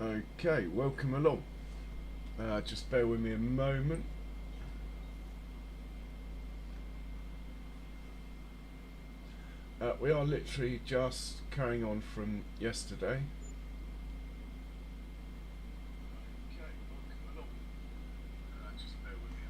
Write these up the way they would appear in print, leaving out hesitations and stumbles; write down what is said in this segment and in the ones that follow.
Okay, welcome along. Just bear with me a moment. We are literally just carrying on from yesterday. Okay, welcome along. Just bear with me a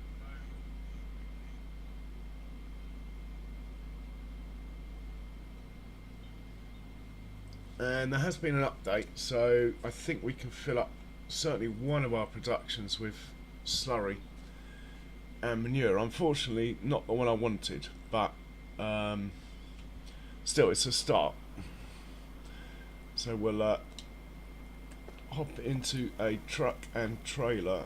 moment. And there has been an update, so I think we can fill up certainly one of our productions with slurry and manure. Unfortunately, not the one I wanted, but still, it's a start. So we'll hop into a truck and trailer,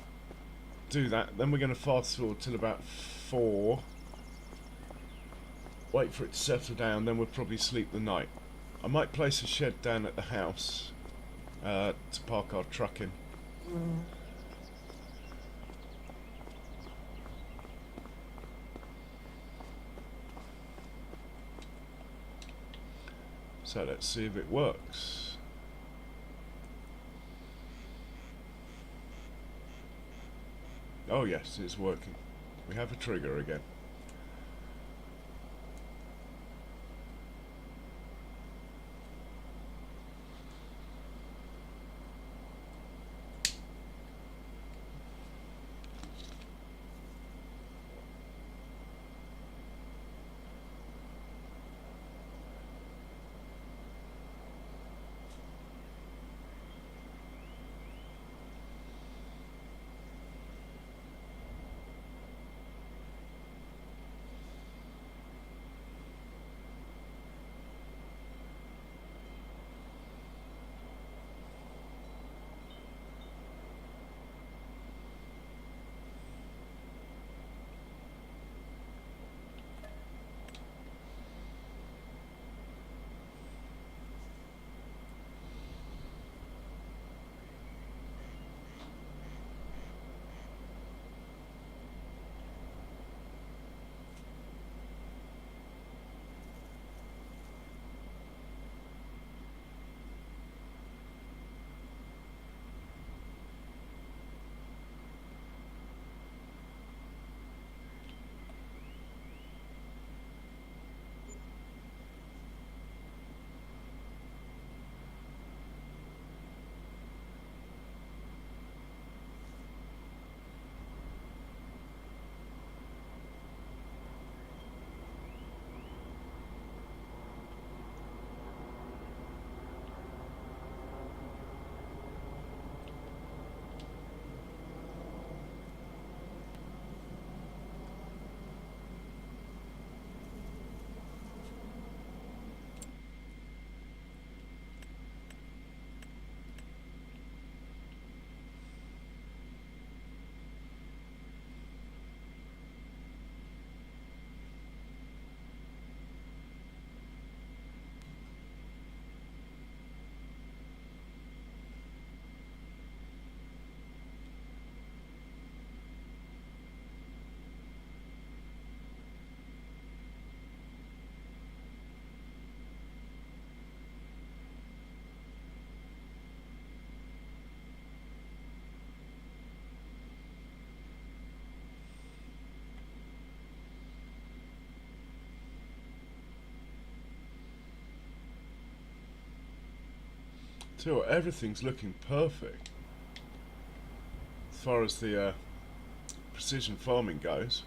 do that. Then we're going to fast forward till about 4. Wait for it to settle down. Then we'll probably sleep the night. I might place a shed down at the house to park our truck in. So let's see if it works. Oh yes, it's working. We have a trigger again. So everything's looking perfect as far as the precision farming goes.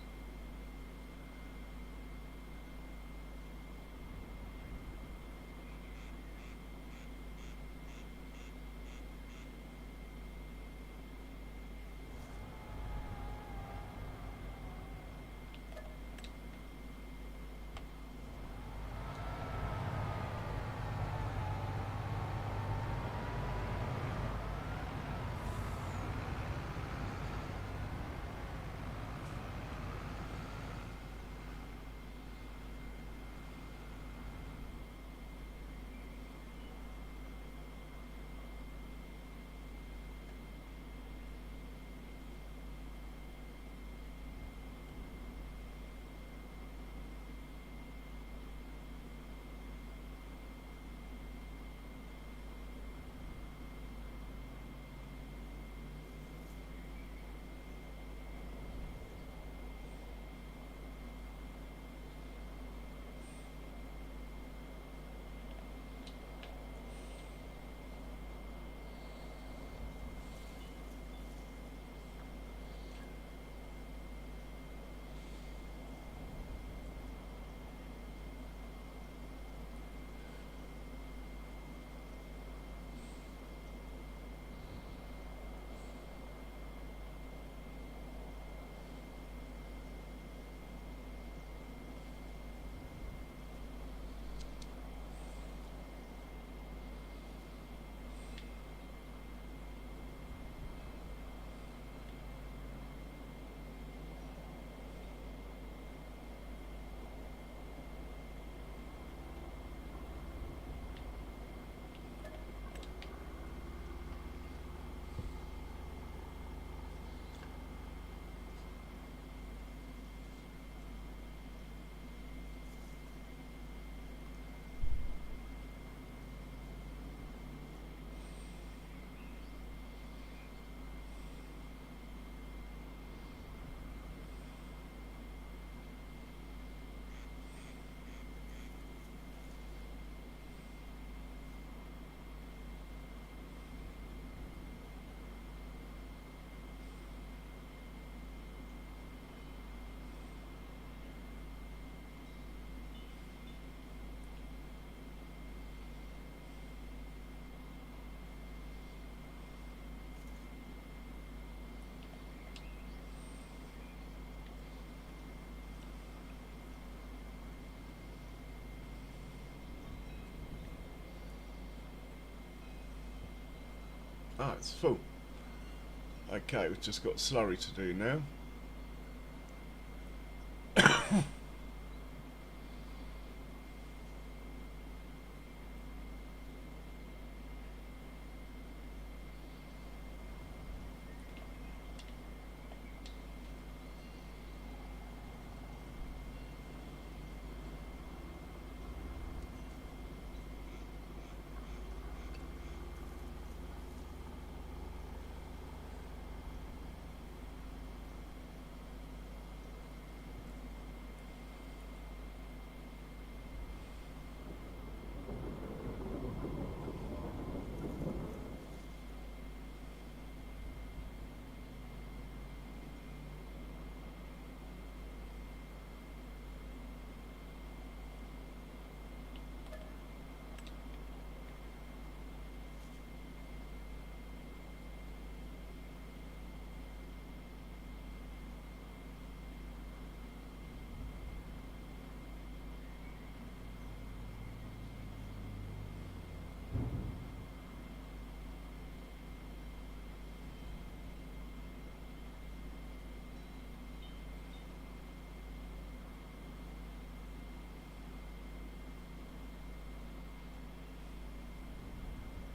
Ah, it's full. Okay, we've just got slurry to do now.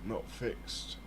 Not fixed.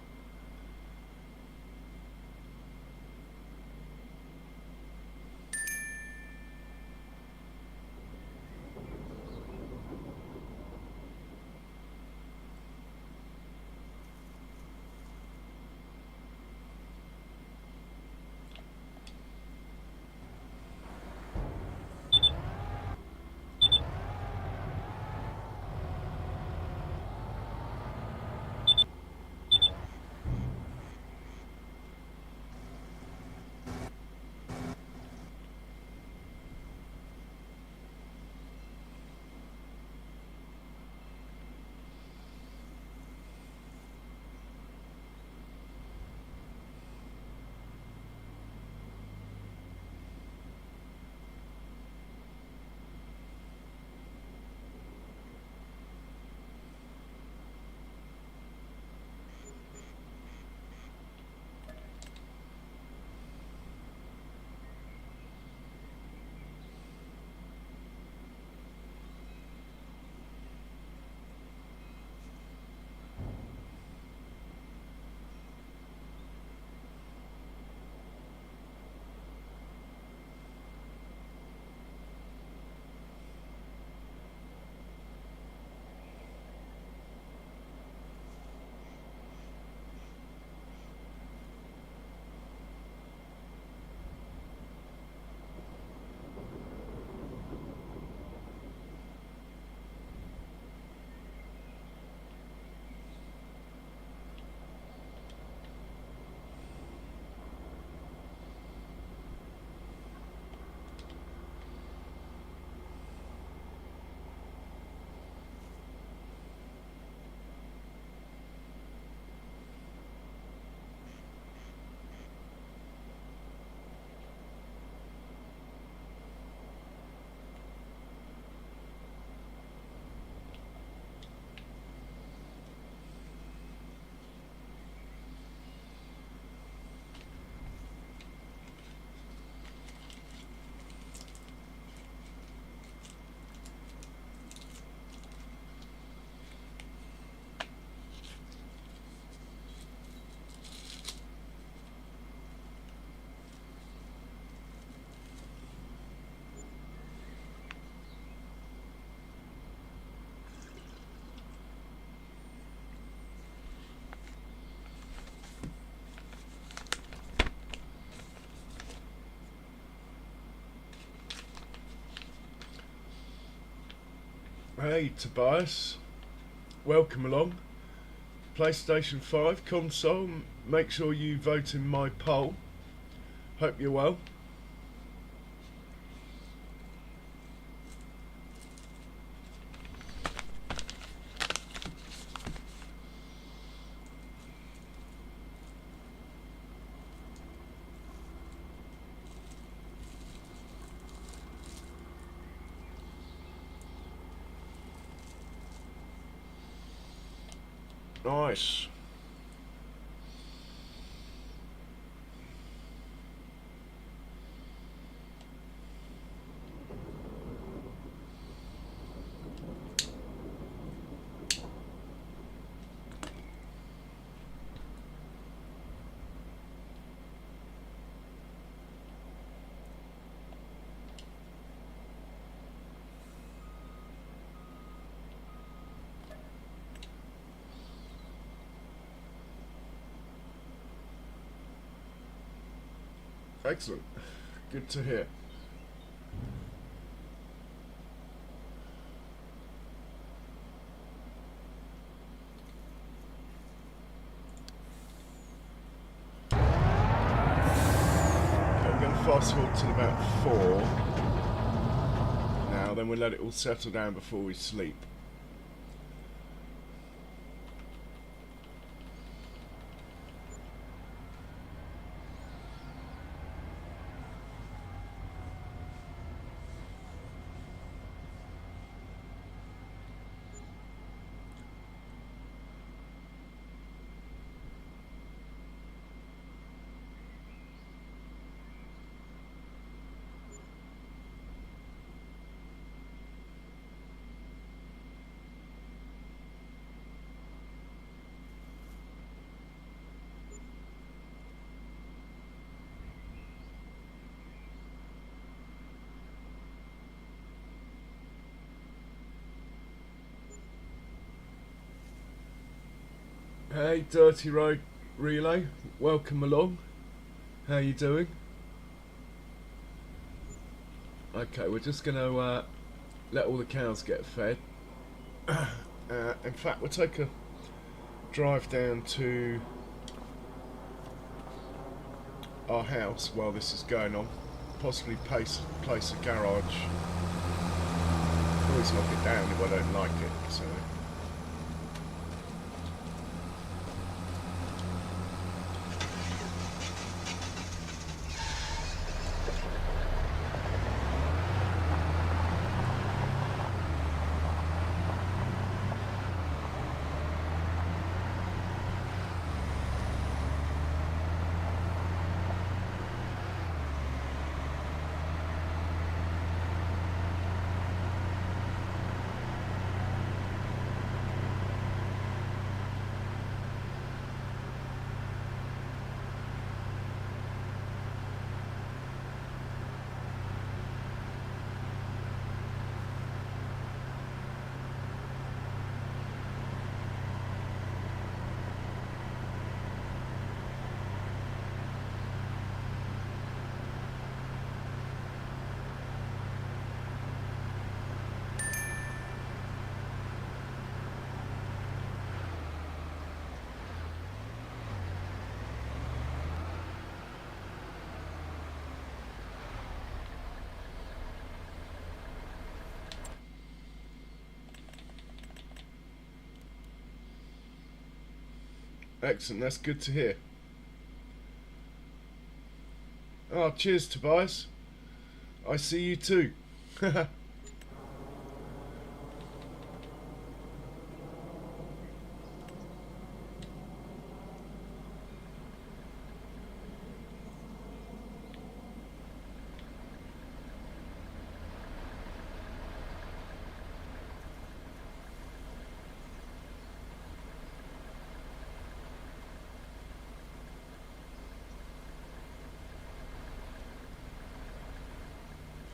Hey Tobias, welcome along. PlayStation 5 console, make sure you vote in my poll. Hope you're well. Nice. Excellent. Good to hear. I'm going to fast forward to about 4 now, then we'll let it all settle down before we sleep. Hey, Dirty Road Relay, welcome along. How you doing? Okay, we're just going to let all the cows get fed. In fact, we'll take a drive down to our house while this is going on. Possibly place a garage. Always lock it down if I don't like it, so... Excellent, that's good to hear. Oh, cheers, Tobias. I see you too.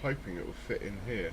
Hoping it will fit in here.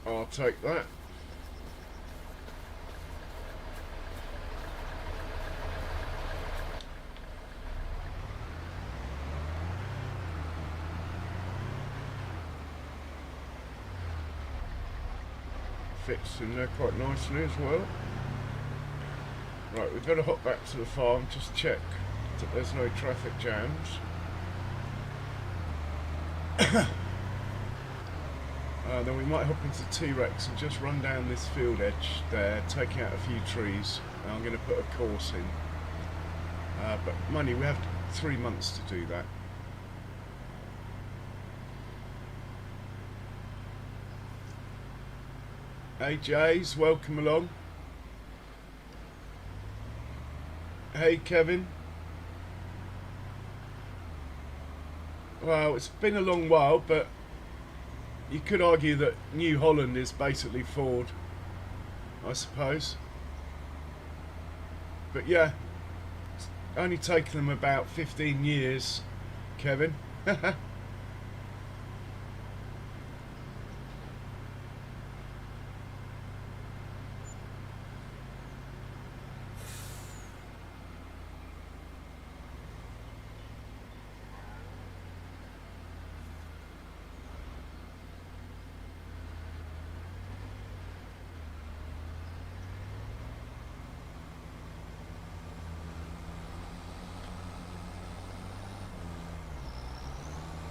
I'll take that. fits in there quite nicely as well. Right, we've got to hop back to the farm, just check that there's no traffic jams. Then we might hop into T-Rex and just run down this field edge there, taking out a few trees. I'm going to put a course in. But money, we have 3 months to do that. Hey Jays, welcome along. Hey Kevin. Well, it's been a long while, but you could argue that New Holland is basically Ford, I suppose. But yeah, it's only taken them about 15 years, Kevin.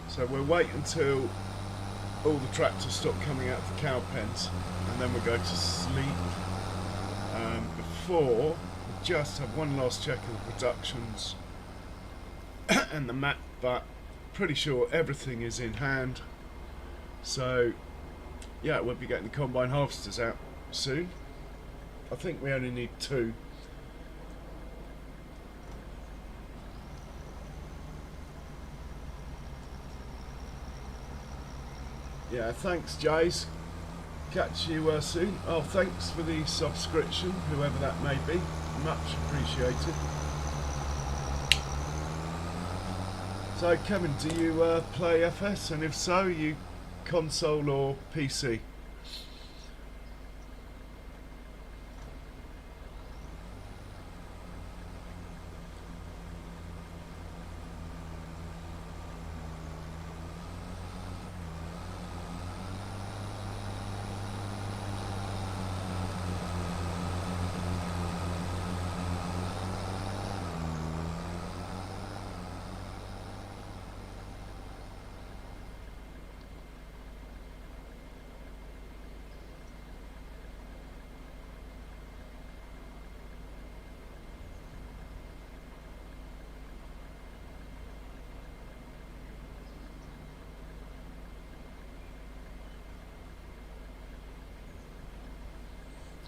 So we'll wait until all the tractors stop coming out of the cow pens, and then we'll go to sleep. Before, we just have one last check of the productions and the map, but pretty sure everything is in hand. So yeah, we'll be getting the combine harvesters out soon. I think we only need 2. Yeah, thanks Jays. Catch you soon. Oh, thanks for the subscription, whoever that may be. Much appreciated. So Kevin, do you play FS? And if so, you console or PC?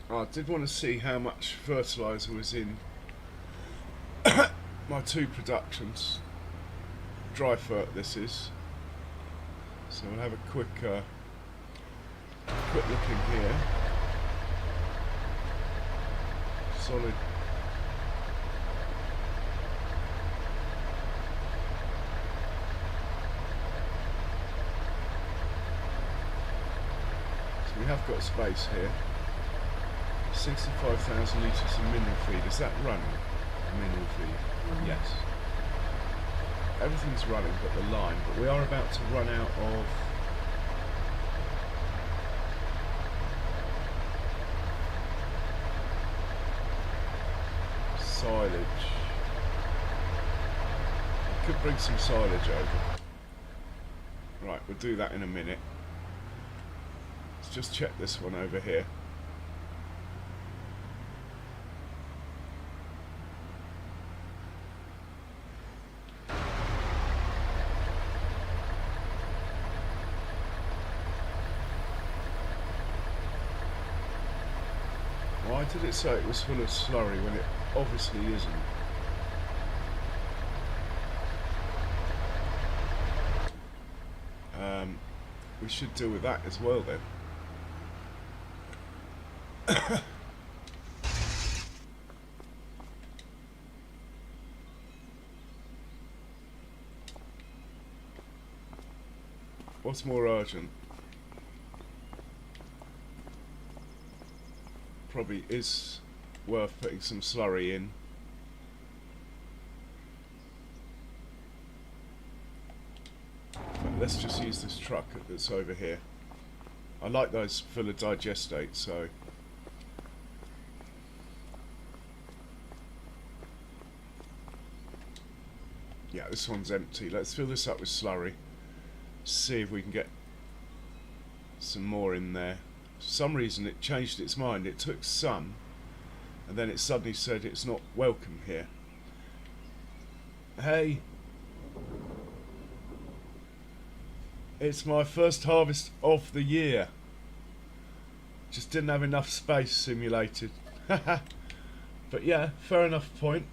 I did want to see how much fertiliser was in my 2 productions. Dry fert this is. So we'll have a quick look in here. Solid. So we have got space here. 65,000 litres of mineral feed. Is that running? Mineral feed? Yes. Everything's running but the line, but we are about to run out of silage. We could bring some silage over. Right, we'll do that in a minute. Let's just check this one over here. Why did it say it was full of slurry when it obviously isn't? We should deal with that as well then. What's more urgent? Probably is worth putting some slurry in. But let's just use this truck that's over here. I like those full of digestate, so. Yeah, this one's empty. Let's fill this up with slurry. See if we can get some more in there. For some reason it changed its mind. It took some, and then it suddenly said it's not welcome here. Hey, it's my first harvest of the year. Just didn't have enough space simulated. But yeah, fair enough point.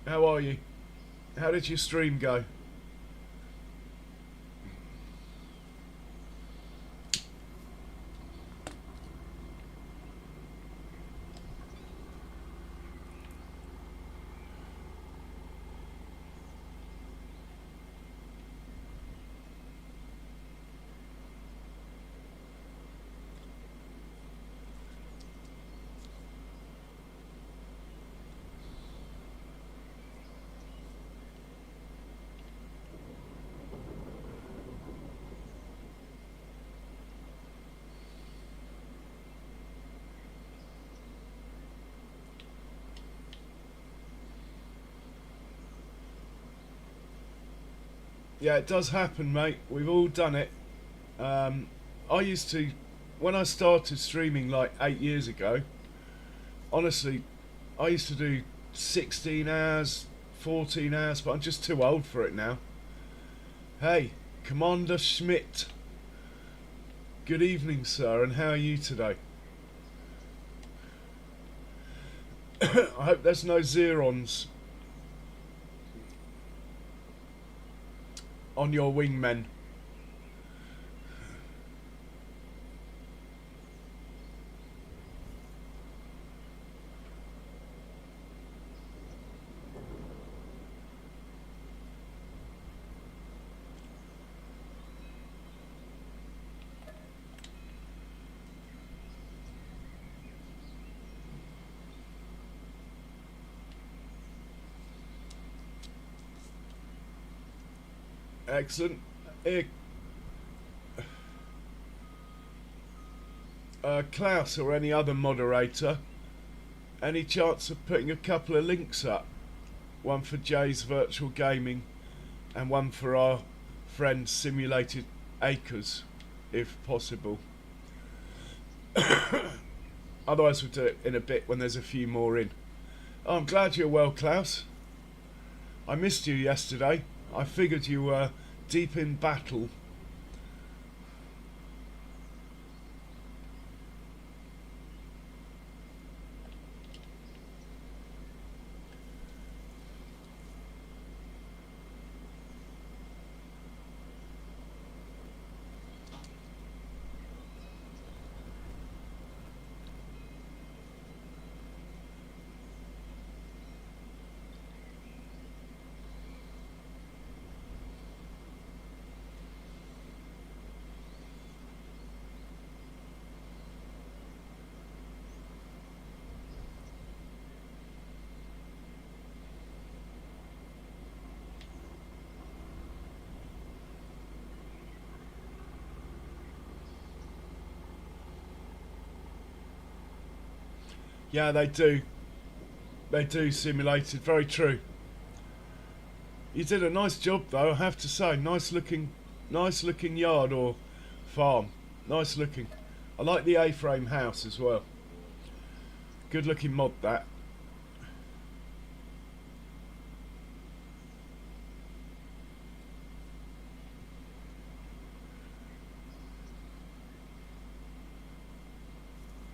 How are you? How did your stream go? Yeah, it does happen, mate. We've all done it. I used to, when I started streaming like 8 years ago, honestly, I used to do 16 hours, 14 hours, but I'm just too old for it now. Hey, Commander Schmidt. Good evening, sir, and how are you today? I hope there's no Xerons on your wingmen. Excellent. Klaus or any other moderator, any chance of putting a couple of links up? One for Jay's virtual gaming and one for our friend Simulated Acres, if possible. Otherwise we'll do it in a bit when there's a few more in. Oh, I'm glad you're well, Klaus. I missed you yesterday. I figured you were deep in battle. Yeah, they do. They do, Simulated. Very true. You did a nice job, though, I have to say. Nice looking yard or farm. Nice looking. I like the A-frame house as well. Good looking mod, that.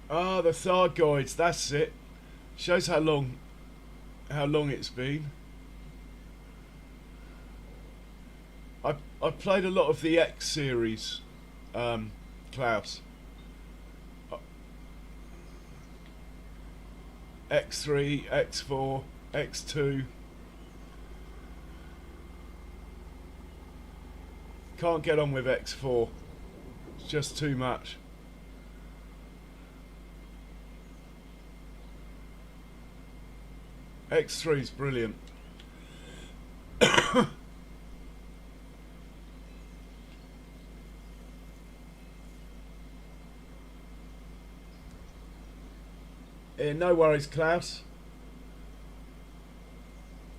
Ah, the Thargoids, that's it. Shows how long it's been. I've played a lot of the X series, Klaus. X3, X4, X2. Can't get on with X4. It's just too much. X3 is brilliant. No worries, Klaus.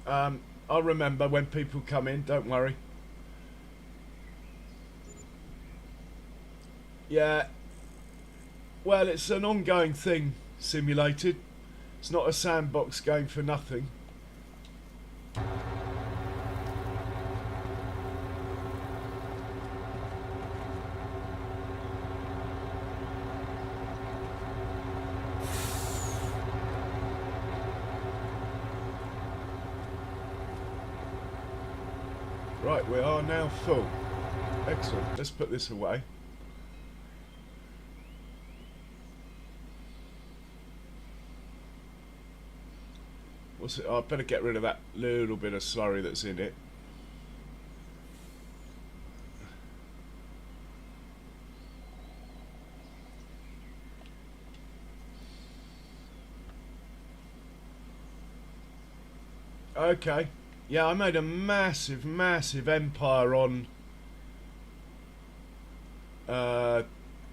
I'll remember when people come in, don't worry. Yeah, well, it's an ongoing thing, simulated. It's not a sandbox game for nothing. Right, we are now full. Excellent. Let's put this away. What's it? I better get rid of that little bit of slurry that's in it. Okay. Yeah, I made a massive, massive empire on... oh,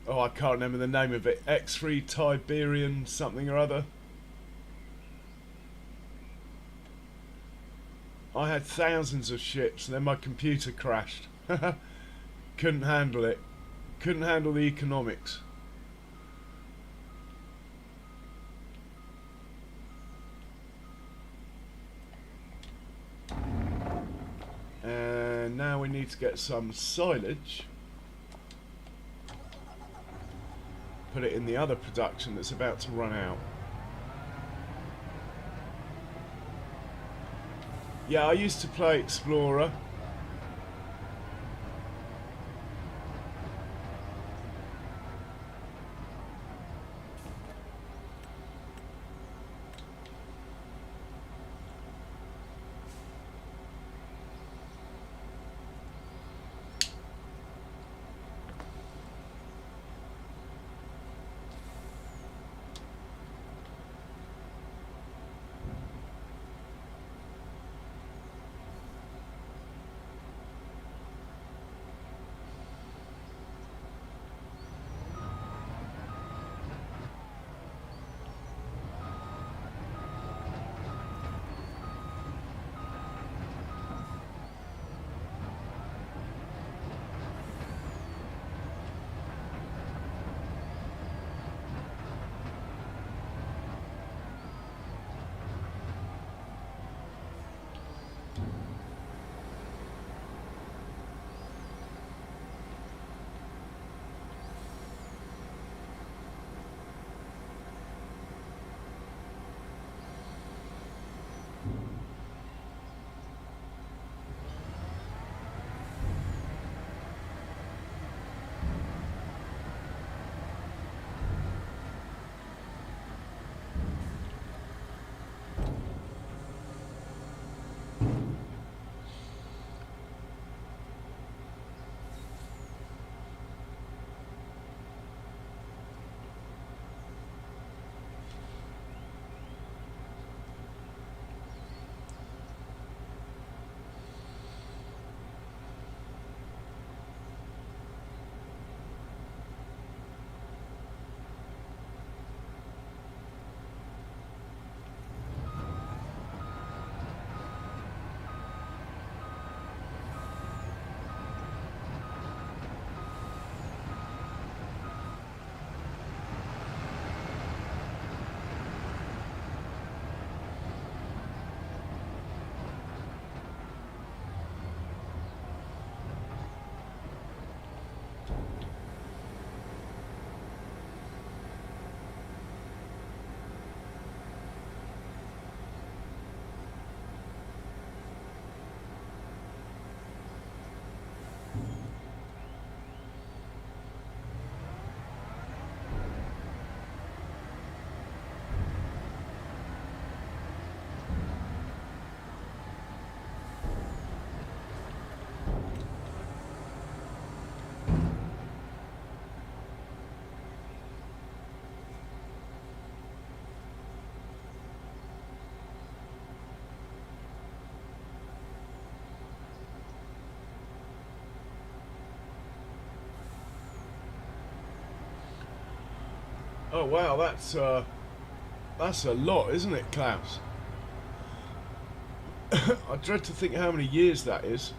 I can't remember the name of it. X3 Tiberian something or other. I had thousands of ships and then my computer crashed. Couldn't handle it. Couldn't handle the economics. And now we need to get some silage. Put it in the other production that's about to run out. Yeah, I used to play Explorer. Oh wow, that's That's a lot, isn't it, Klaus? I dread to think how many years that is.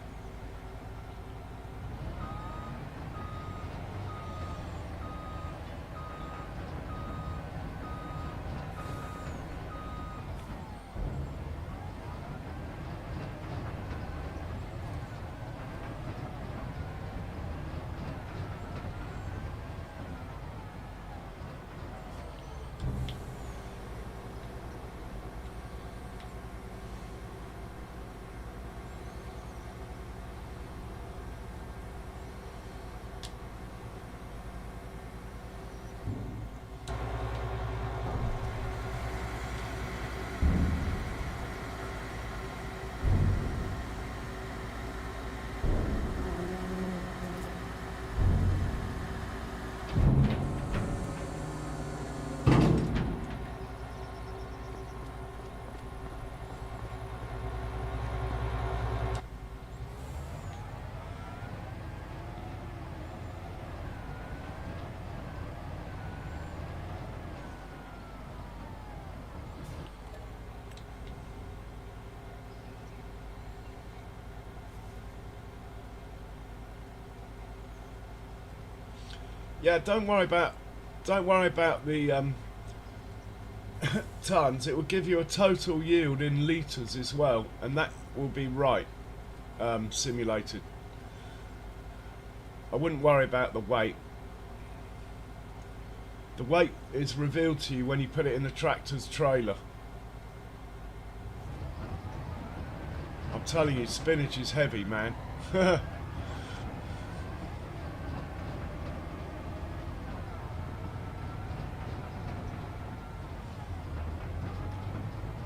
Yeah, don't worry about the tons. It will give you a total yield in litres as well, and that will be right simulated. I wouldn't worry about the weight. The weight is revealed to you when you put it in the tractor's trailer. I'm telling you, spinach is heavy, man.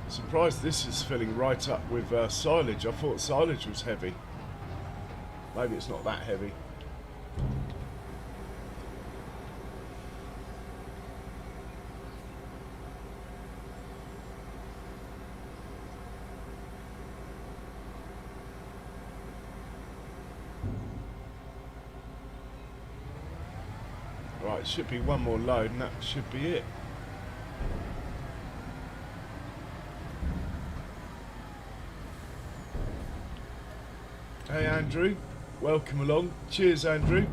Surprised this is filling right up with silage. I thought silage was heavy. Maybe it's not that heavy. Right, it should be one more load and that should be it. Hey Andrew, welcome along. Cheers Andrew.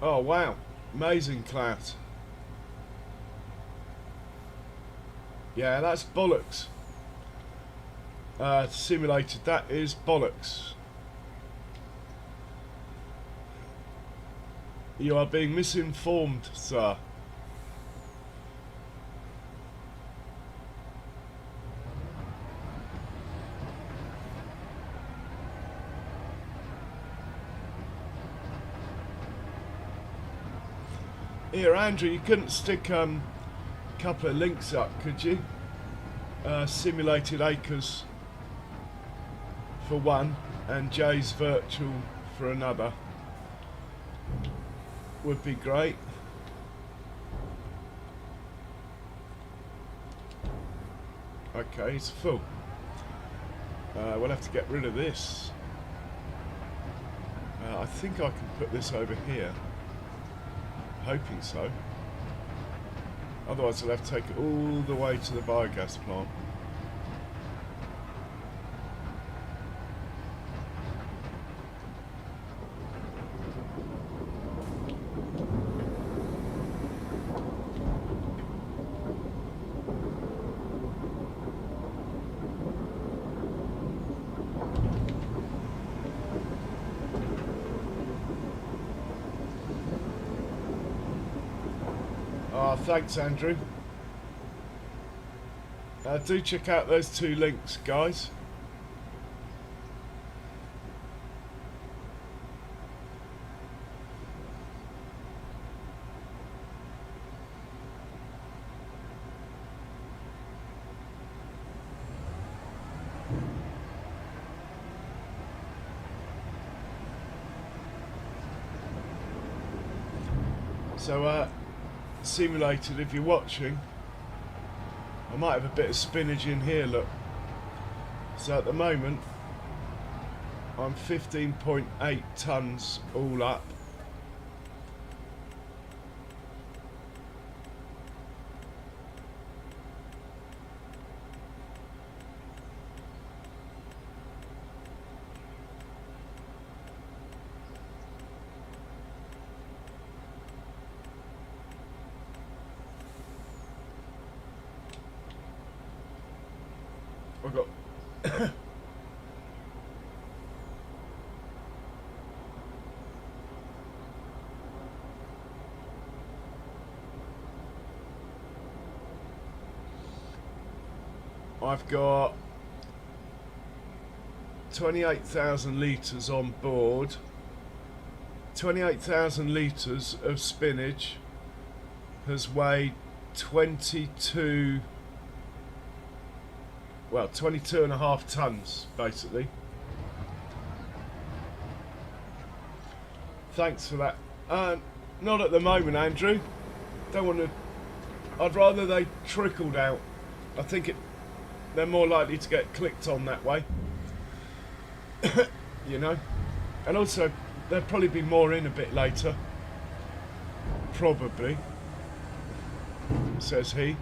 Oh wow, amazing Klaus. Yeah, that's bollocks. Simulated, that is bollocks. You are being misinformed, sir. Here, Andrew, you couldn't stick a couple of links up, could you? Simulated acres for one, and Jay's virtual for another. Would be great. Okay, it's full. We'll have to get rid of this. I think I can put this over here. Hoping so. Otherwise I'll have to take it all the way to the biogas plant. Thanks Andrew. Do check out those two links, guys. So simulated, if you're watching, I might have a bit of spinach in here, look. So at the moment I'm 15.8 tons all up, I've got I've got 28,000 litres on board. 28,000 litres of spinach has weighed 22 and a half tonnes basically. Thanks for that. Not at the moment, Andrew. Don't want to. I'd rather they trickled out. I think they're more likely to get clicked on that way. You know, and also there'll probably be more in a bit later. Probably, says he.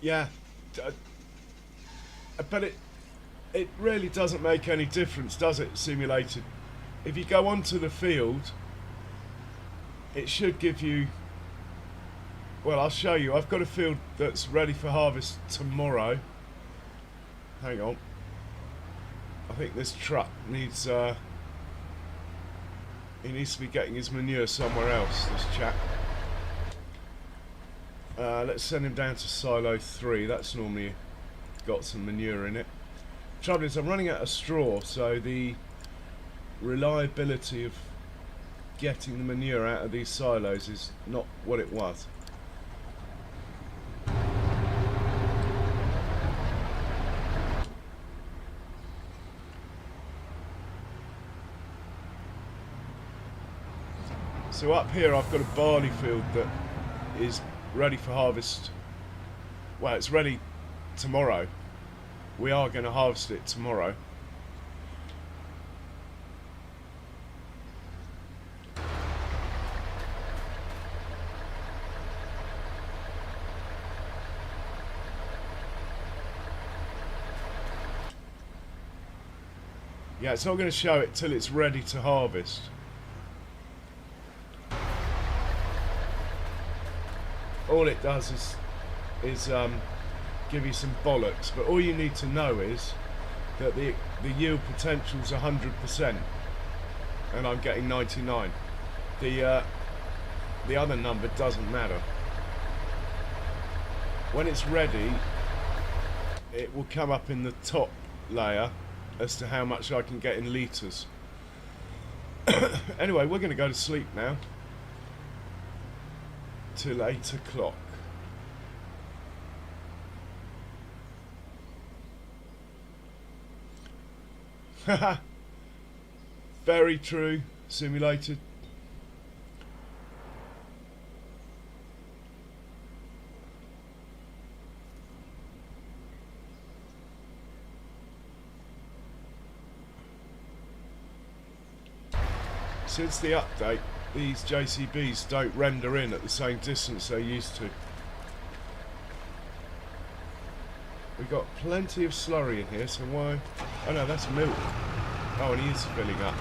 Yeah, but it really doesn't make any difference, does it, simulated? If you go onto the field, it should give you, well, I'll show you. I've got a field that's ready for harvest tomorrow. Hang on. I think this truck needs, he needs to be getting his manure somewhere else, this chap. Let's send him down to silo 3. That's normally got some manure in it. Trouble is, I'm running out of straw, so the reliability of getting the manure out of these silos is not what it was. So up here I've got a barley field that is ready for harvest. Well, it's ready tomorrow. We are going to harvest it tomorrow. Yeah, it's not going to show it till it's ready to harvest. All it does is give you some bollocks, but all you need to know is that the yield potential is 100%, and I'm getting 99. The other number doesn't matter. When it's ready, it will come up in the top layer as to how much I can get in litres. Anyway, we're going to go to sleep now till 8 o'clock. Very true, simulated. Since the update, these JCBs don't render in at the same distance they used to. We've got plenty of slurry in here, so why? Oh no, that's milk. Oh, and he is filling up.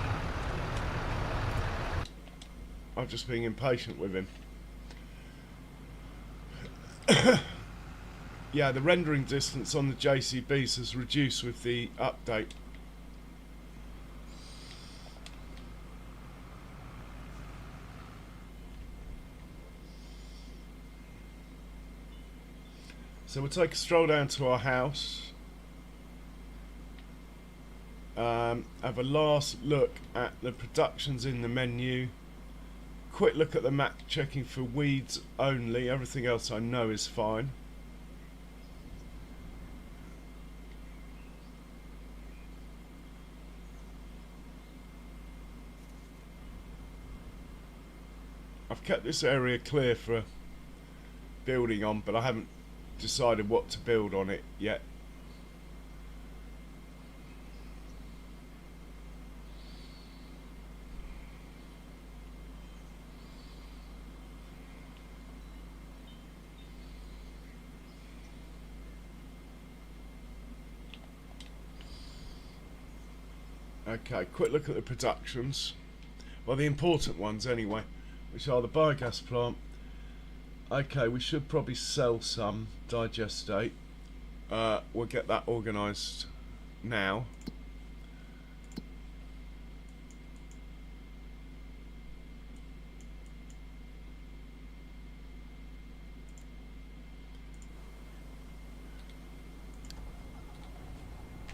I'm just being impatient with him. Yeah, the rendering distance on the JCBs has reduced with the update. So we'll take a stroll down to our house, have a last look at the productions in the menu, quick look at the map checking for weeds only, everything else I know is fine. I've kept this area clear for building on, but I haven't decided what to build on it yet. Okay, quick look at the productions. Well, the important ones anyway, which are the biogas plant. Okay, we should probably sell some digestate. We'll get that organised now.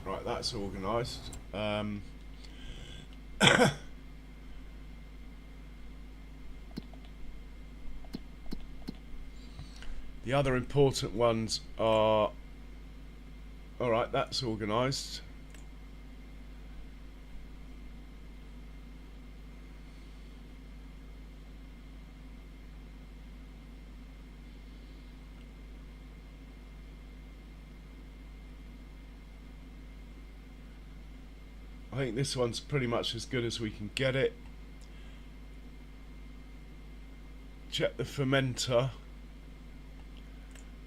Right, that's organised. The other important ones are... Alright, that's organised. I think this one's pretty much as good as we can get it. Check the fermenter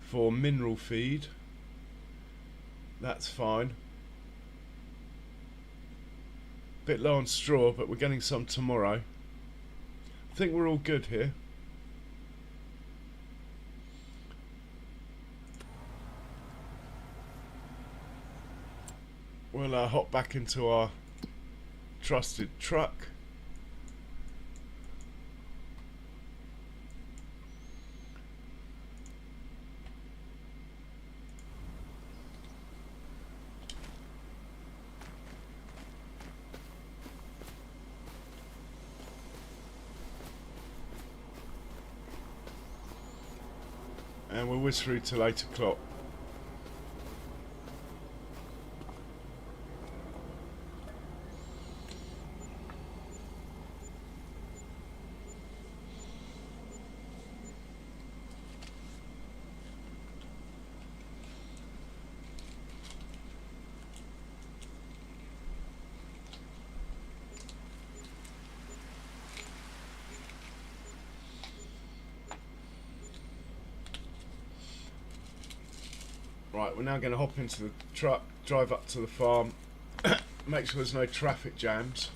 for mineral feed. That's fine. Bit low on straw, but we're getting some tomorrow. I think we're all good here. We'll hop back into our trusted truck. And we'll whiz through till 8 o'clock. Right, we're now going to hop into the truck, drive up to the farm, make sure there's no traffic jams.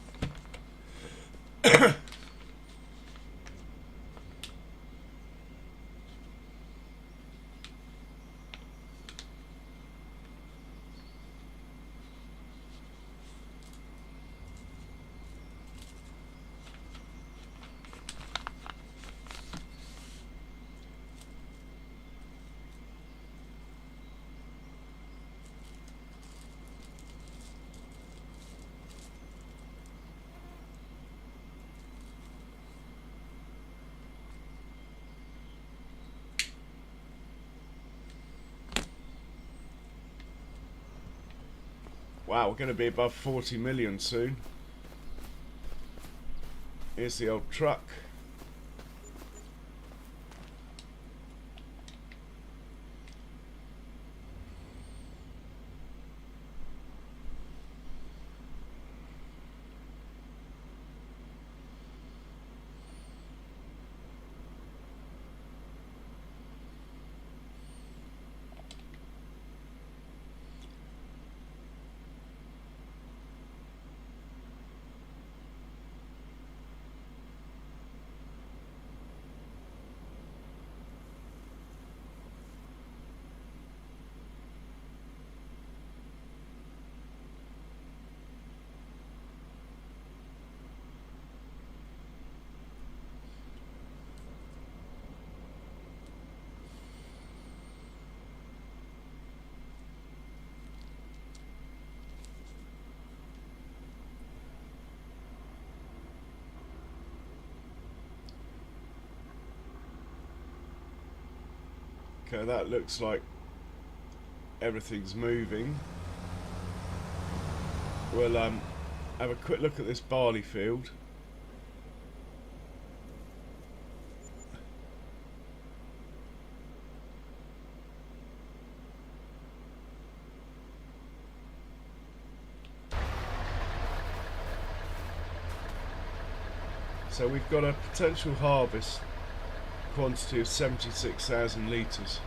Wow, we're going to be above 40 million soon. Here's the old truck. Okay, that looks like everything's moving. We'll have a quick look at this barley field. So we've got a potential harvest quantity of 76,000 litres.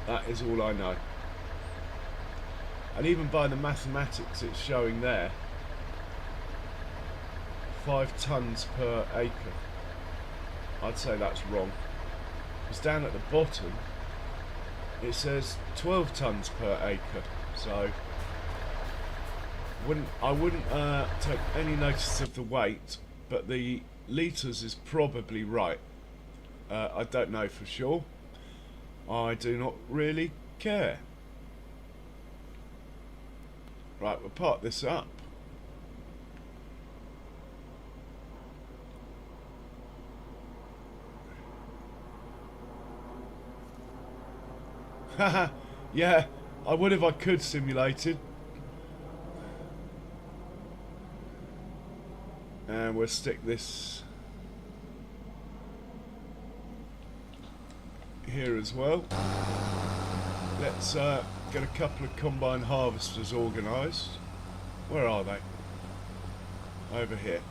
That is all I know. And even by the mathematics it's showing there, 5 tonnes per acre. I'd say that's wrong. Because down at the bottom it says 12 tonnes per acre. So I wouldn't take any notice of the weight, but the litres is probably right. I don't know for sure. I do not really care. Right, we'll park this up. Haha, yeah, I would if I could simulated. And we'll stick this here as well. Let's get a couple of combine harvesters organised. Where are they? Over here.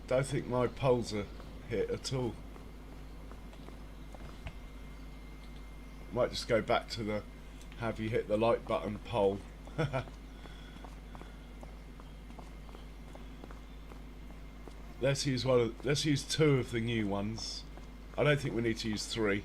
Don't think my poles are hit at all. Might just go back to the have you hit the like button pole. Let's use two of the new ones. I don't think we need to use 3.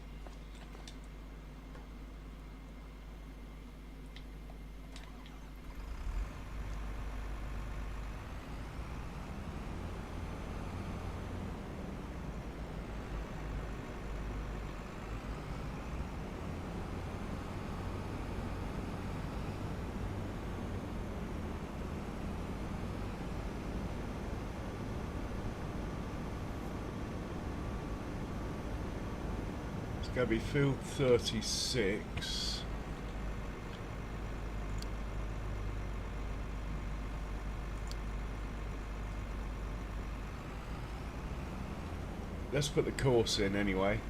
It's going to be field 36. Let's put the course in anyway.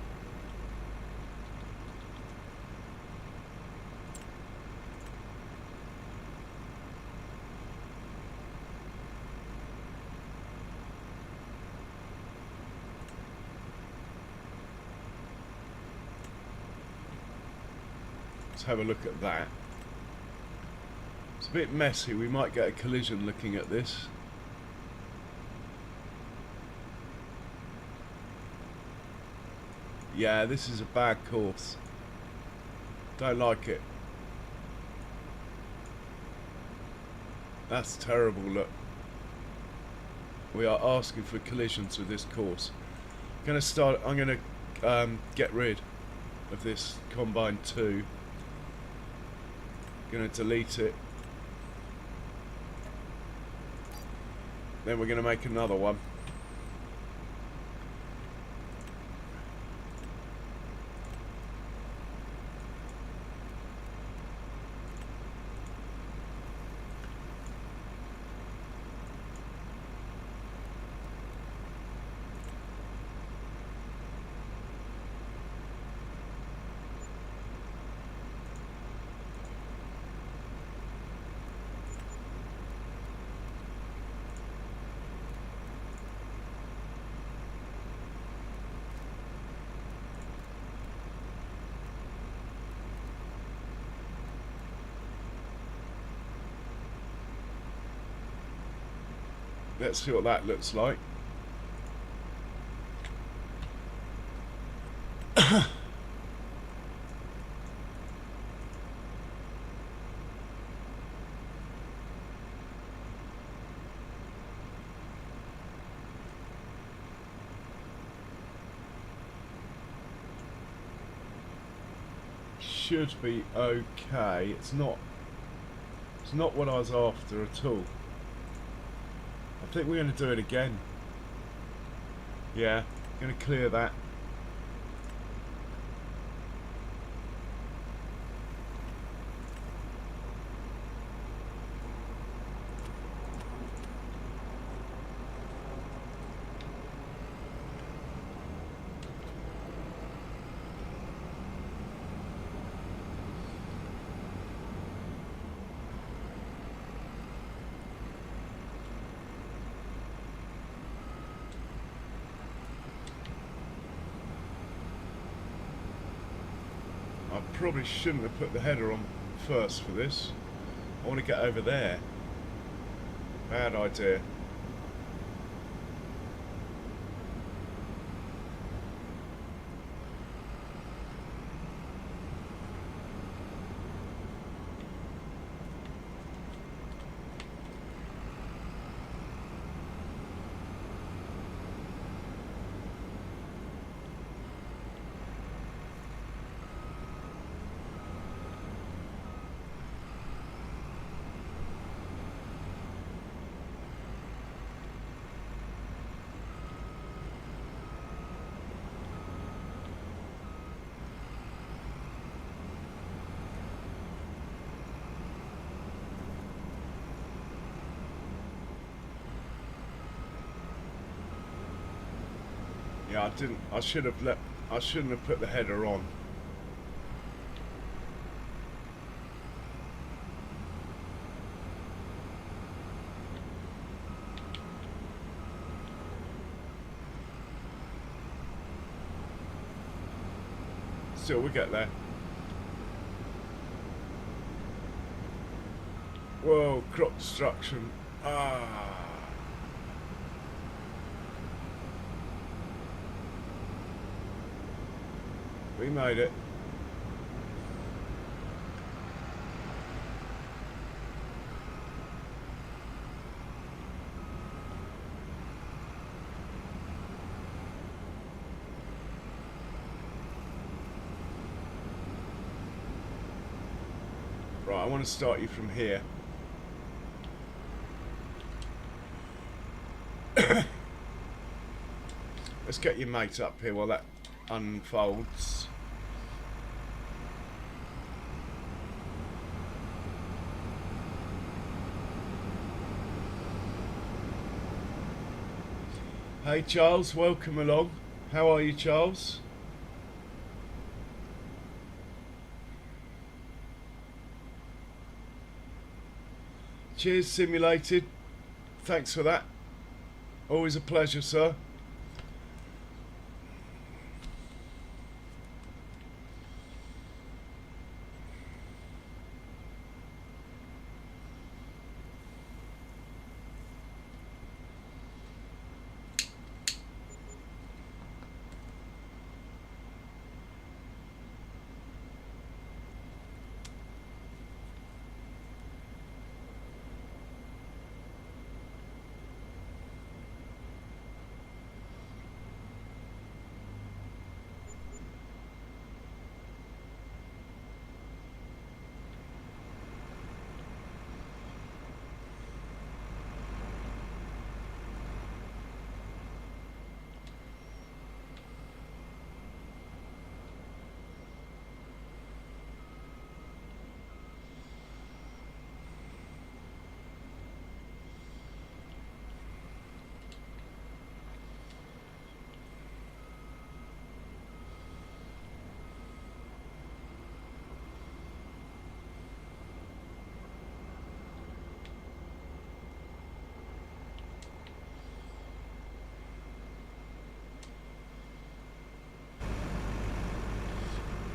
Let's have a look at that. It's a bit messy, we might get a collision looking at this. Yeah, this is a bad course. Don't like it. That's terrible, look. We are asking for collisions with this course. I'm gonna get rid of this Combine 2. Gonna delete it. Then we're gonna make another one. Let's see what that looks like. Should be okay. It's not what I was after at all. I think we're going to do it again. Yeah, going to clear that. I probably shouldn't have put the header on first for this. I want to get over there. Bad idea. Yeah, I didn't. I should have let. I shouldn't have put the header on. Still, we get there. Whoa, crop destruction. Ah. We made it. Right, I want to start you from here. Let's get your mate up here while that unfolds. Hey Charles, welcome along. How are you, Charles? Cheers, Simulated. Thanks for that. Always a pleasure, sir.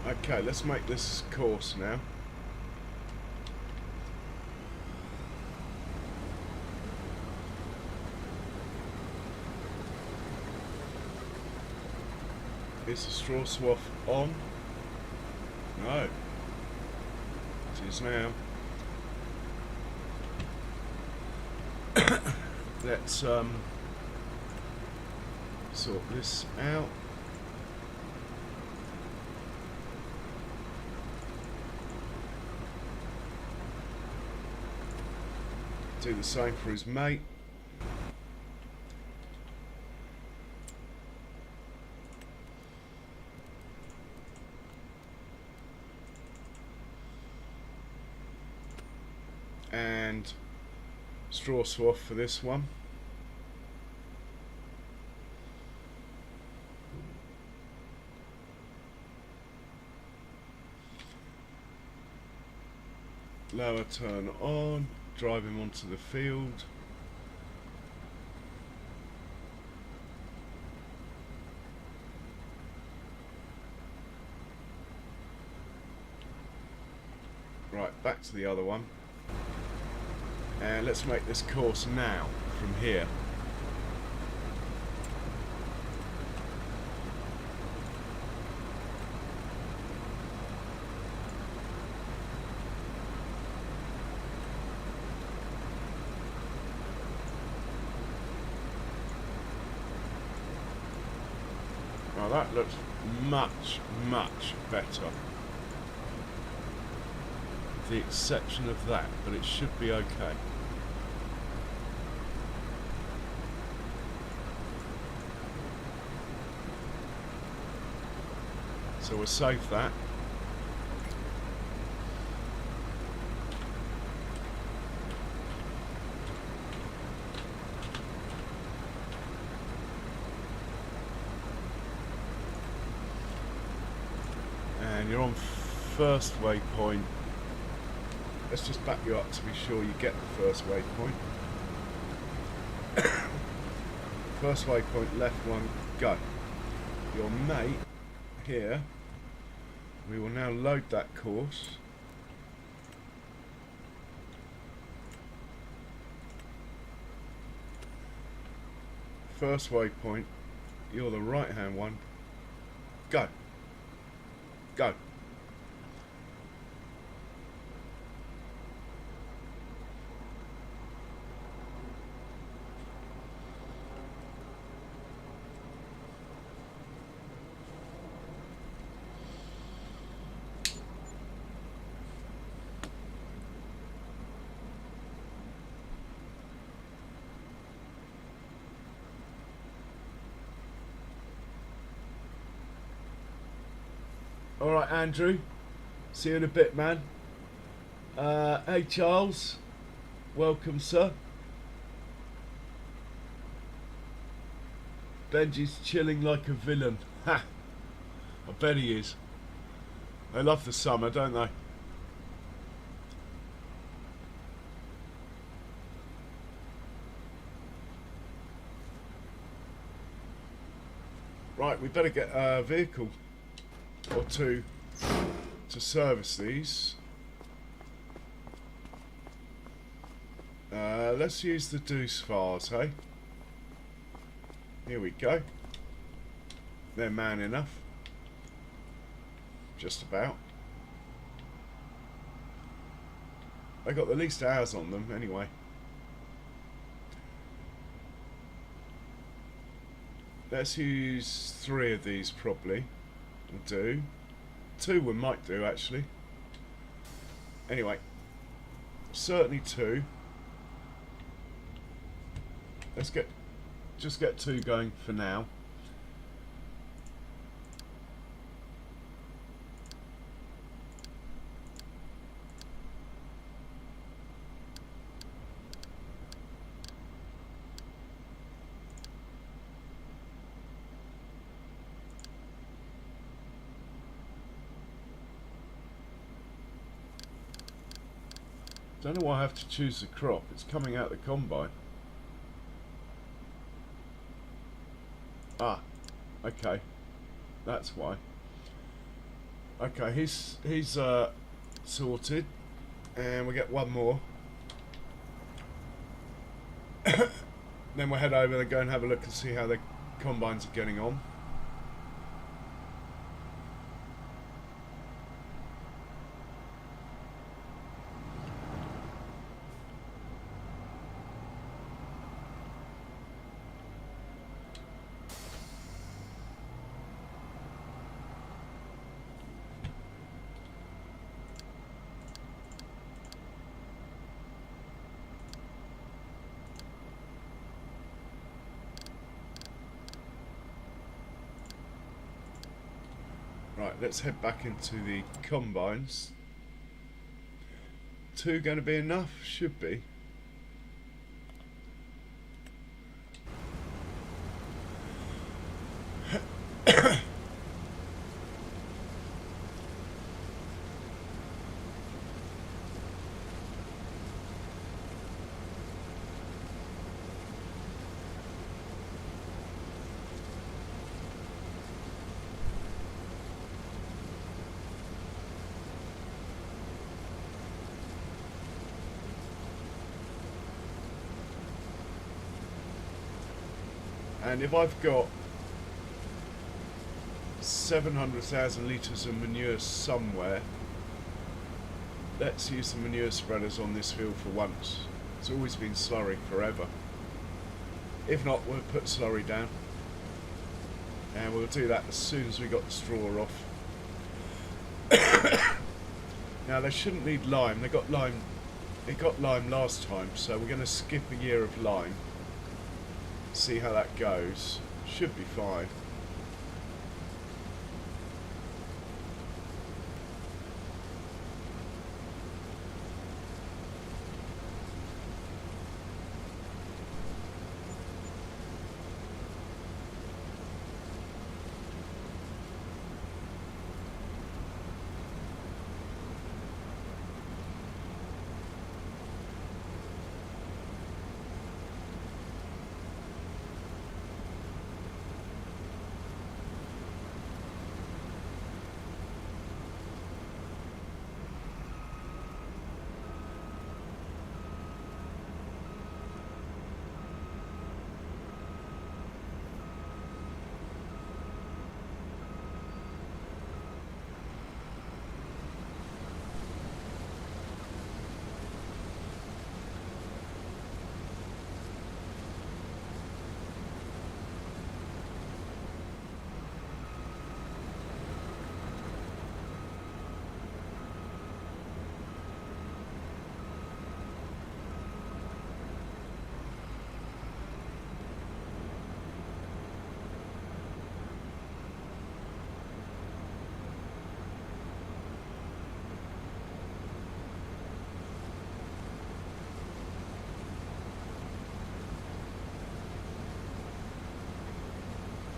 Okay, let's make this course now. Is the straw swath on? No. It is now. Let's sort this out. Do the same for his mate. And straw swath for this one. Lower turn on, drive him onto the field. back to the other one. And let's make this course now from here. Now that looks much, much better. With the exception of that, but it should be okay. So we'll save that. And you're on first waypoint. Let's just back you up to be sure you get the first waypoint. First waypoint, left one, go. Your mate here, we will now load that course. First waypoint, you're the right hand one, go. Go. Alright, Andrew, see you in a bit, man. Hey Charles, welcome, sir. Benji's chilling like a villain. Ha! I bet he is. They love the summer, don't they? Right, we better get a vehicle or two to service these. Let's use the Deuce Vars, hey? Here we go. They're man enough. Just about. They got the least hours on them anyway. Let's use 3 of these probably. Will do. 2 we might do actually. Anyway, certainly 2. Let's just get 2 going for now. Don't know why I have to choose the crop. It's coming out the combine. Ah, okay. That's why. Okay, he's sorted, and we get 1 more. Then we'll head over and go and have a look and see how the combines are getting on. Right, let's head back into the combines. 2 going to be enough? Should be. And if I've got 700,000 litres of manure somewhere, let's use the manure spreaders on this field for once. It's always been slurry forever. If not, we'll put slurry down, and we'll do that as soon as we got the straw off. Now they shouldn't need lime. They got lime last time, so we're going to skip a year of lime. See how that goes. Should be fine.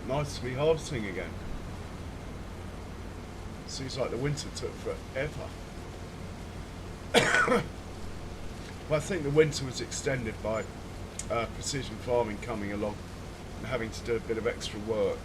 Nice to be harvesting again. Seems like the winter took forever. Well, I think the winter was extended by precision farming coming along and having to do a bit of extra work.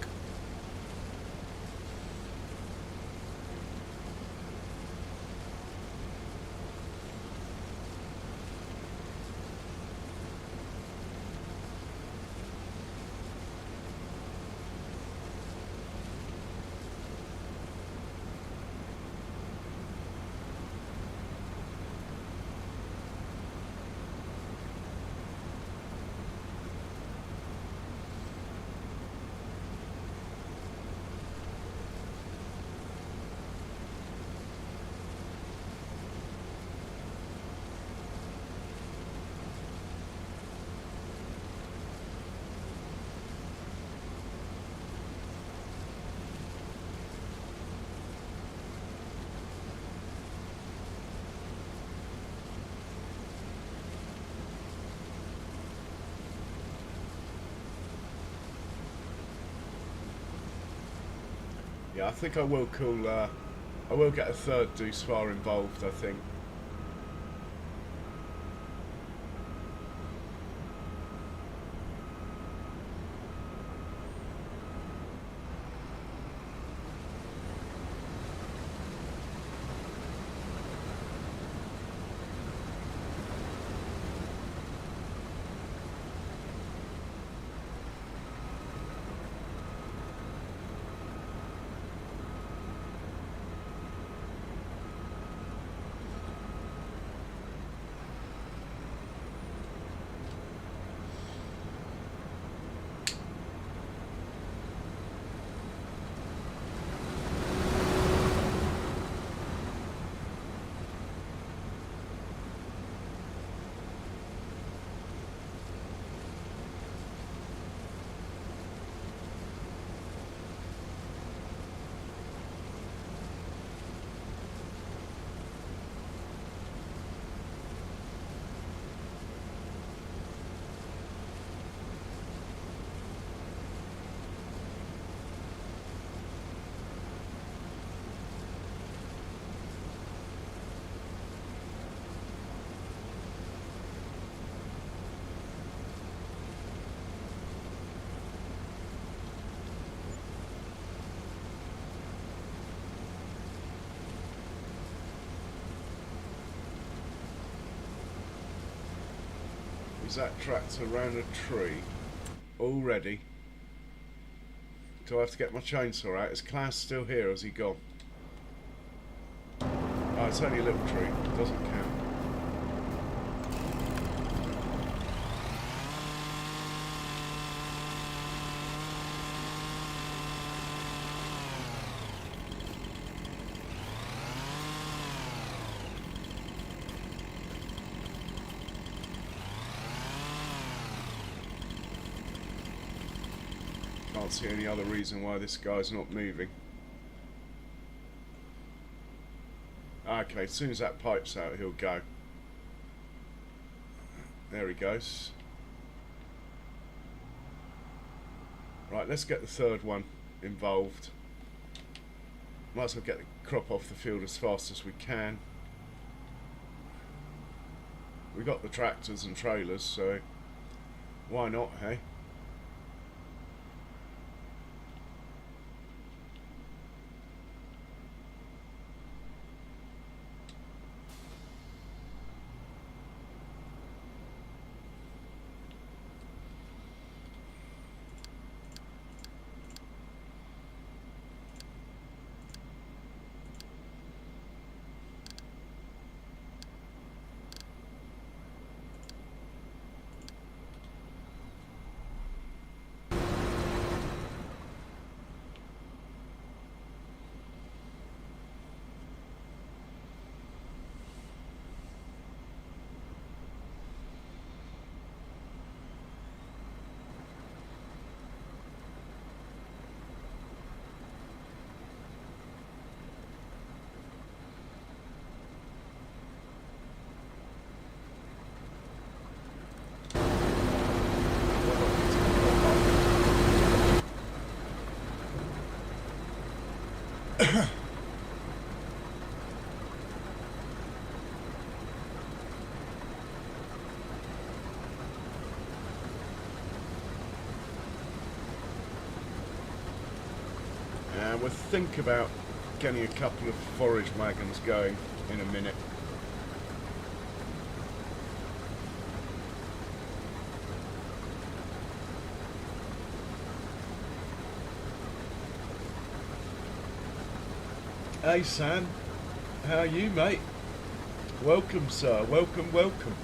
Yeah, I think I will call. I will get a third deuce far involved, I think. Is that tractor around a tree already? Do I have to get my chainsaw out? Is Klaus still here? Has he gone? Oh, it's only a little tree. It doesn't count. Can't see any other reason why this guy's not moving. Okay, as soon as that pipe's out, he'll go. There he goes. Right, let's get the third one involved. Might as well get the crop off the field as fast as we can. We got the tractors and trailers, so why not, hey? We'll think about getting a couple of forage wagons going in a minute. Hey Sam, how are you, mate? Welcome, sir. Welcome, welcome.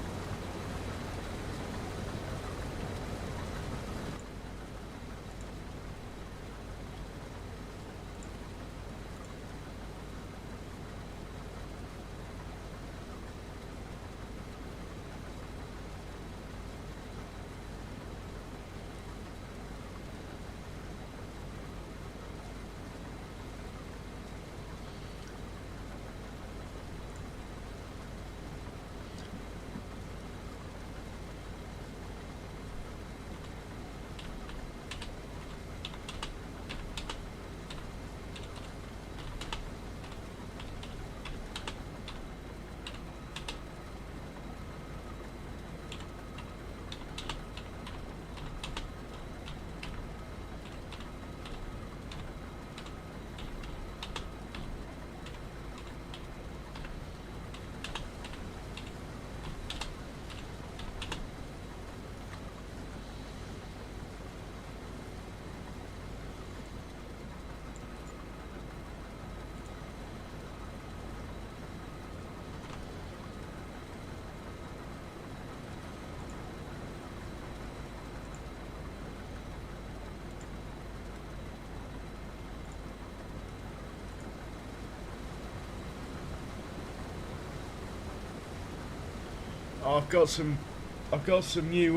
I've got some new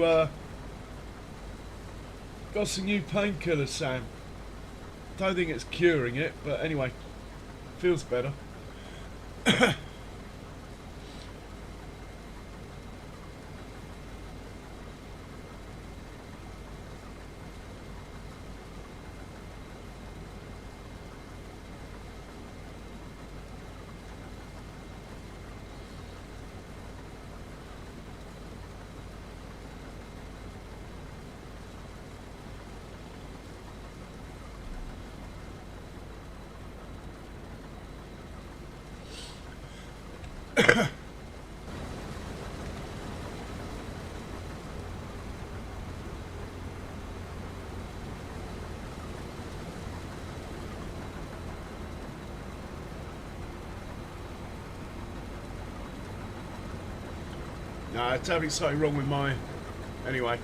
painkillers, Sam. Don't think it's curing it, but anyway, feels better. No, there's definitely something wrong with my... Anyway.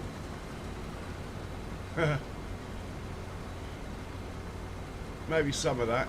Maybe some of that.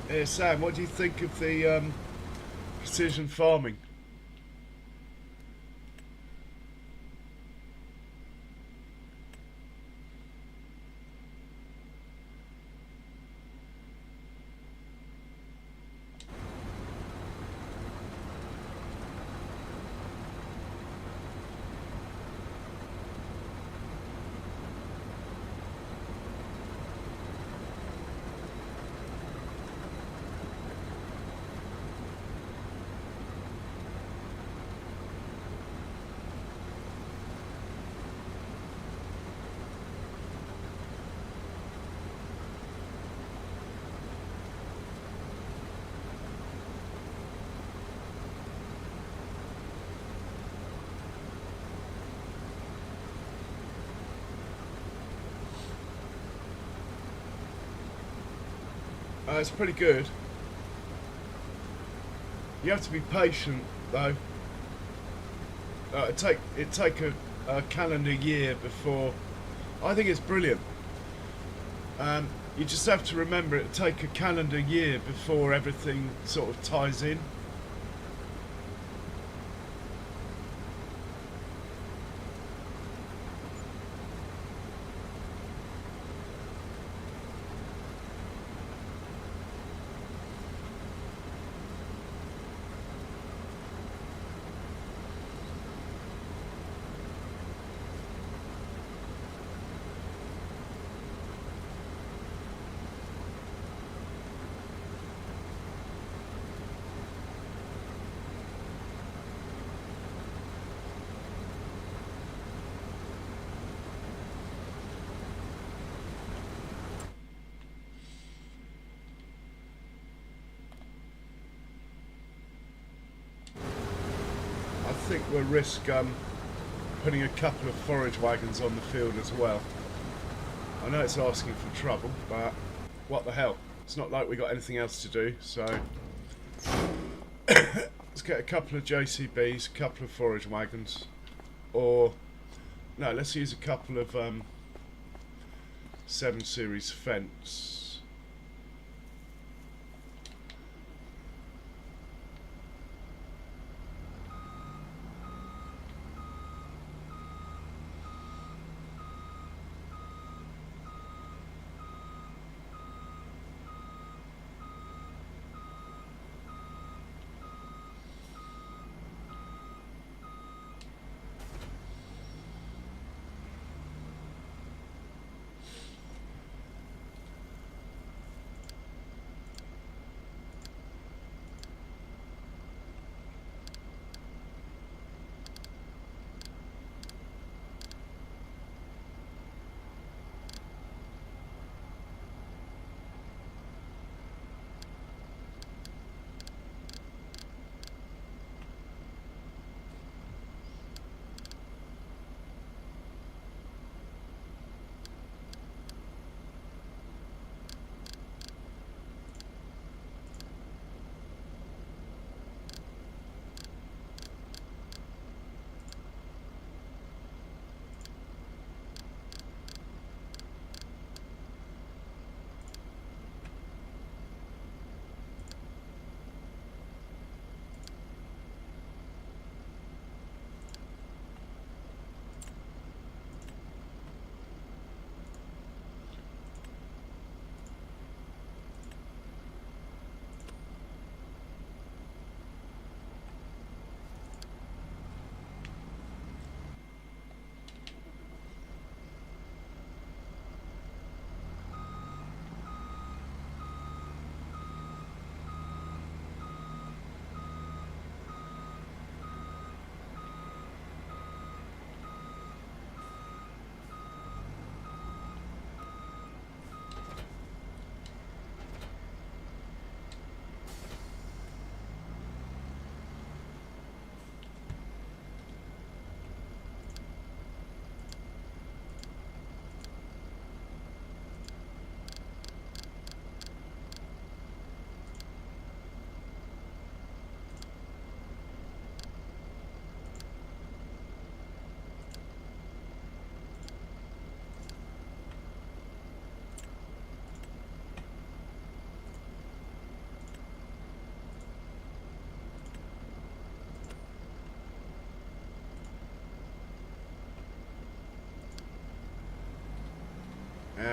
Yeah, Sam, what do you think of the precision farming? It's pretty good. You have to be patient, though. It take a calendar year before. I think it's brilliant. You just have to remember it take a calendar year before everything sort of ties in. I think we'll risk putting a couple of forage wagons on the field as well. I know it's asking for trouble, but what the hell? It's not like we got anything else to do, so let's get a couple of JCBs, a couple of forage wagons, or no, let's use a couple of 7 Series fence.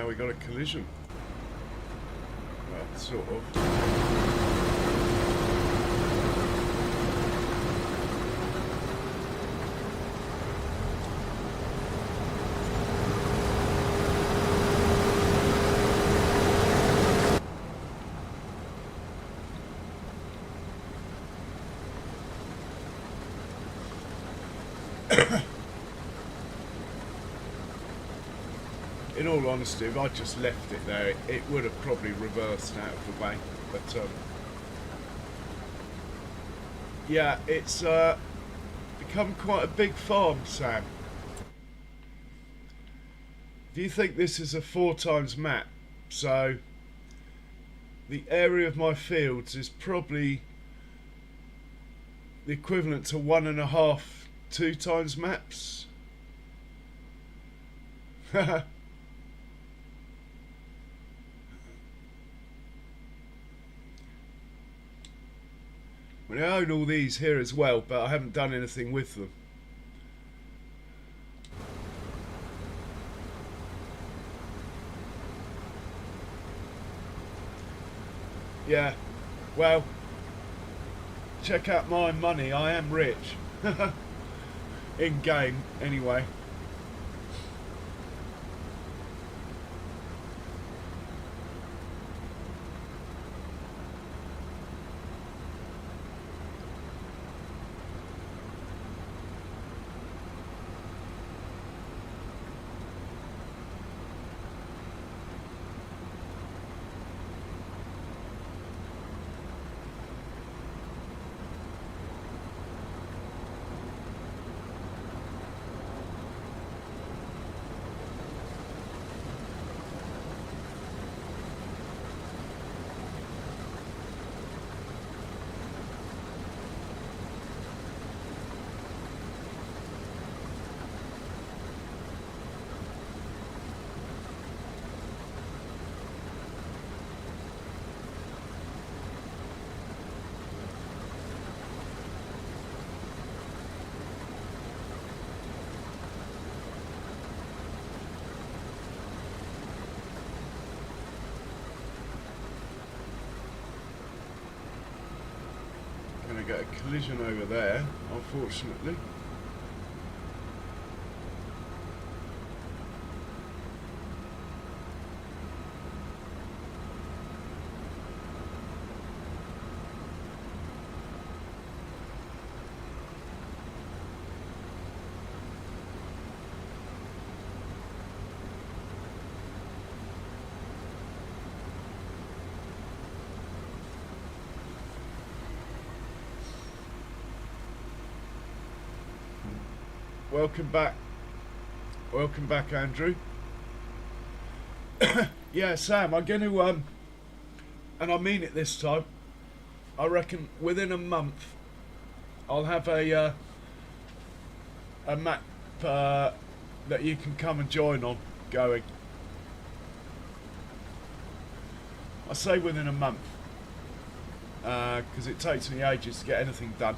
We got a collision. Well, sort of. In all honesty, if I just left it there, it would have probably reversed out of the way. But yeah, it's become quite a big farm, Sam. Do you think this is a 4 times map? So the area of my fields is probably the equivalent to 1.5, 2 times maps. I mean, I own all these here as well, but I haven't done anything with them. Yeah, well, check out my money, I am rich. In game, anyway. Get a collision over there, unfortunately. Welcome back, Andrew. Yeah, Sam, I'm going to, and I mean it this time, I reckon within a month I'll have a map that you can come and join on going. I say within a month, because it takes me ages to get anything done.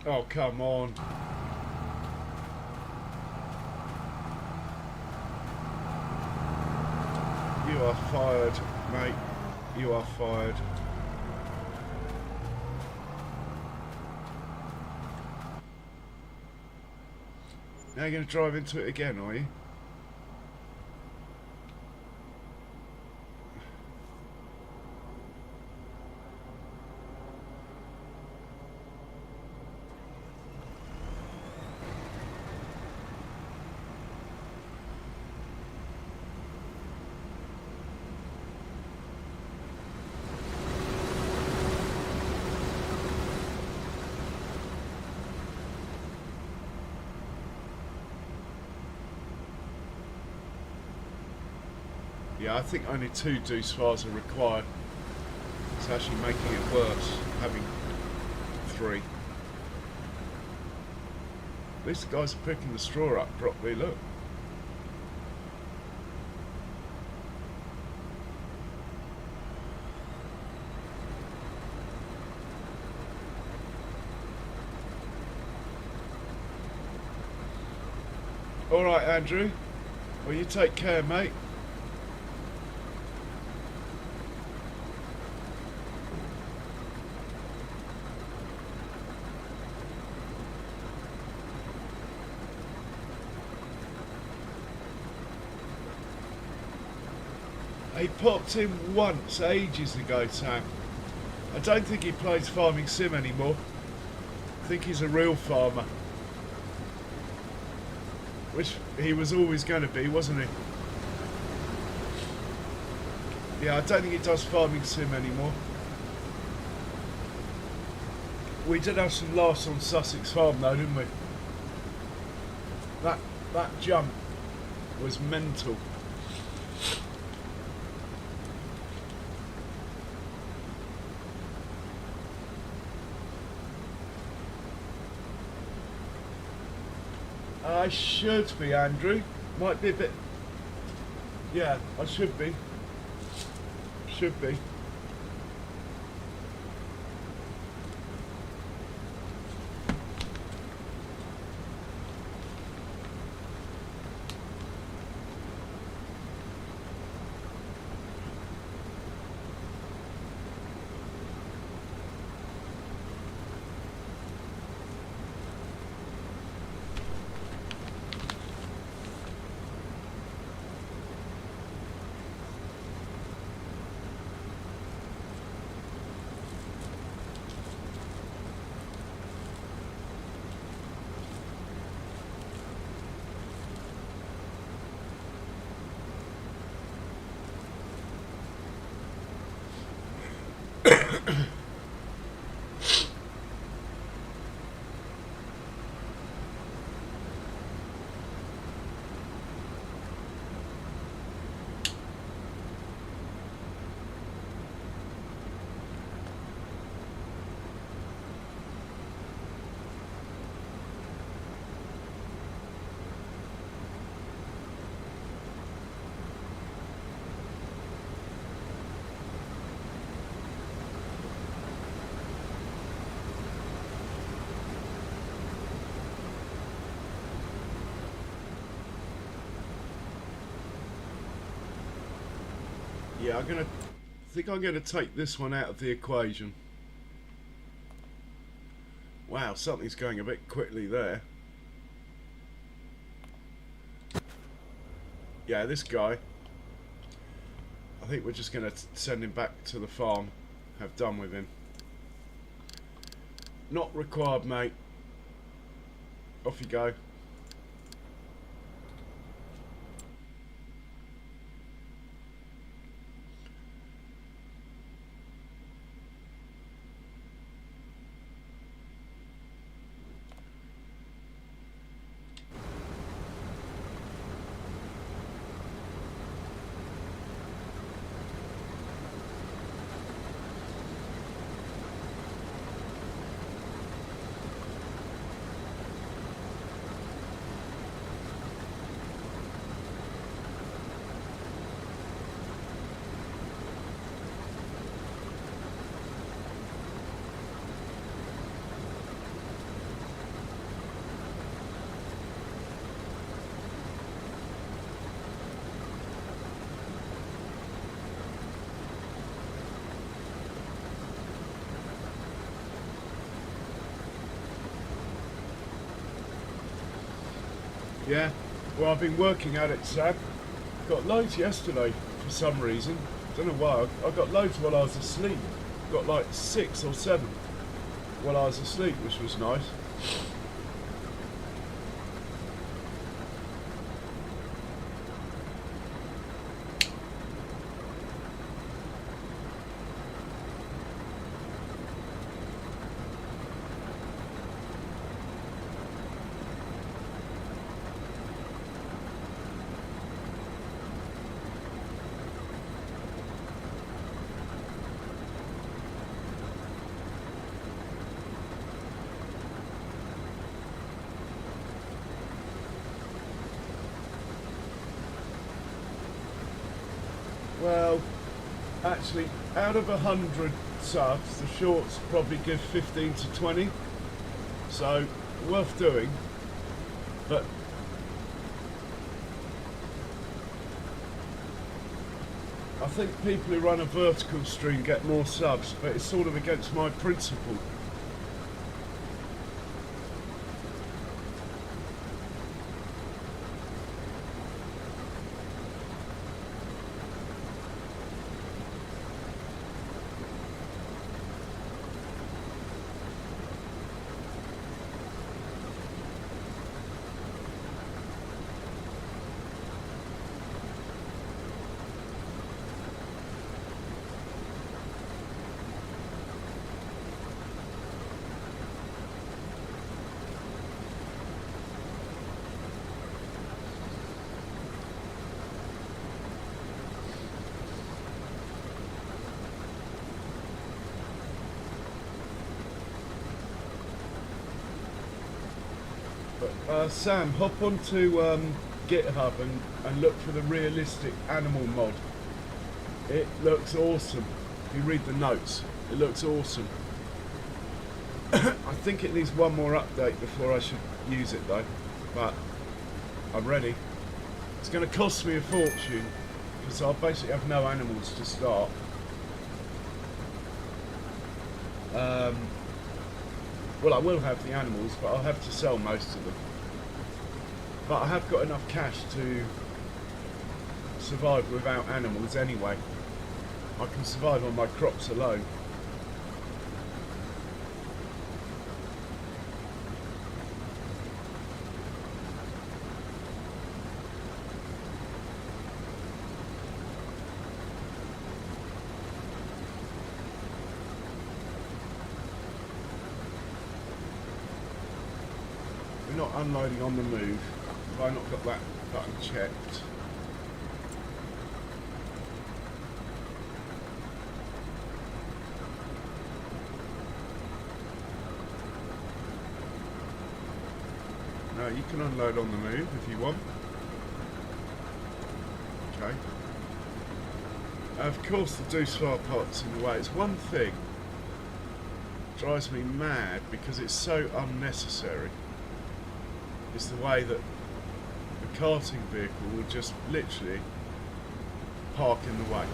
Oh, come on. You are fired, mate. You are fired. Now you're going to drive into it again, are you? Yeah, I think only 2 deuce fires are required. It's actually making it worse, having 3. At least the guys are picking the straw up properly, look. Alright, Andrew. Well, you take care, mate. He popped in once, ages ago, Sam. I don't think he plays Farming Sim anymore. I think he's a real farmer. Which he was always going to be, wasn't he? Yeah, I don't think he does Farming Sim anymore. We did have some laughs on Sussex Farm though, didn't we? That jump was mental. I should be, Andrew. Might be a bit... Yeah, I should be. Should be. Yeah, I think I'm gonna take this one out of the equation. Wow, something's going a bit quickly there. Yeah, this guy. I think we're just gonna send him back to the farm. Have done with him. Not required, mate. Off you go. Yeah, well, I've been working at it, Sam. Got loads yesterday for some reason. Don't know why. I got loads while I was asleep. Got like 6 or 7 while I was asleep, which was nice. Well, actually, out of 100 subs, the shorts probably give 15 to 20, so worth doing. But I think people who run a vertical stream get more subs, but it's sort of against my principle. Sam, hop onto GitHub and look for the realistic animal mod. It looks awesome. If you read the notes, it looks awesome. I think it needs one more update before I should use it though, but I'm ready. It's going to cost me a fortune because I basically have no animals to start. Well, I will have the animals, but I'll have to sell most of them. But I have got enough cash to survive without animals anyway. I can survive on my crops alone. We're not unloading on the move. Have I not got that button checked? No, you can unload on the move if you want. Okay. Of course the deuce fire pot's in the way. It's one thing drives me mad because it's so unnecessary. It's the way that the karting vehicle will just literally park in the way.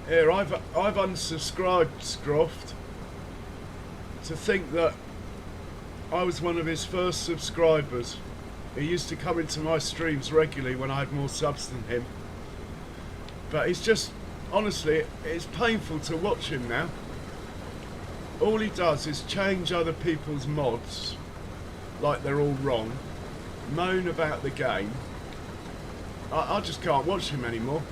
Here, I've unsubscribed Scroft to think that I was one of his first subscribers. He used to come into my streams regularly when I had more subs than him. But he's just, honestly, it's painful to watch him now. All he does is change other people's mods, like they're all wrong, moan about the game. I just can't watch him anymore.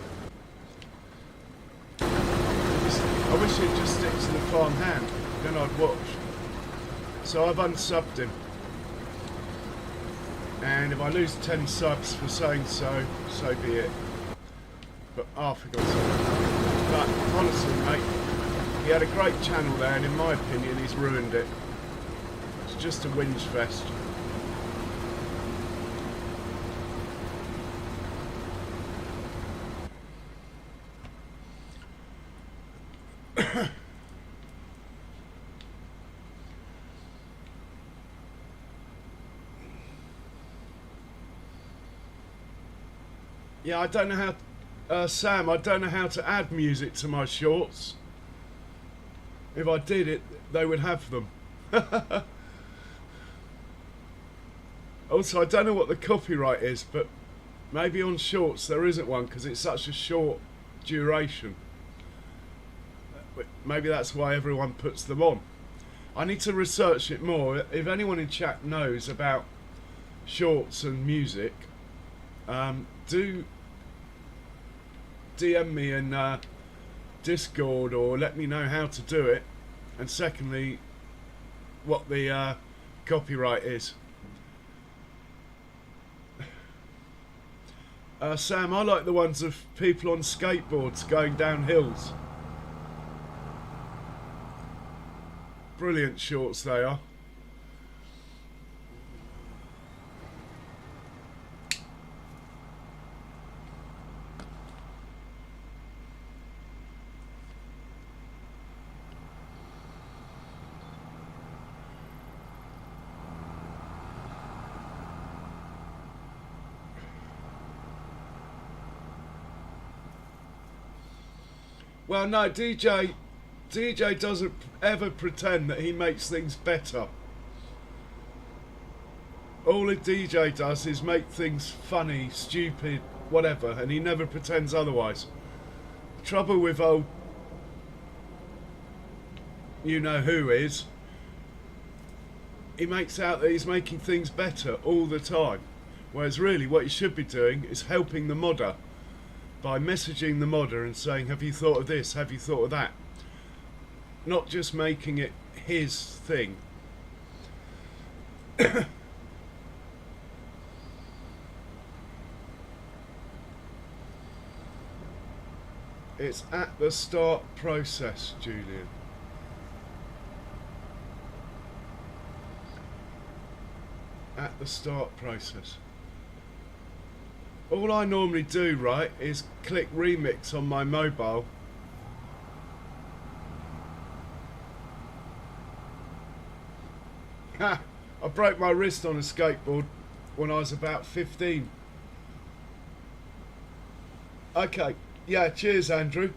I wish he'd just stick to the farm hand, then I'd watch. So I've unsubbed him. And if I lose 10 subs for saying so, so be it. But, oh, for God's sake. But, honestly, mate, he had a great channel there, and in my opinion, he's ruined it. It's just a whinge fest. Yeah, I don't know how, Sam, I don't know how to add music to my shorts. If I did it, they would have them. Also, I don't know what the copyright is, but maybe on shorts there isn't one because it's such a short duration. Maybe that's why everyone puts them on. I need to research it more. If anyone in chat knows about shorts and music, do DM me in Discord or let me know how to do it, and secondly what the copyright is. Sam, I like the ones of people on skateboards going down hills. Brilliant shorts they are. Well, no, DJ doesn't ever pretend that he makes things better. All a DJ does is make things funny, stupid, whatever, and he never pretends otherwise. The trouble with old you know who is, he makes out that he's making things better all the time. Whereas really what he should be doing is helping the modder by messaging the modder and saying, have you thought of this, have you thought of that? Not just making it his thing. It's at the start process, Julian. At the start process. All I normally do, right, is click remix on my mobile. Ha! I broke my wrist on a skateboard when I was about 15. Okay, yeah, cheers, Andrew.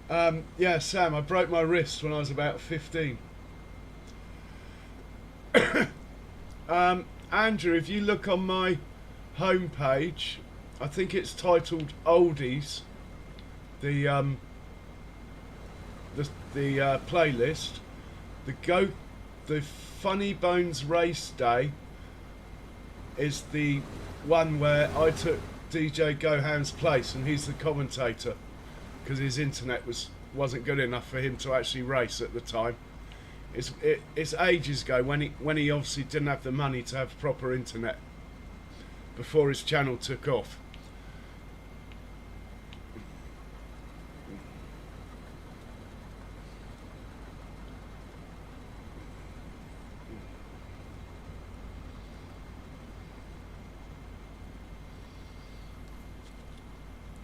Yeah, Sam, I broke my wrist when I was about 15. Andrew, if you look on my homepage, I think it's titled Oldies, the playlist. The Funny Bones Race Day is the one where I took DJ Gohan's place, and he's the commentator because his internet wasn't good enough for him to actually race at the time. It's ages ago when he obviously didn't have the money to have proper internet before his channel took off.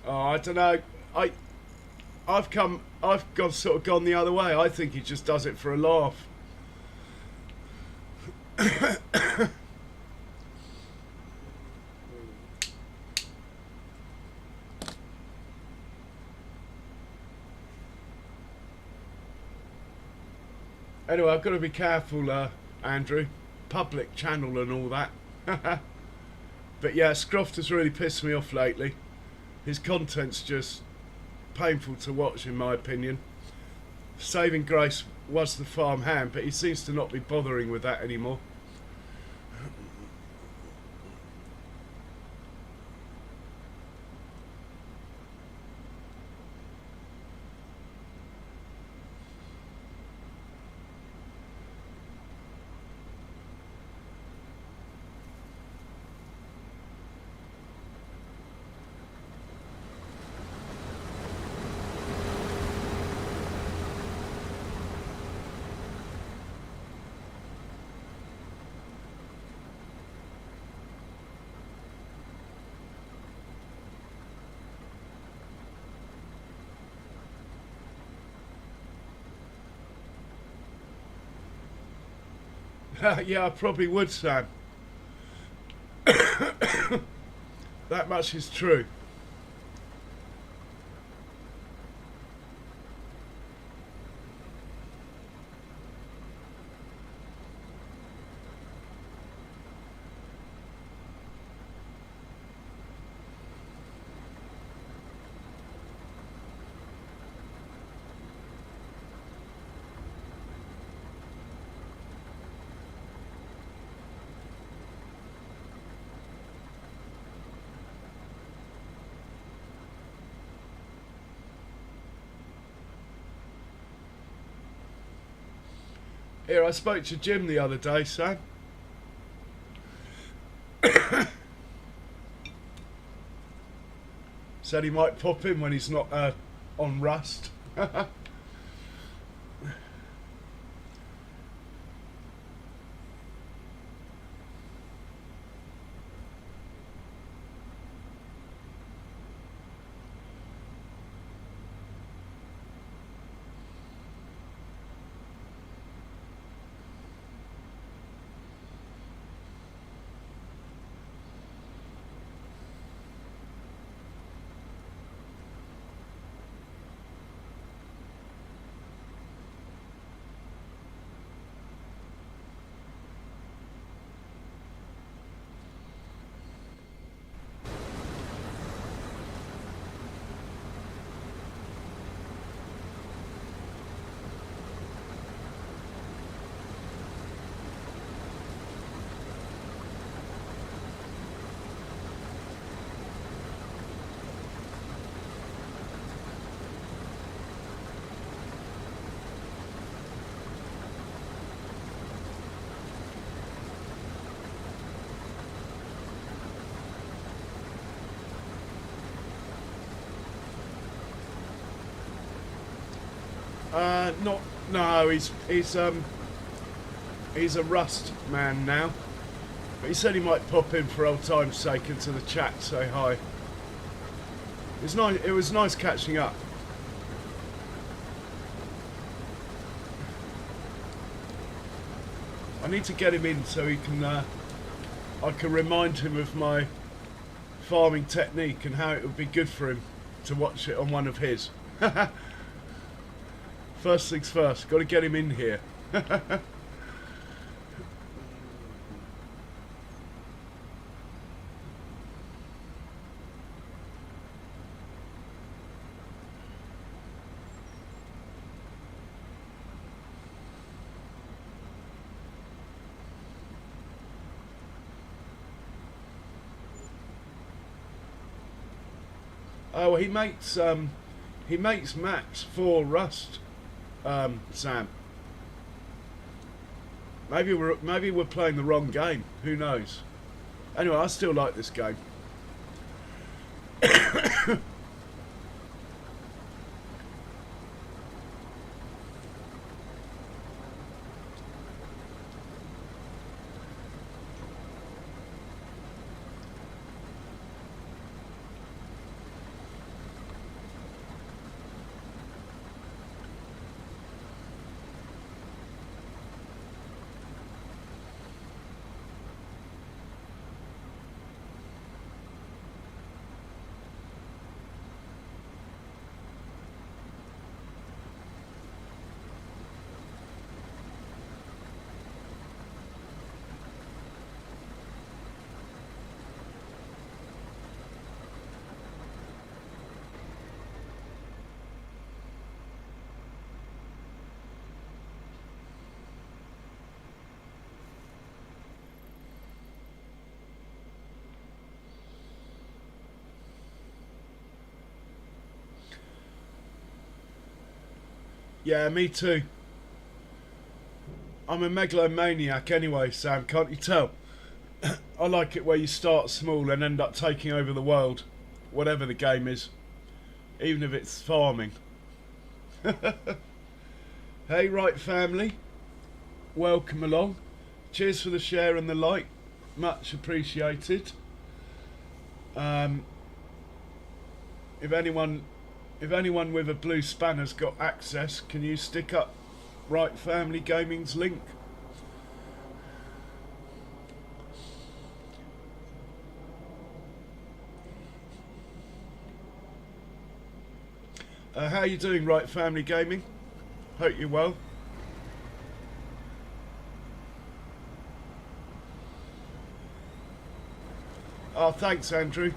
Oh, I don't know. I've sort of gone the other way. I think he just does it for a laugh. Anyway, I've got to be careful, Andrew. Public channel and all that. But yeah, Scroft has really pissed me off lately. His content's just painful to watch, in my opinion. Saving grace was the farm hand, but he seems to not be bothering with that anymore. Yeah, I probably would, Sam. That much is true. Here, I spoke to Jim the other day, Sam. Said he might pop in when he's not on Rust. Not no. He's a Rust man now. But he said he might pop in for old time's sake into the chat, say hi. It's nice. It was nice catching up. I need to get him in so he can. I can remind him of my farming technique and how it would be good for him to watch it on one of his. First things first, got to get him in here. Oh, he makes maps for Rust. Sam. Maybe we're playing the wrong game. Who knows? Anyway, I still like this game. Yeah, me too. I'm a megalomaniac anyway, Sam, can't you tell? I like it where you start small and end up taking over the world, whatever the game is, even if it's farming. Hey, right family, welcome along. Cheers for the share and the like, much appreciated. If anyone with a blue spanner's got access, can you stick up Right Family Gaming's link? How you doing, Right Family Gaming? Hope you're well. Oh, thanks, Andrew.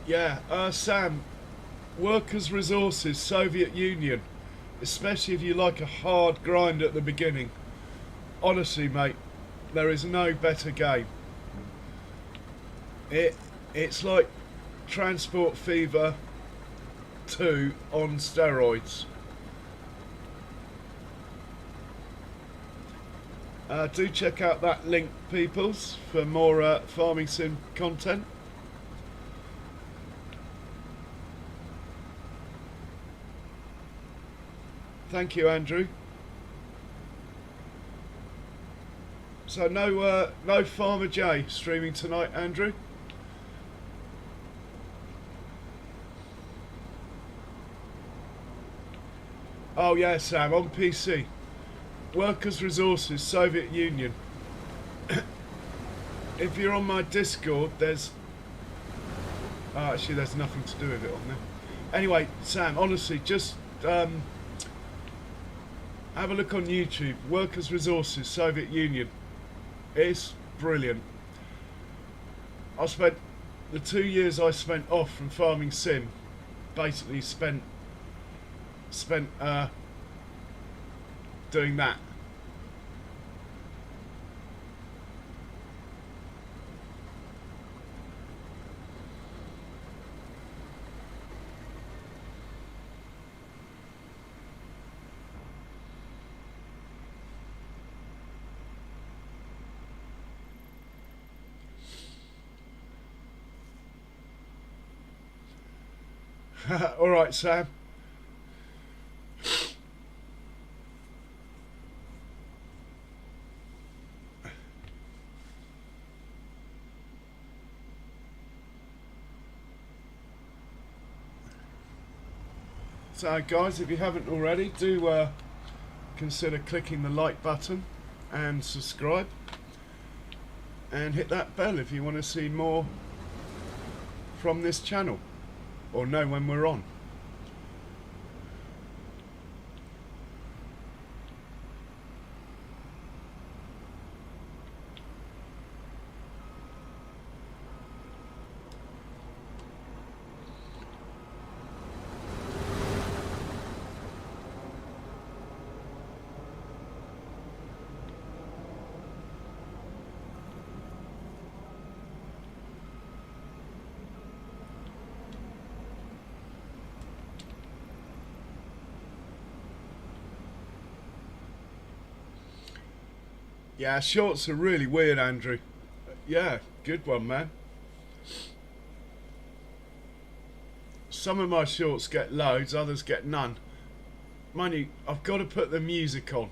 Yeah, Sam, Workers' Resources, Soviet Union. Especially if you like a hard grind at the beginning. Honestly, mate, there is no better game. It's like Transport Fever 2 on steroids. Do check out that link, peoples, for more farming sim content. Thank you, Andrew. So no Farmer J streaming tonight, Andrew. Oh yeah, Sam, on PC. Workers' Resources, Soviet Union. If you're on my Discord, there's... Oh, actually, there's nothing to do with it on there. Anyway, Sam, honestly, just have a look on YouTube. Workers' Resources, Soviet Union. It's brilliant. I spent... The 2 years I spent off from farming sim, basically spent doing that. All right, Sam. So guys, if you haven't already, do consider clicking the like button and subscribe, and hit that bell if you want to see more from this channel or know when we're on. Yeah, shorts are really weird, Andrew. Yeah, good one, man. Some of my shorts get loads, others get none. Mind you, I've got to put the music on.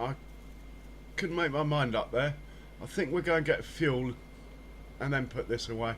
I couldn't make my mind up there. I think we're going to get fuel and then put this away.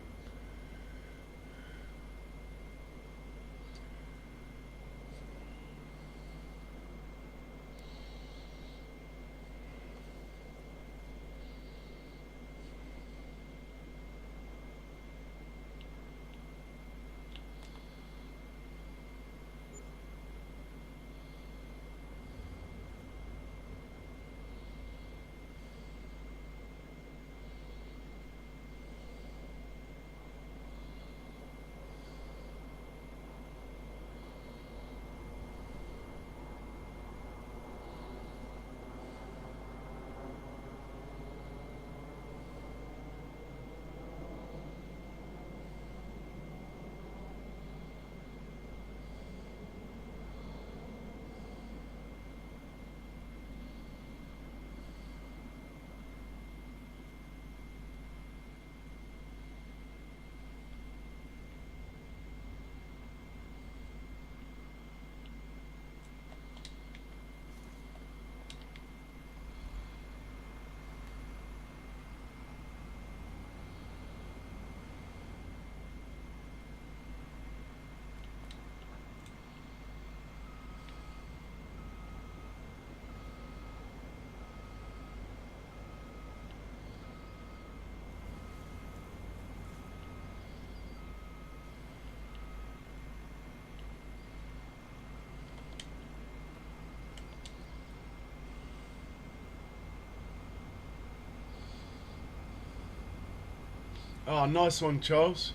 Oh, nice one, Charles.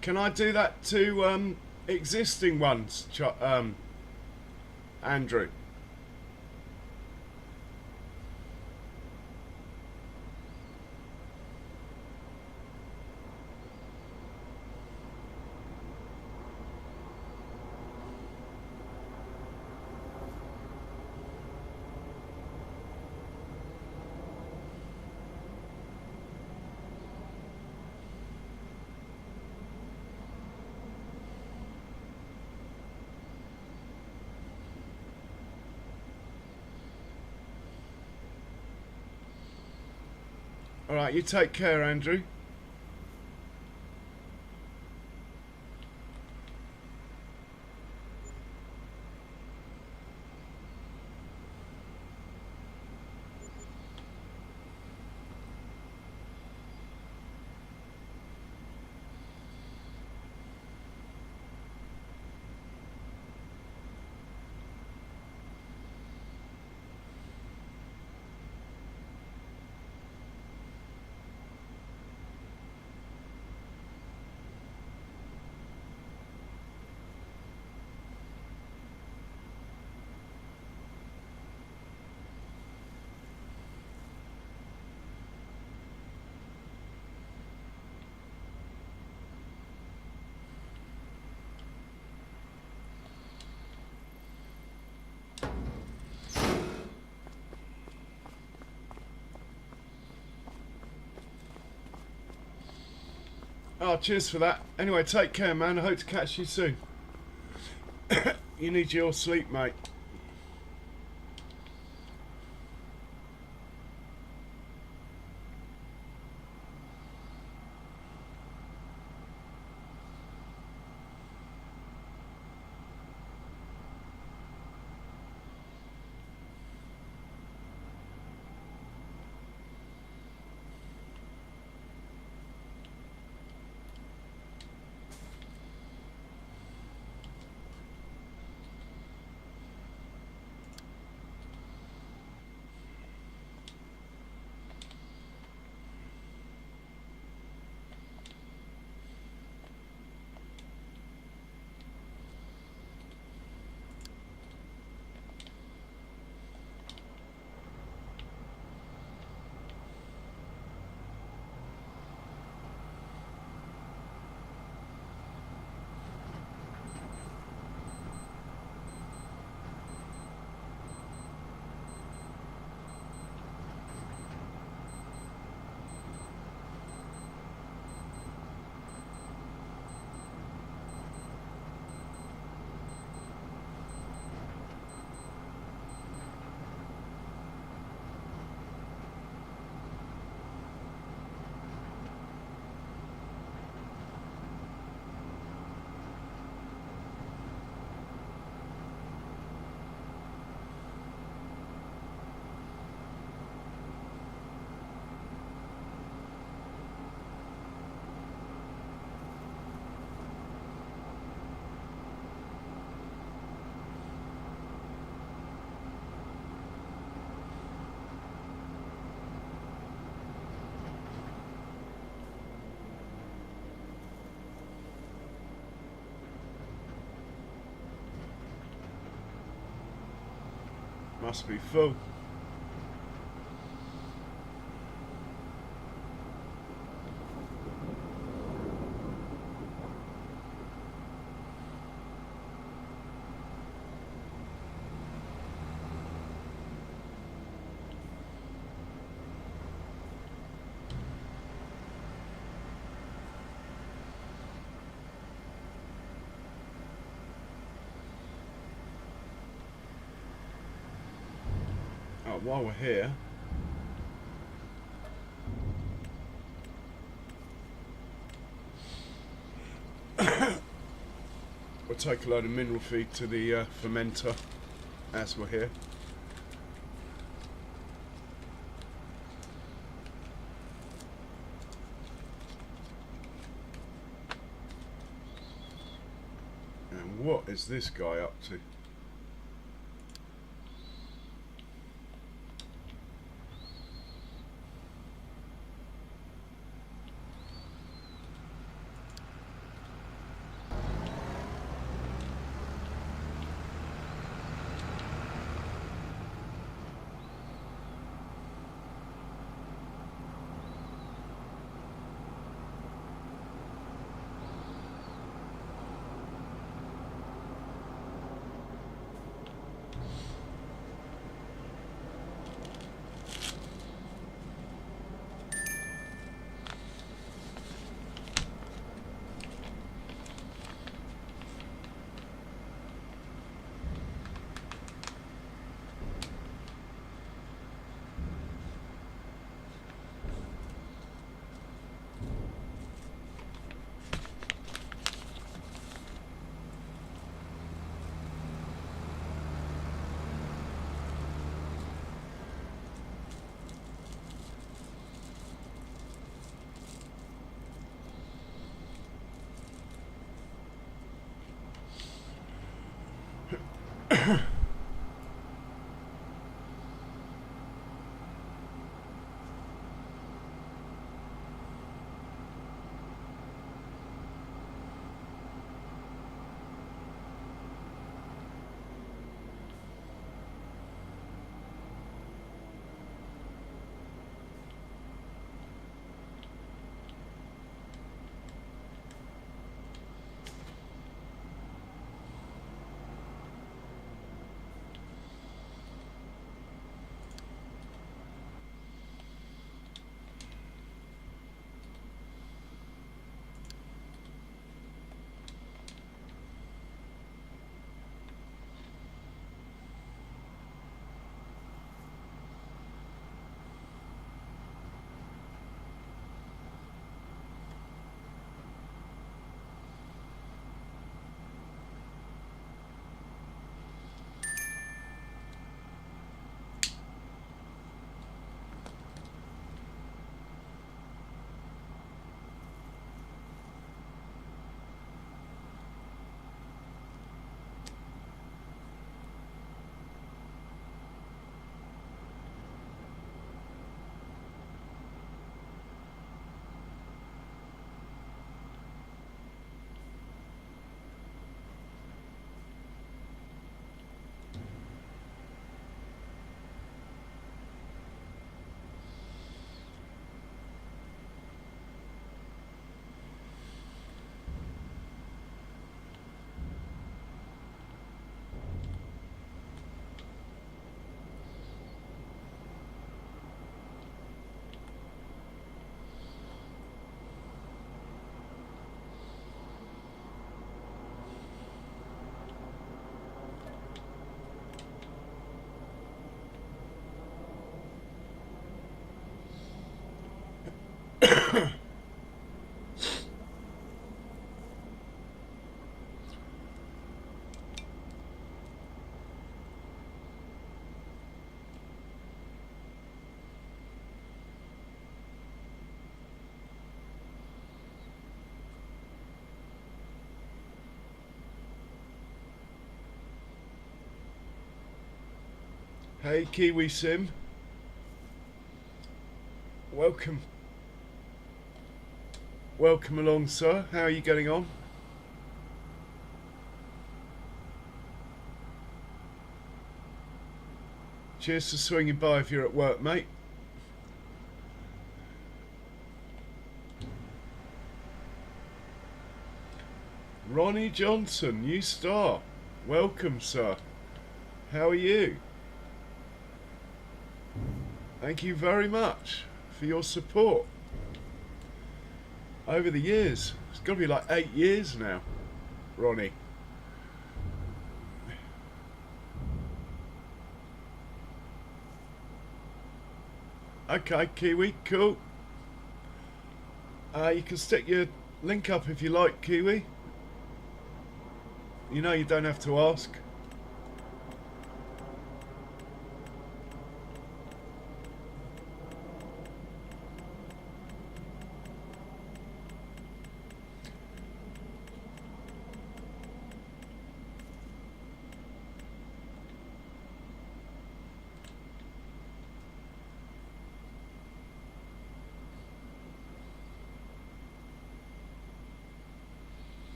Can I do that to existing ones, Andrew? All right, you take care, Andrew. Oh, cheers for that. Anyway, take care, man. I hope to catch you soon. You need your sleep, mate. Must be full. Oh, while we're here, we'll take a load of mineral feed to the fermenter as we're here. What is this guy up to? Hey Kiwi Sim, welcome. Welcome along, sir. How are you getting on? Cheers for swinging by if you're at work, mate. Ronnie Johnson, new star. Welcome, sir. How are you? Thank you very much for your support over the years. It's got to be like 8 years now, Ronnie. Okay, Kiwi, cool. You can stick your link up if you like, Kiwi. You know you don't have to ask.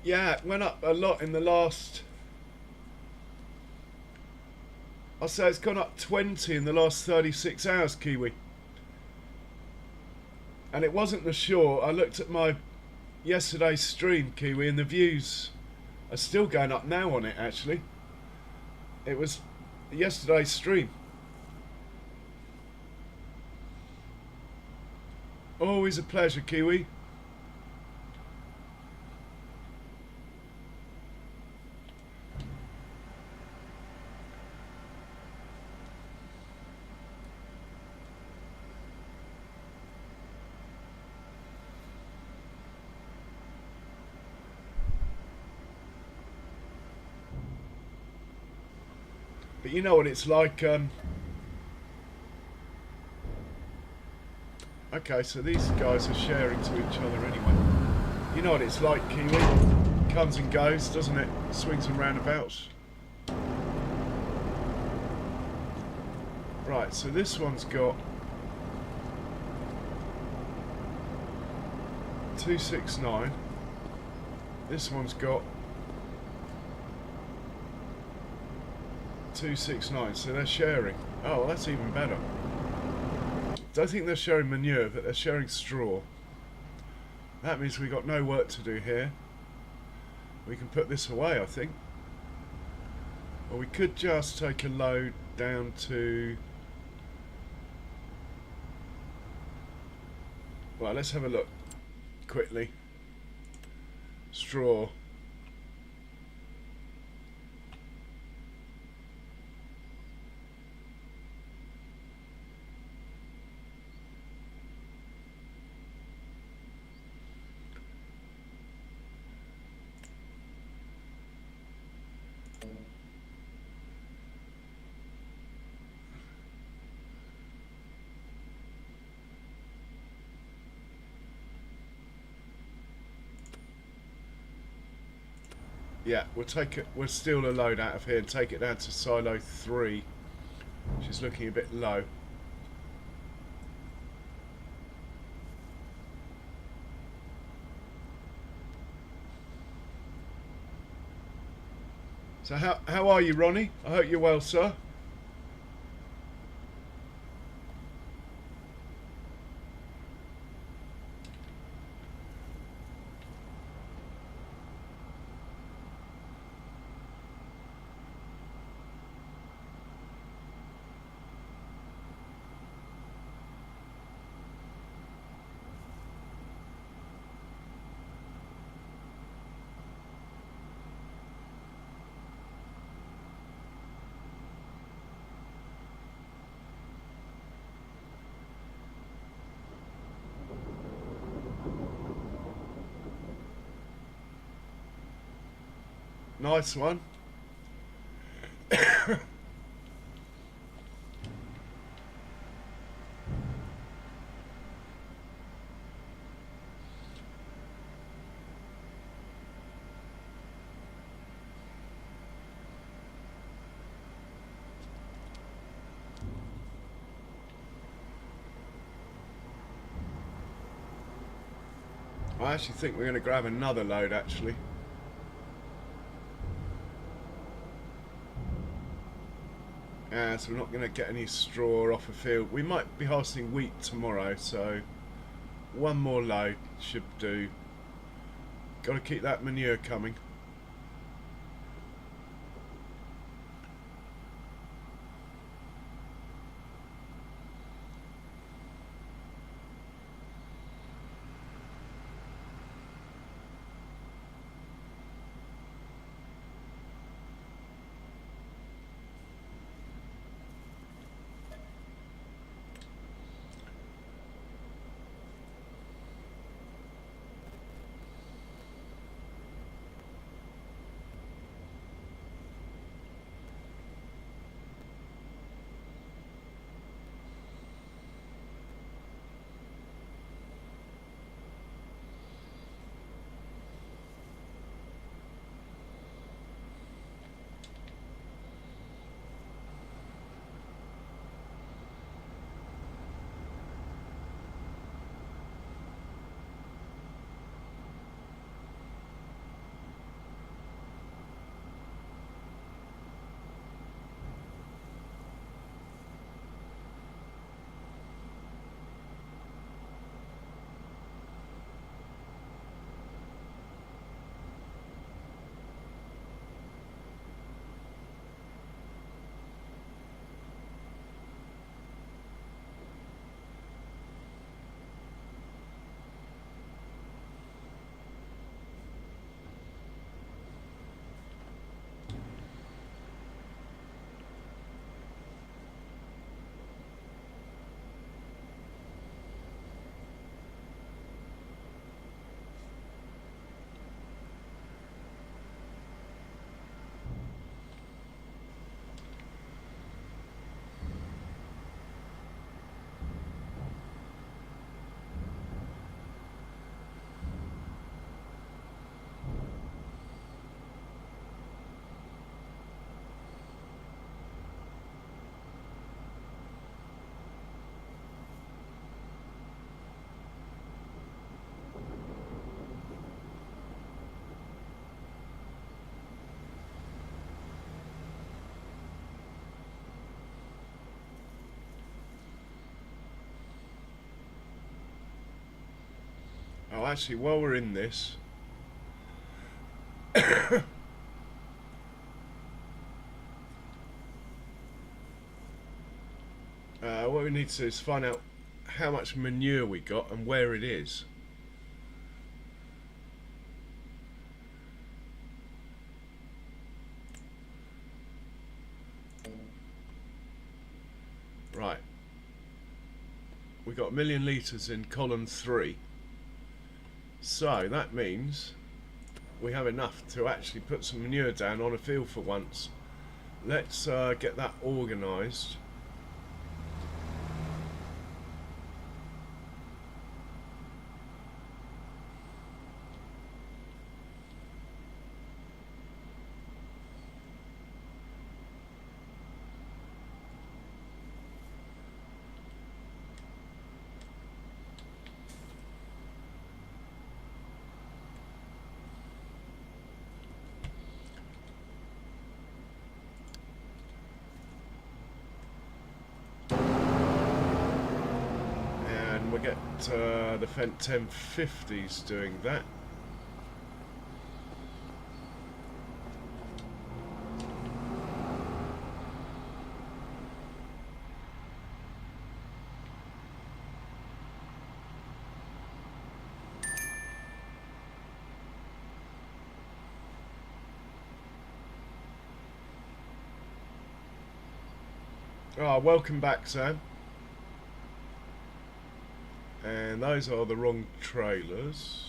Yeah, it went up a lot in the last... I'll say it's gone up 20 in the last 36 hours, Kiwi. And it wasn't the short. I looked at my yesterday's stream, Kiwi, and the views are still going up now on it, actually. It was yesterday's stream. Always a pleasure, Kiwi. But you know what it's like. Okay, so these guys are sharing to each other anyway. You know what it's like, Kiwi. Comes and goes, doesn't it? Swings and roundabouts. Right, so this one's got 269. This one's got 269, so they're sharing. Oh, that's even better. Don't think they're sharing manure, but they're sharing straw. That means we've got no work to do here. We can put this away, I think. Or we could just take a load down to... Well, let's have a look quickly. Straw. Yeah, we'll take it. We'll steal a load out of here and take it down to silo 3, which is looking a bit low. So how are you, Ronnie? I hope you're well, sir. Nice one. I actually think we're going to grab another load, actually. So we're not going to get any straw off the field. We might be harvesting wheat tomorrow, so one more load should do. Got to keep that manure coming. actually, while we're in this, what we need to do is find out how much manure we got and where it is. Right. We got 1,000,000 litres in column 3. So that means we have enough to actually put some manure down on a field for once. Let's get that organised. We get the Fent 1050s doing that. Welcome back, Sam. And those are the wrong trailers.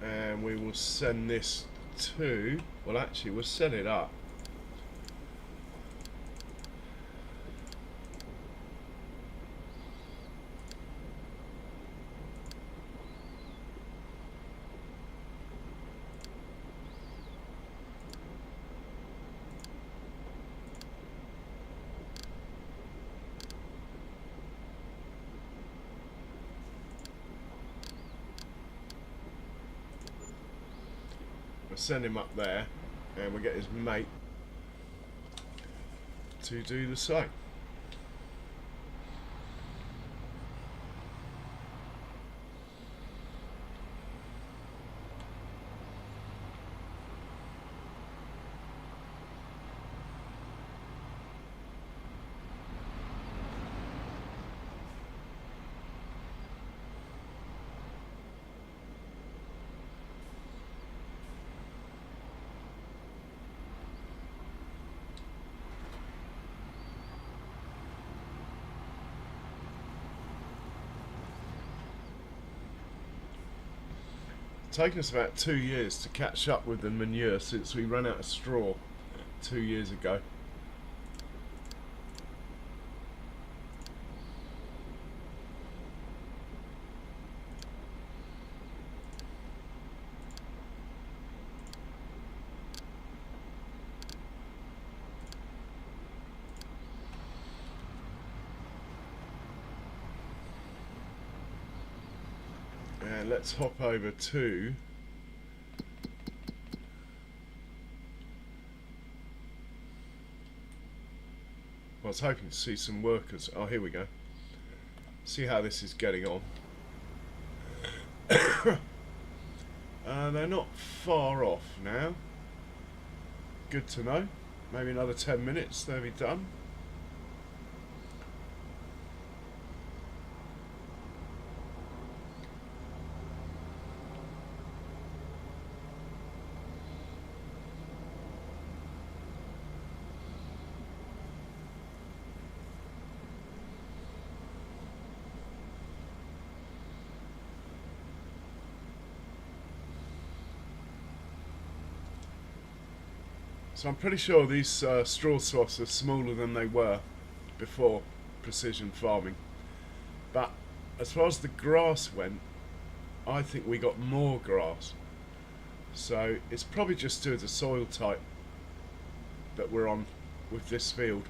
And we will send this to, well actually we'll set it up. We'll send him up there and we'll get his mate to do the same. Taken us about 2 years to catch up with the manure since we ran out of straw 2 years ago. And let's hop over to I was hoping to see some workers. Oh, here we go. See how this is getting on. They're not far off now. Good to know. Maybe another 10 minutes, they'll be done. So I'm pretty sure these straw swaths are smaller than they were before precision farming. But As far as the grass went, I think we got more grass. So it's probably just due to the soil type that we're on with this field.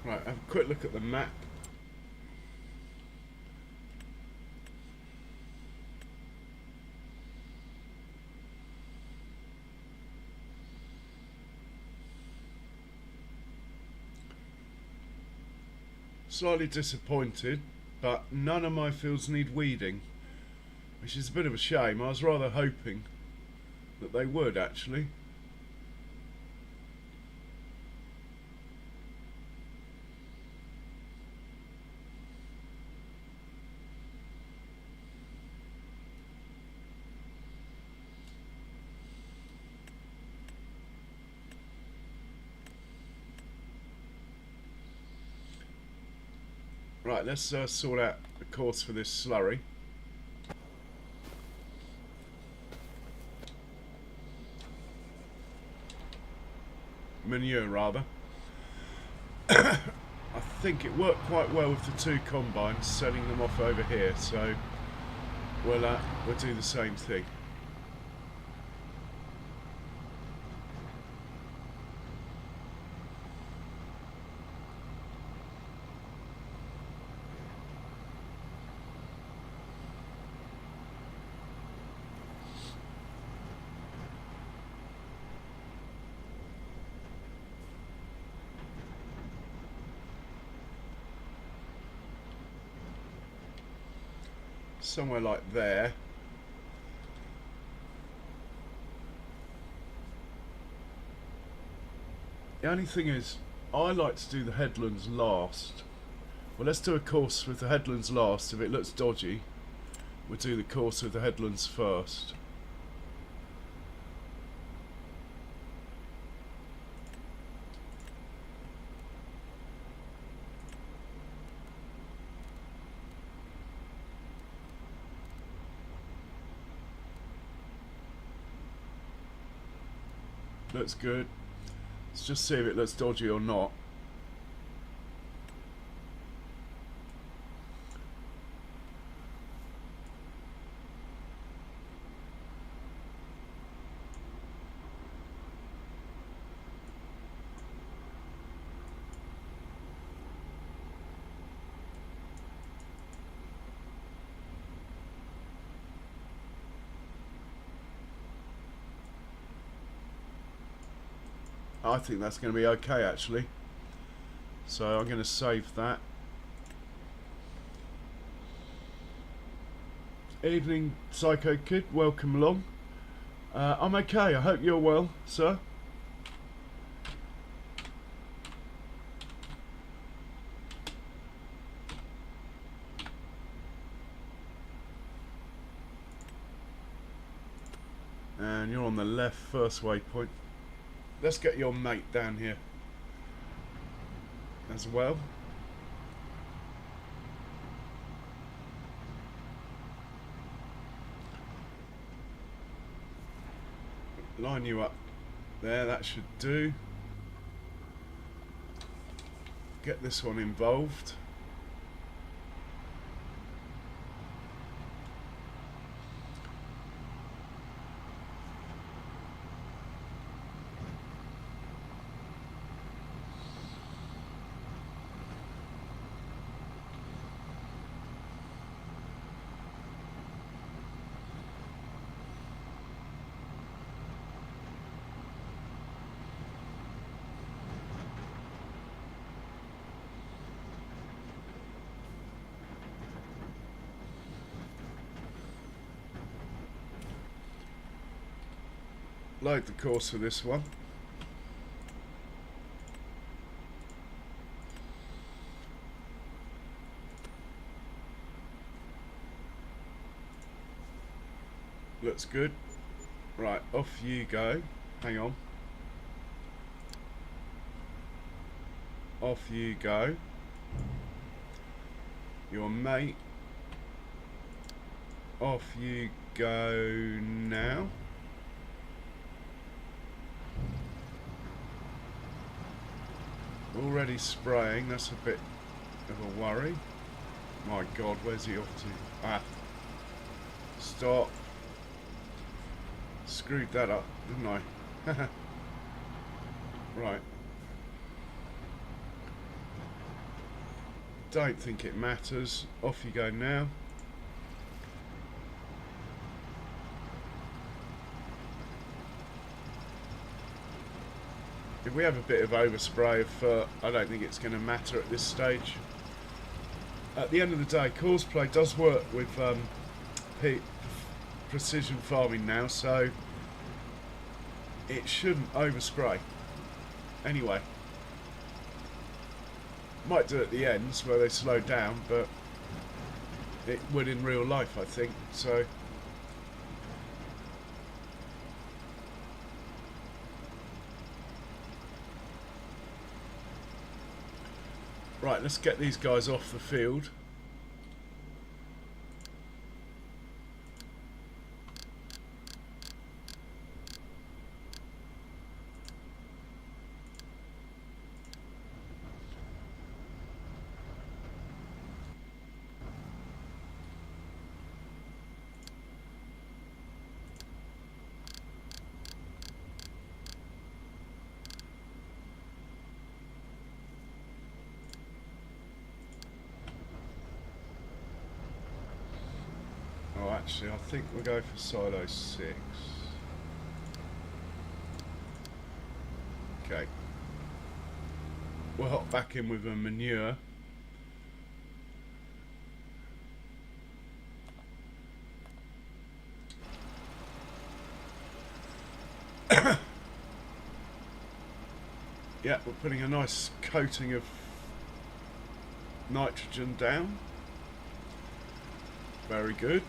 Right, have a quick look at the map. Slightly disappointed, but none of my fields need weeding, which is a bit of a shame. I was rather hoping that they would actually. Right, let's sort out the course for this slurry. Manure, rather. I think it worked quite well with the two combines, setting them off over here, so we'll do the same thing. Somewhere like there. The only thing is, I like to do the headlands last. Well, let's do a course with the headlands last. If it looks dodgy, we'll do the course with the headlands first. Looks good. Let's just see if it looks dodgy or not. I think that's going to be okay actually. So I'm going to save that. Evening, Psycho Kid. Welcome along. I'm okay. I hope you're well, sir. And you're on the left, first waypoint. Let's get your mate down here as well. Line you up there, that should do. Get this one involved. Load the course for this one. Looks good. Right, off you go. Hang on. Off you go. Your mate. Off you go now. Already spraying, that's a bit of a worry. My God, where's he off to? Ah. Stop. Screwed that up, didn't I? Right. Don't think it matters. Off you go now. If we have a bit of overspray of fur, I don't think it's going to matter at this stage. At the end of the day, Causeplay does work with precision farming now, so it shouldn't overspray. Anyway, might do at the ends where they slow down, but it would in real life, I think. So. Right, let's get these guys off the field. Actually, I think we'll go for silo 6. Okay. We'll hop back in with a manure. Yeah, we're putting a nice coating of nitrogen down. Very good.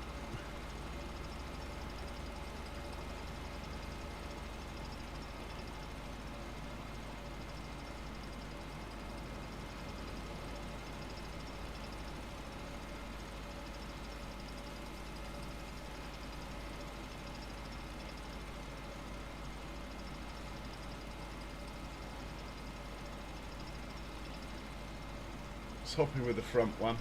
Let's hop in with the front one.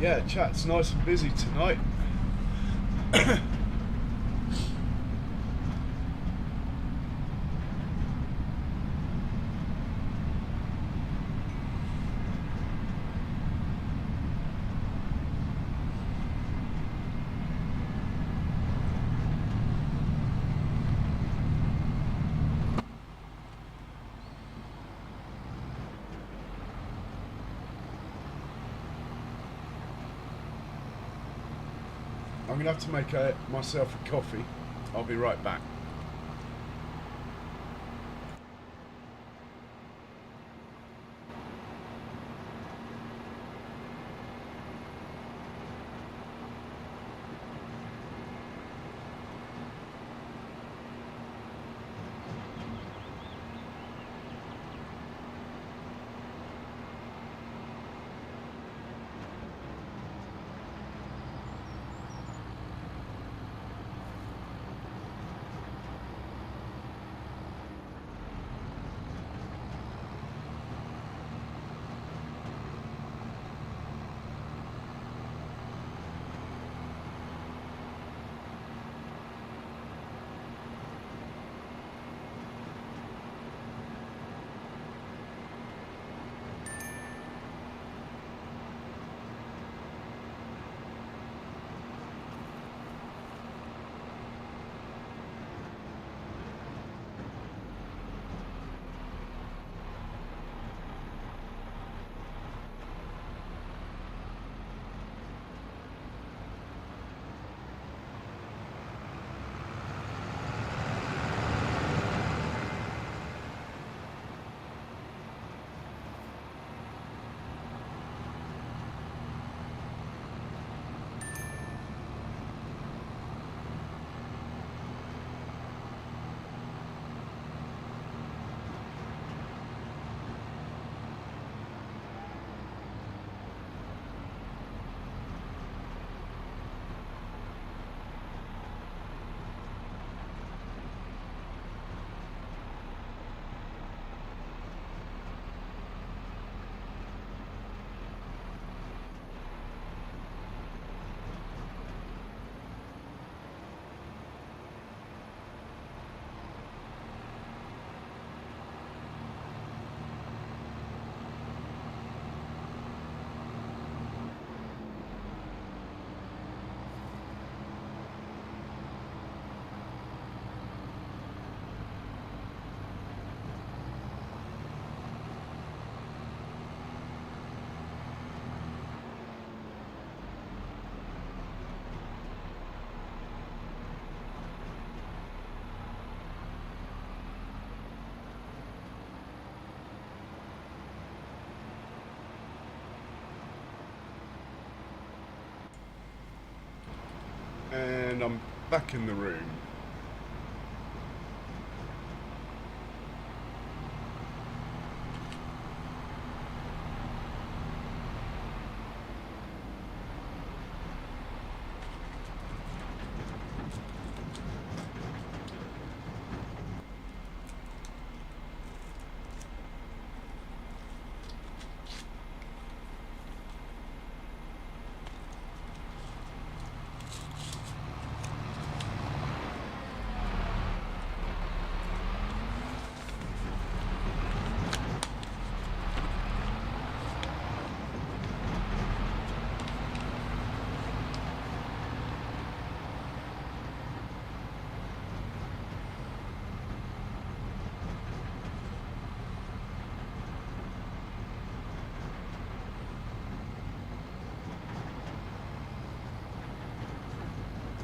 yeah, chat's nice and busy tonight. I'm going to have to make myself a coffee. I'll be right back. And I'm back in the room.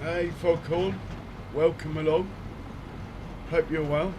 Hey Foghorn, welcome along. Hope you're well.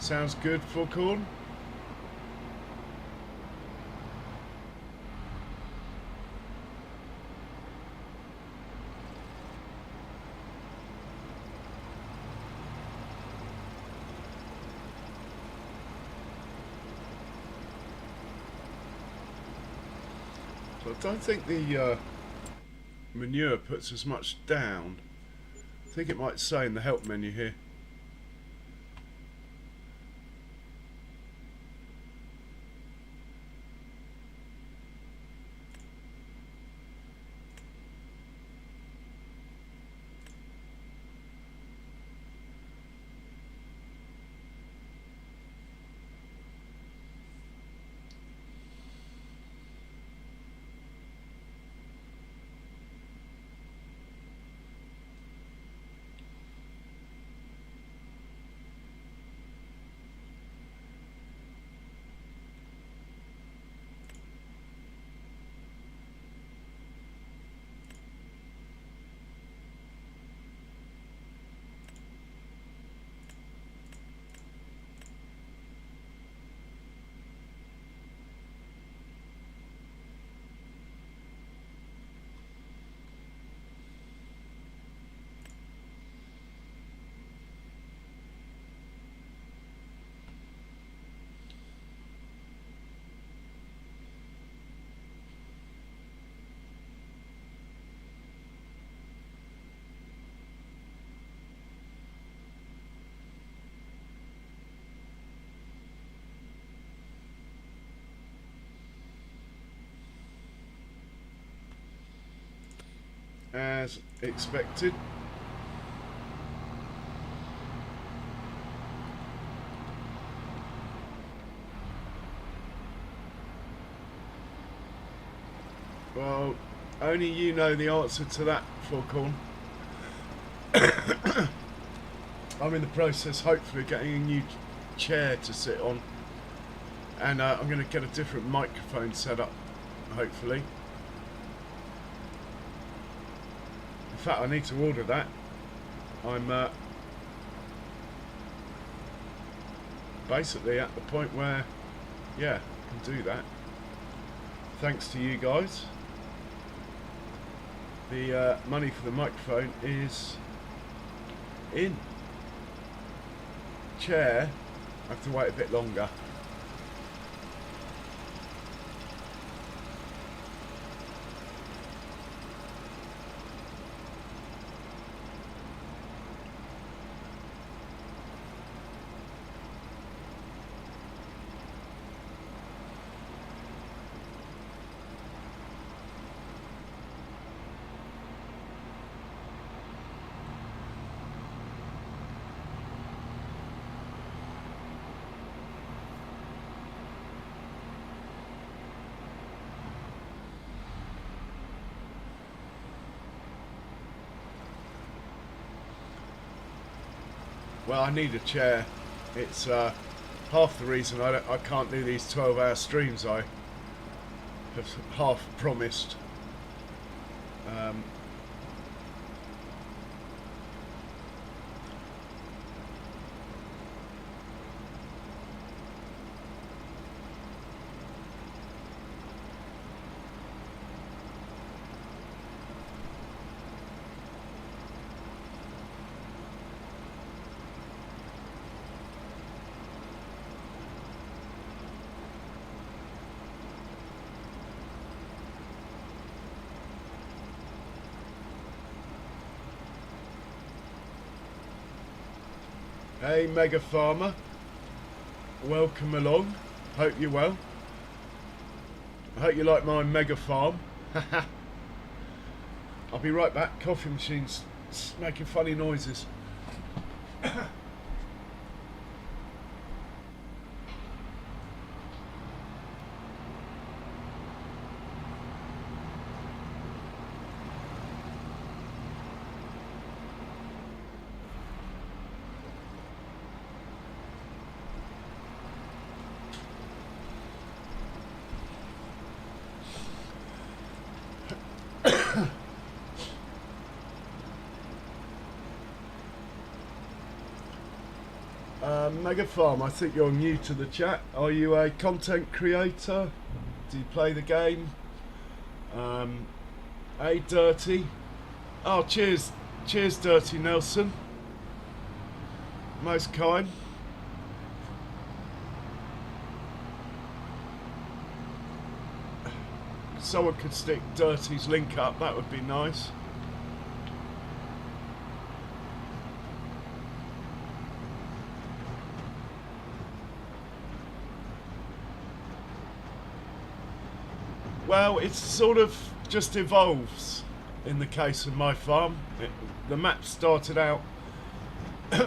Sounds good for corn. So I don't think the manure puts as much down. I think it might say in the help menu here. As expected. Well, only you know the answer to that, Foghorn. I'm in the process, hopefully, of getting a new chair to sit on, and I'm going to get a different microphone set up, hopefully. In fact, I need to order that. I'm basically at the point where, yeah, I can do that. Thanks to you guys. The money for the microphone is in. Chair, I have to wait a bit longer. Well, I need a chair. It's half the reason I can't do these 12-hour streams I have half promised. Hey Mega Farmer, welcome along. Hope you're well. I hope you like my mega farm. I'll be right back. Coffee machine's making funny noises. Mega Farm, I think you're new to the chat. Are you a content creator? Do you play the game? Hey, Dirty. Oh, cheers. Cheers, Dirty Nelson. Most kind. Someone could stick Dirty's link up, that would be nice. Well, it sort of just evolves in the case of my farm. The map started out,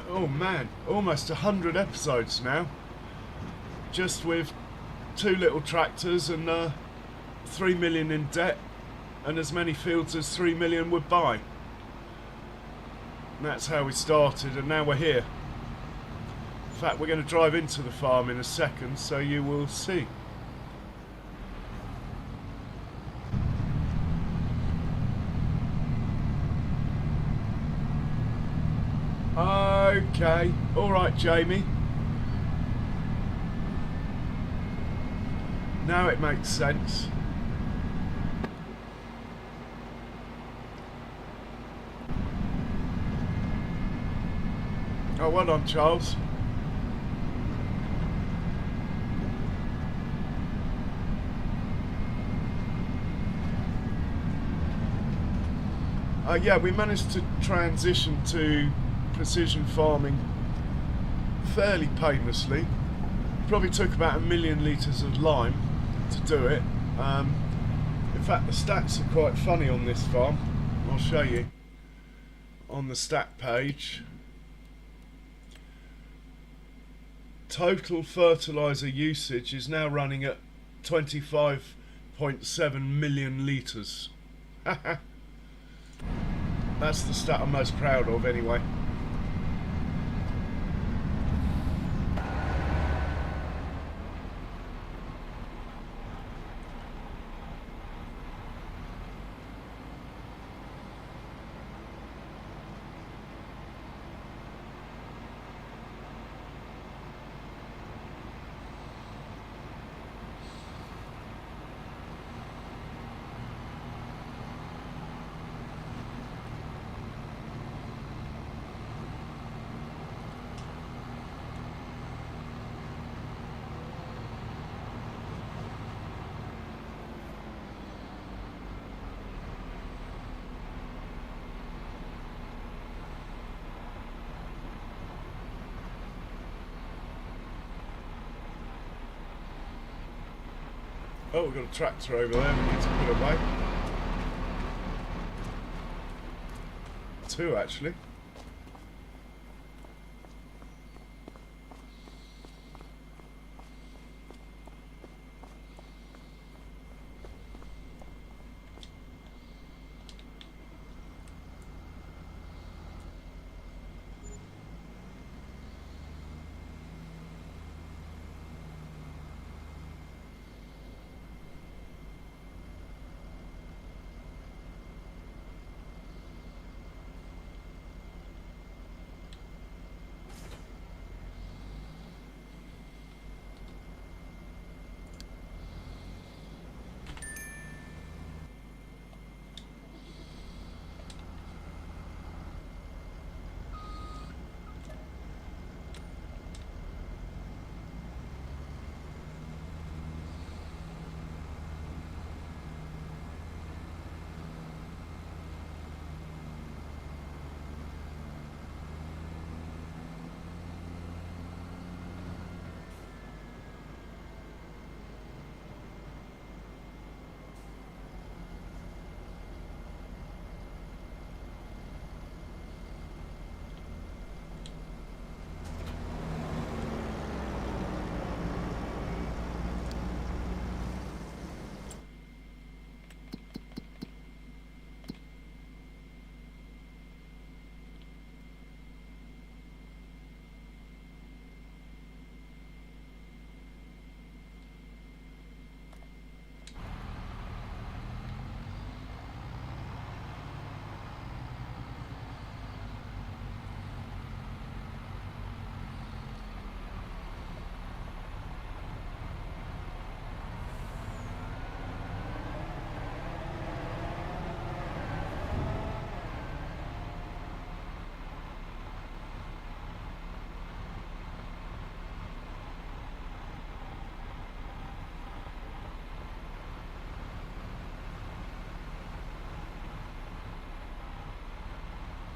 oh man, almost 100 episodes now, just with 2 little tractors and 3 million in debt and as many fields as 3 million would buy. And that's how we started, and now we're here. In fact, we're going to drive into the farm in a second, so you will see. Okay, alright Jamie. Now it makes sense. Oh, well done, Charles. Yeah, we managed to transition to precision farming fairly painlessly. Probably took about 1 million litres of lime to do it. In fact, the stats are quite funny on this farm. I'll show you on the stat page. Total fertiliser usage is now running at 25.7 million litres. That's the stat I'm most proud of anyway. Oh, we've got a tractor over there we need to put away. 2 actually.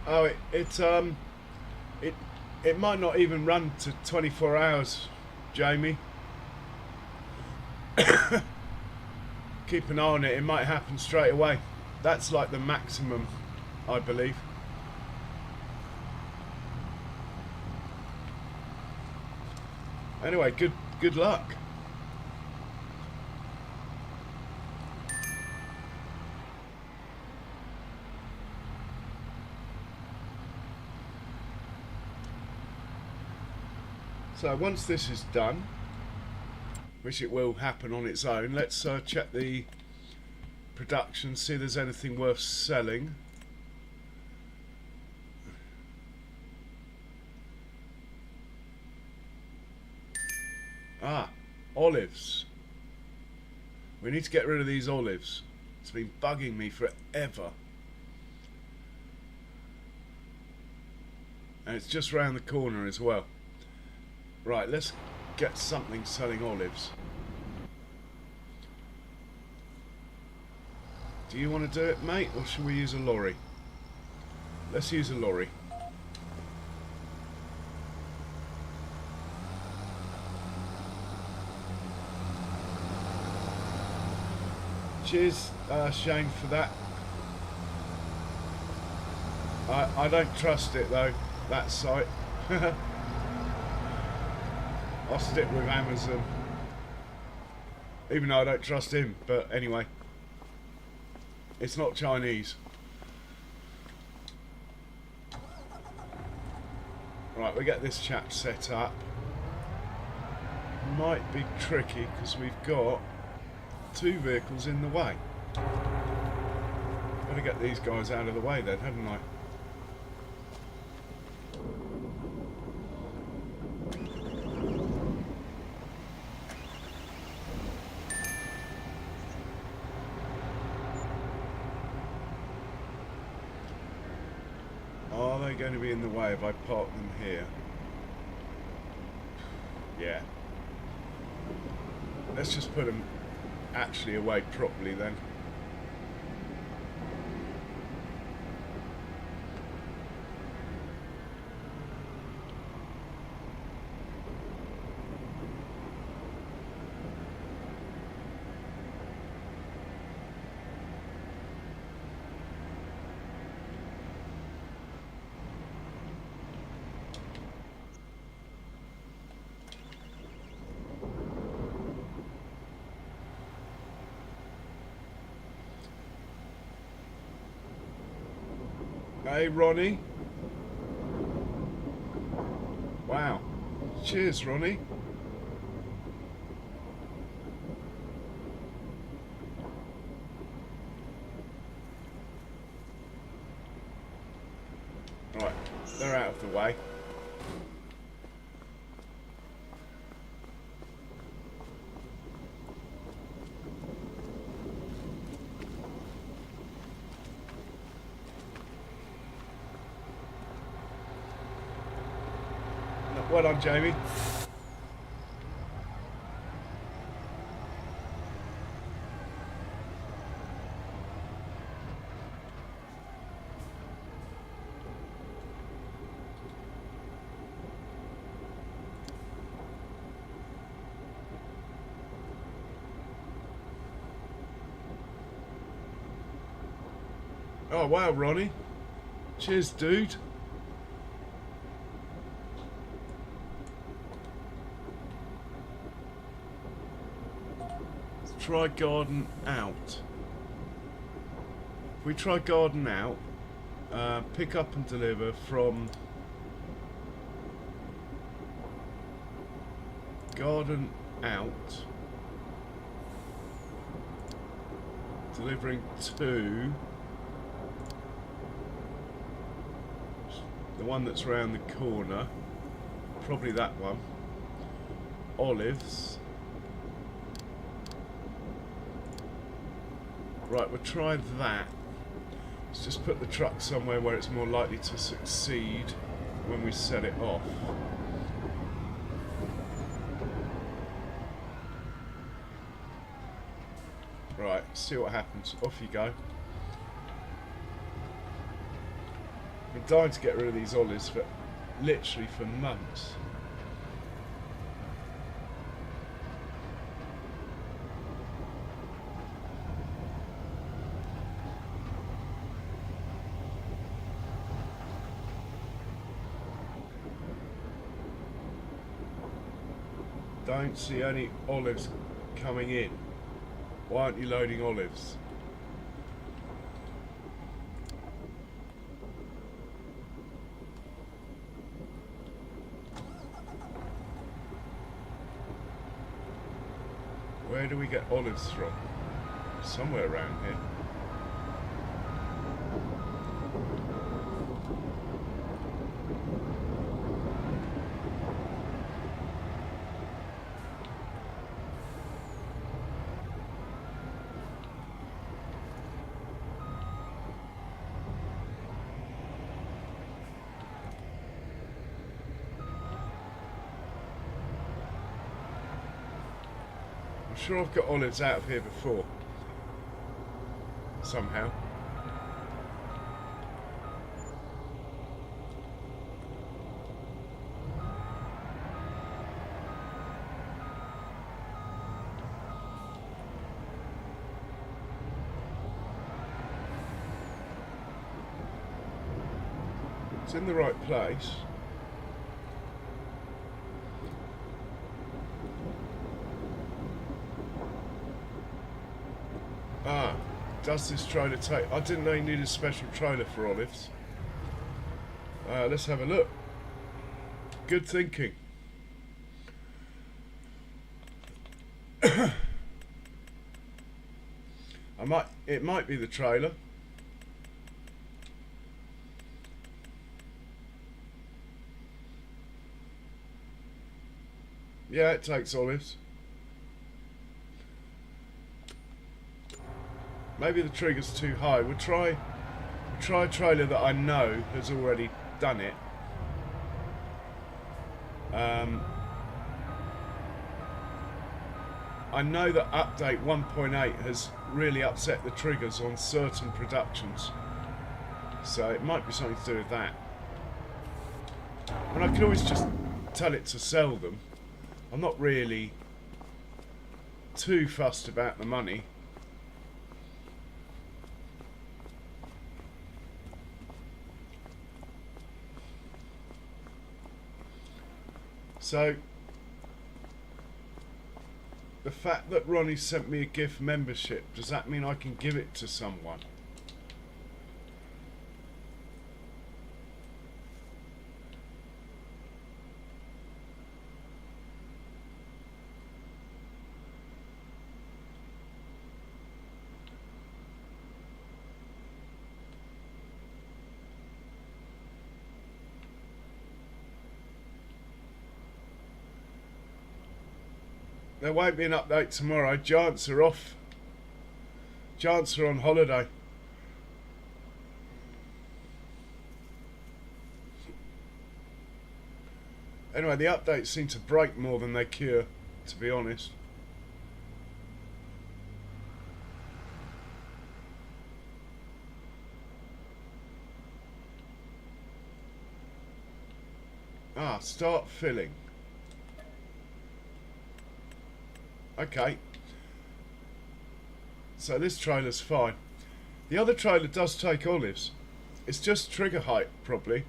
Oh, it it might not even run to 24 hours, Jamie. Keep an eye on it. It might happen straight away. That's like the maximum, I believe. Anyway, good luck. So once this is done, which it will happen on its own, let's check the production, see if there's anything worth selling. Ah, olives. We need to get rid of these olives. It's been bugging me forever. And it's just round the corner as well. Right, let's get something selling olives. Do you want to do it, mate, or should we use a lorry? Let's use a lorry. Cheers, Shane, for that. I don't trust it though, that site. I'll stick with Amazon. Even though I don't trust him, but anyway. It's not Chinese. Right, we get this chap set up. Might be tricky because we've got 2 vehicles in the way. Gotta get these guys out of the way then, haven't I? Are they going to be in the way if I park them here? Yeah. Let's just put them actually away properly then. Hey, Ronnie. Wow. Cheers, Ronnie. Right, they're out of the way. Well done, Jamie. Oh wow, Ronnie. Cheers, dude. Try garden out. If we try garden out, pick up and deliver from garden out, delivering to the one that's round the corner, probably that one, olives. Right, we'll try that. Let's just put the truck somewhere where it's more likely to succeed when we set it off. Right, see what happens. Off you go. We're been dying to get rid of these olives for literally for months. Don't see any olives coming in. Why aren't you loading olives? Where do we get olives from? Somewhere around here. I'm sure I've got olives out of here before. Somehow. It's in the right place. Ah, does this trailer take... I didn't know you needed a special trailer for olives. Let's have a look. Good thinking. It might be the trailer. Yeah, it takes olives. Maybe the trigger's too high. We'll try a trailer that I know has already done it. I know that update 1.8 has really upset the triggers on certain productions. So it might be something to do with that. And I can always just tell it to sell them. I'm not really too fussed about the money. So, the fact that Ronnie sent me a gift membership, does that mean I can give it to someone? There won't be an update tomorrow. Giants are off. Giants are on holiday. Anyway, the updates seem to break more than they cure, to be honest. Ah, start filling. Okay, so this trailer's fine. The other trailer does take olives. It's just trigger height, probably.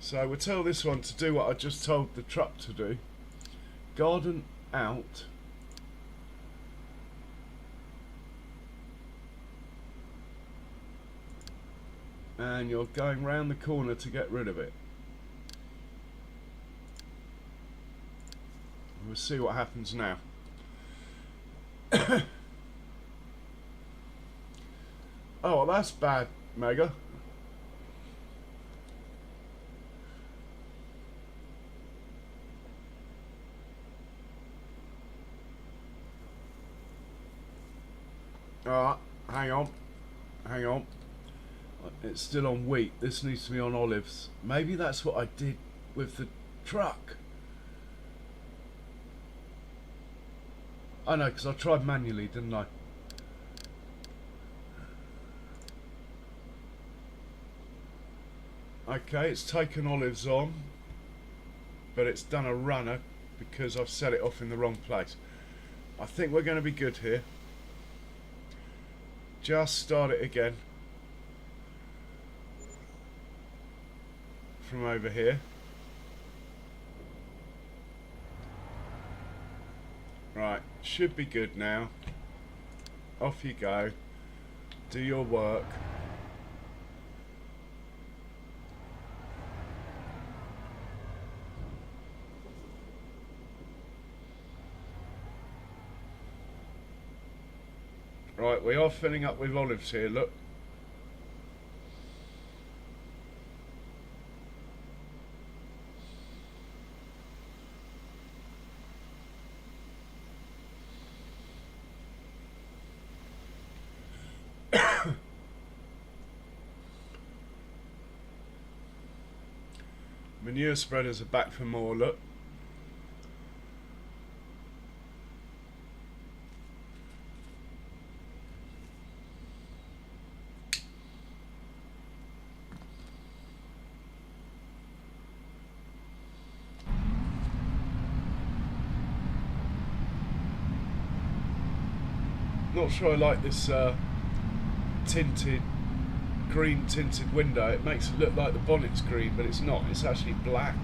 So we'll tell this one to do what I just told the truck to do. Garden out. And you're going round the corner to get rid of it. We'll see what happens now. Oh, well, that's bad, Mega. Alright, hang on. Hang on. It's still on wheat. This needs to be on olives. Maybe that's what I did with the truck. I know, because I tried manually, didn't I? Okay, it's taken olives on, but it's done a runner because I've set it off in the wrong place. I think we're going to be good here. Just start it again from over here. Right, should be good now. Off you go. Do your work. Right, we are filling up with olives here, look. Manure spreaders are back for more, look. Not sure I like this green tinted window. It makes it look like the bonnet's green, but it's not. It's actually black.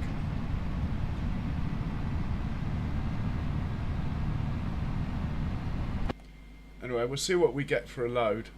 Anyway, we'll see what we get for a load.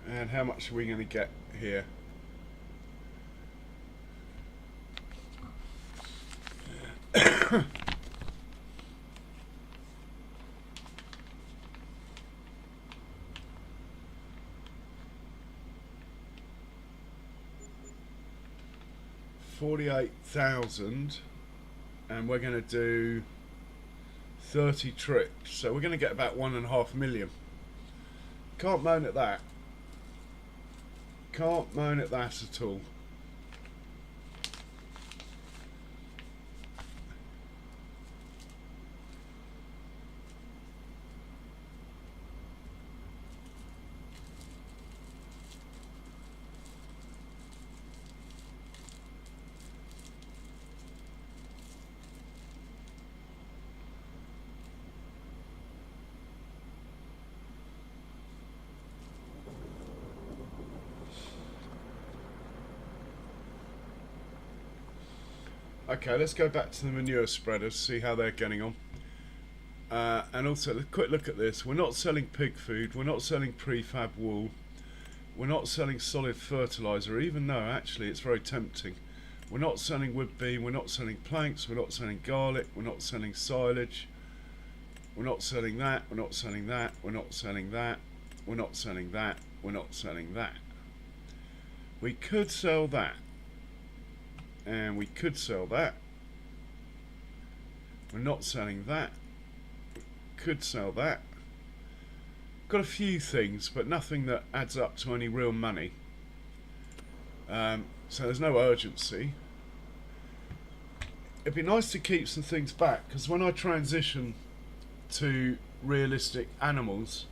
And how much are we going to get here? $48,000, and we're going to do 30 trips, so we're going to get about 1.5 million. Can't moan at that. Can't moan at that at all. Okay, let's go back to the manure spreaders, see how they're getting on. And also, a quick look at this. We're not selling pig food, we're not selling prefab wool, we're not selling solid fertiliser, even though actually it's very tempting. We're not selling wood beam, we're not selling planks, we're not selling garlic, we're not selling silage, we're not selling that, we're not selling that, we're not selling that, we're not selling that, we're not selling that. We could sell that. And we could sell that. We're not selling that. Could sell that. Got a few things, but nothing that adds up to any real money. So there's no urgency. It'd be nice to keep some things back, because when I transition to realistic animals,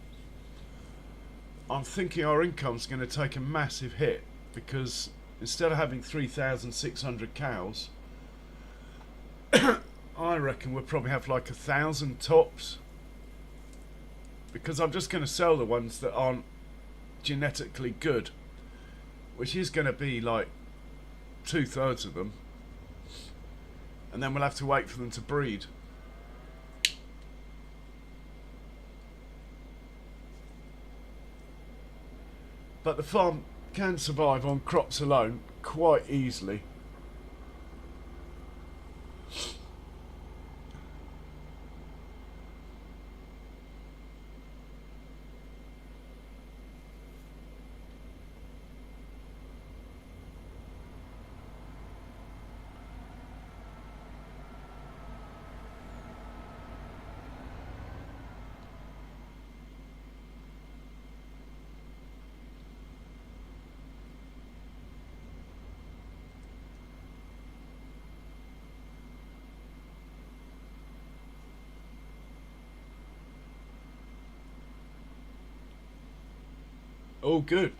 I'm thinking our income's going to take a massive hit, because instead of having 3,600 cows, I reckon we'll probably have like 1,000 tops. because I'm just going to sell the ones that aren't genetically good, which is going to be like 2/3 of them, and then we'll have to wait for them to breed. But the farm can survive on crops alone quite easily. All good.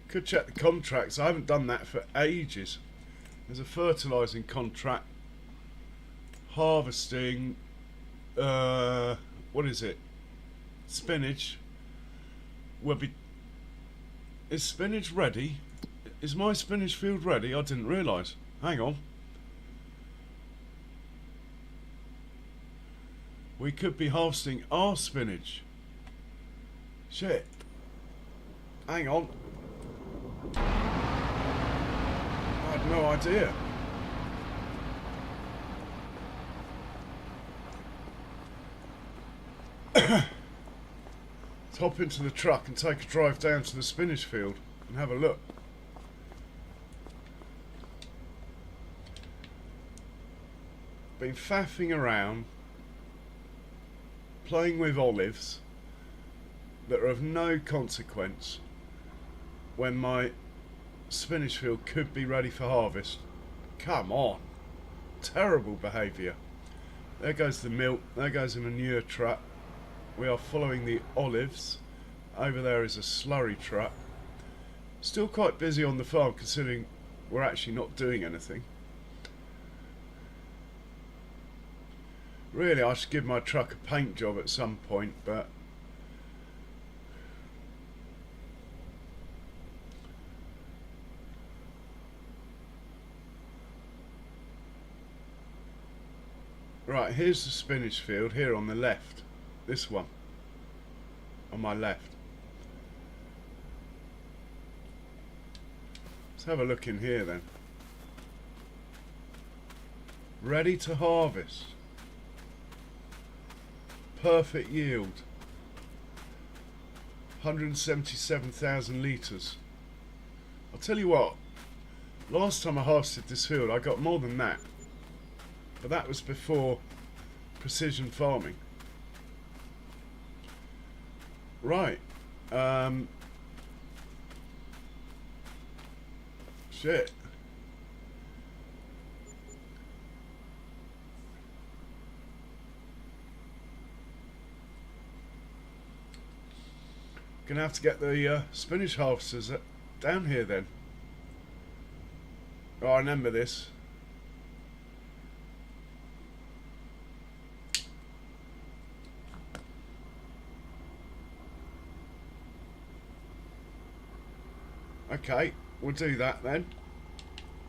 Could check the contracts. I haven't done that for ages. There's a fertilising contract, harvesting, what is it? Spinach. Will be. Is spinach ready? Is my spinach field ready? I didn't realise. Hang on. We could be harvesting our spinach. Shit. Hang on. I had no idea. Let's hop into the truck and take a drive down to the spinach field and have a look. Been faffing around, playing with olives that are of no consequence when my spinach field could be ready for harvest. Come on. Terrible behaviour. There goes the milk, there goes the manure truck. We are following the olives. Over there is a slurry truck. Still quite busy on the farm considering we're actually not doing anything. Really, I should give my truck a paint job at some point, but right, here's the spinach field here on the left. This one on my left. Let's have a look in here then. Ready to harvest. Perfect yield. 177,000 litres. I'll tell you what, last time I harvested this field I got more than that. But that was before precision farming. Right. Shit. Gonna have to get the spinach harvesters down here then. Oh, I remember this. Okay, we'll do that then.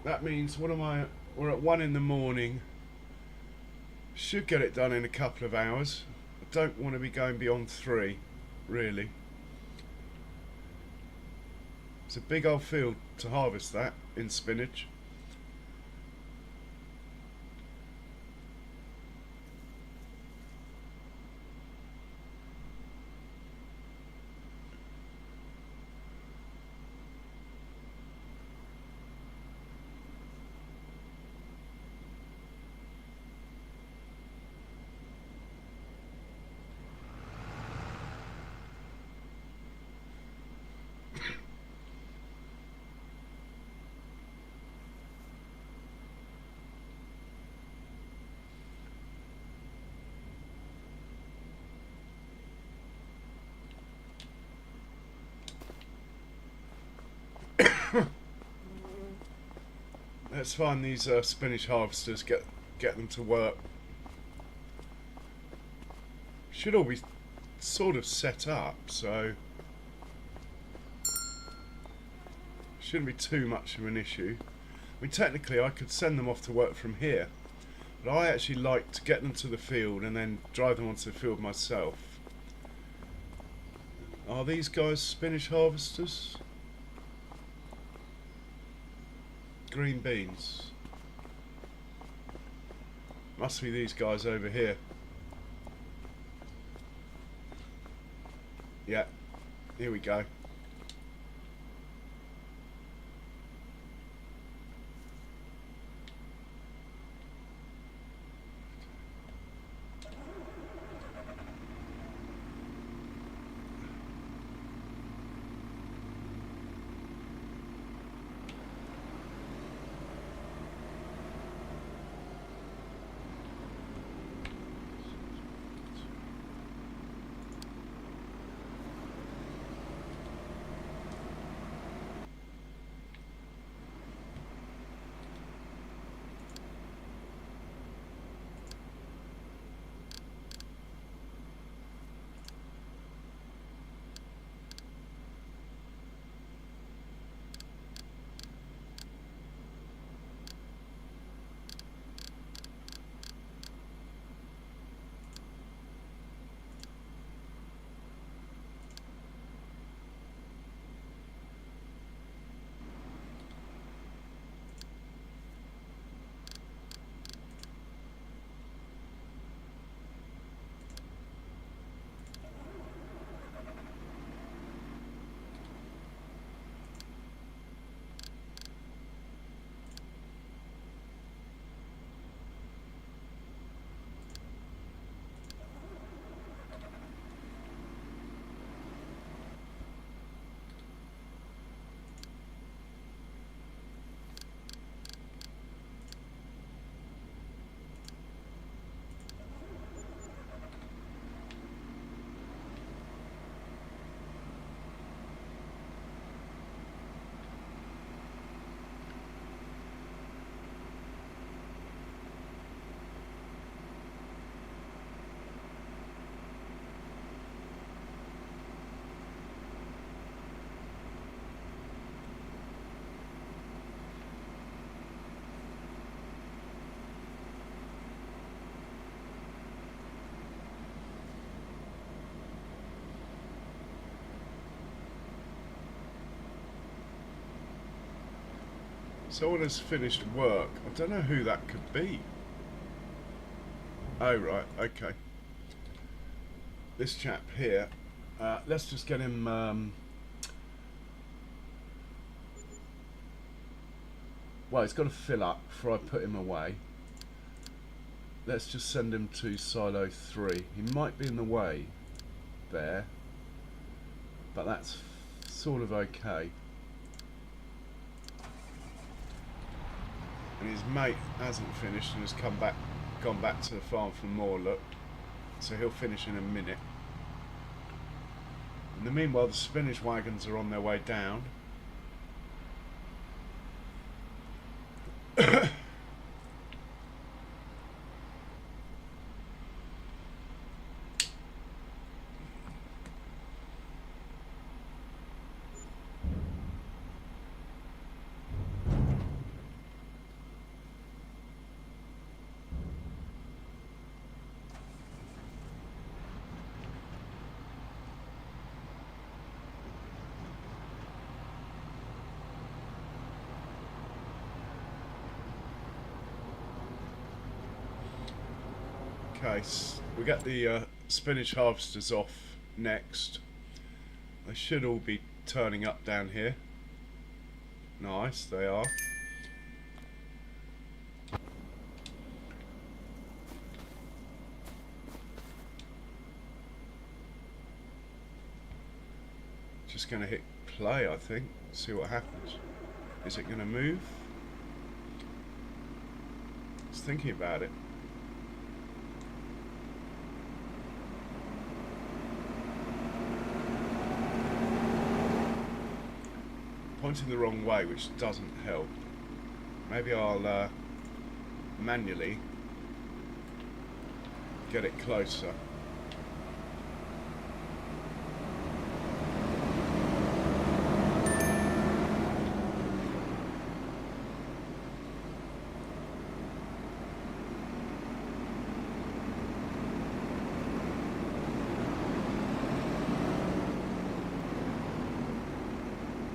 That means, what am I? We're at 1 in the morning. Should get it done in a couple of hours. I don't want to be going beyond 3, really. It's a big old field to harvest that in spinach. Let's find these spinach harvesters, get them to work. Should all be sort of set up, so shouldn't be too much of an issue. I mean, technically I could send them off to work from here, but I actually like to get them to the field and then drive them onto the field myself. Are these guys spinach harvesters? Green beans. Must be these guys over here. Yeah, here we go. Someone has finished work. I don't know who that could be. Oh, right, okay. This chap here. Let's just get him... well, he's got to fill up before I put him away. Let's just send him to silo 3. He might be in the way there, but that's sort of okay. And his mate hasn't finished and has gone back to the farm for more look, so he'll finish in a minute. In the meanwhile, the spinach wagons are on their way down. Okay, we get the spinach harvesters off next. They should all be turning up down here. Nice, they are. Just going to hit play, I think. See what happens. Is it going to move? Just thinking about it. Pointing the wrong way, which doesn't help. Maybe I'll manually get it closer.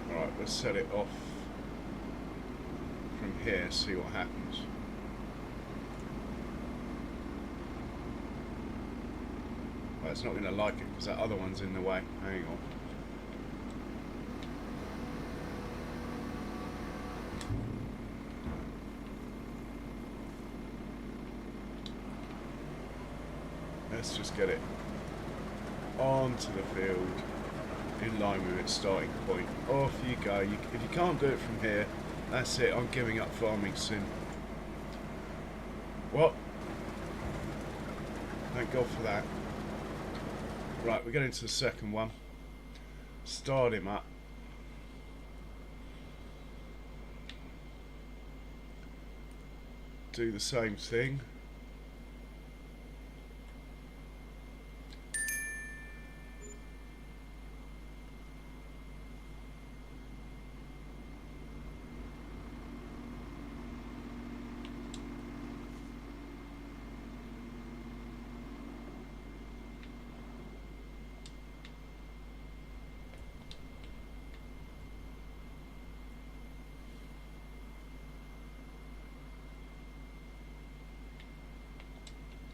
Alright, let's set it off from here, see what happens. Well, it's not going to like it because that other one's in the way. Hang on. Let's just get it onto the field in line with its starting point. Off you go. If you can't do it from here, that's it. I'm giving up farming soon. What? Thank God for that. Right, we're getting to the second one. Start him up. Do the same thing.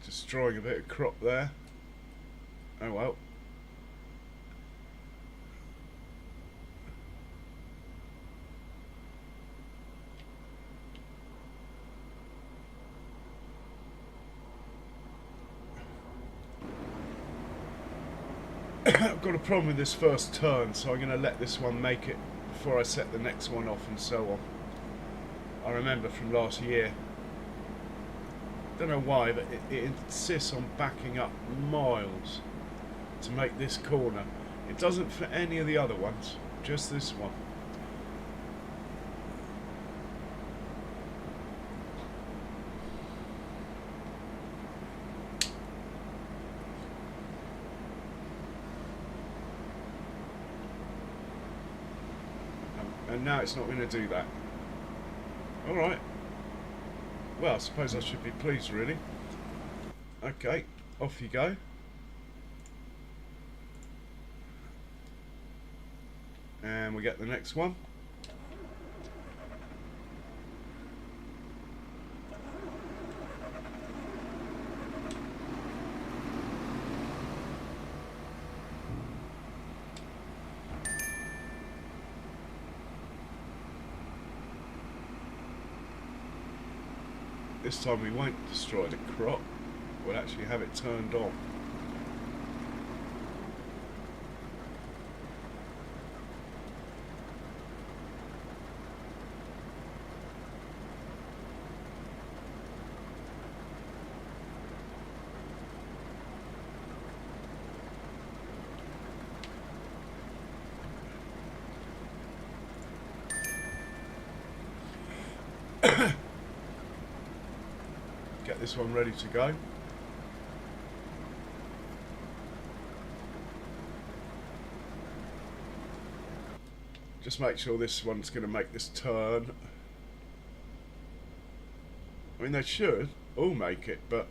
Destroying a bit of crop there. Oh well. I've got a problem with this first turn, so I'm going to let this one make it before I set the next one off and so on. I remember from last year. Don't know why, but it insists on backing up miles to make this corner. It doesn't for any of the other ones, just this one. And now it's not going to do that. Alright. Well, I suppose I should be pleased, really. Okay, off you go. And we get the next one. This time we won't destroy the crop, we'll actually have it turned on. Get this one ready to go. Just make sure this one's going to make this turn. I mean, they should all make it, but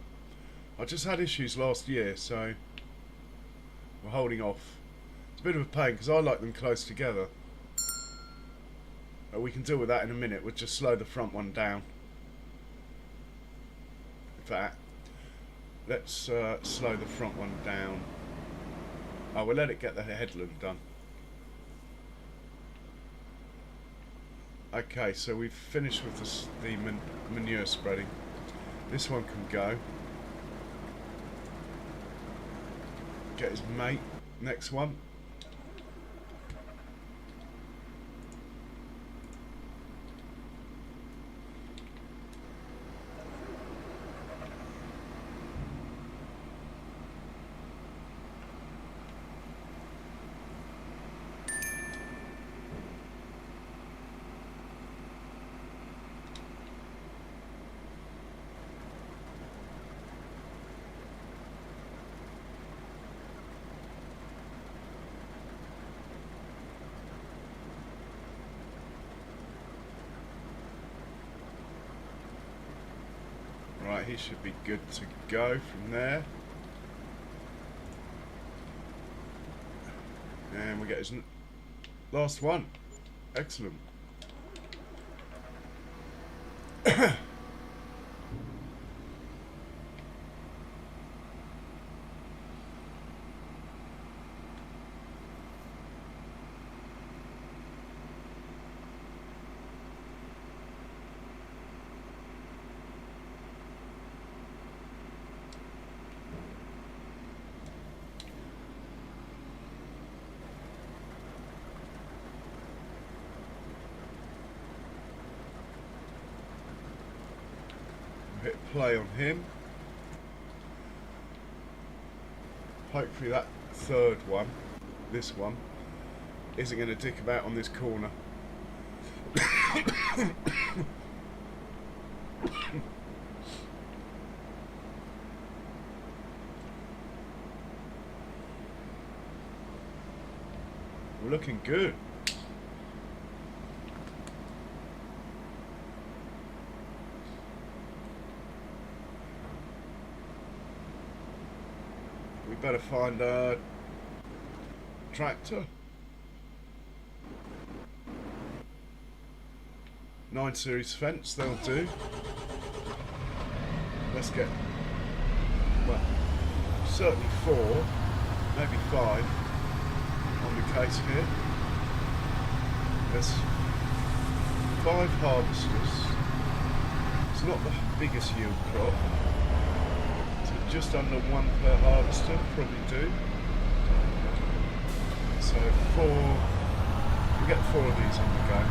I just had issues last year, so we're holding off. It's a bit of a pain because I like them close together. We can deal with that in a minute. We'll just slow the front one down. That. Let's slow the front one down. Oh, we'll let it get the headland done. Okay, so we've finished with the manure spreading. This one can go. Get his mate. Next one. Right, he should be good to go from there. And we get his last one. Excellent. Hit play on him. Hopefully that third one, this one, isn't going to dick about on this corner. We're looking good. We better find a tractor. 9 series fence, they'll do. Let's get, well, certainly 4, maybe 5 on the case here. There's 5 harvesters. It's not the biggest yield crop. So just under 1 per harvester, probably do. So 4, we get 4 of these on the go.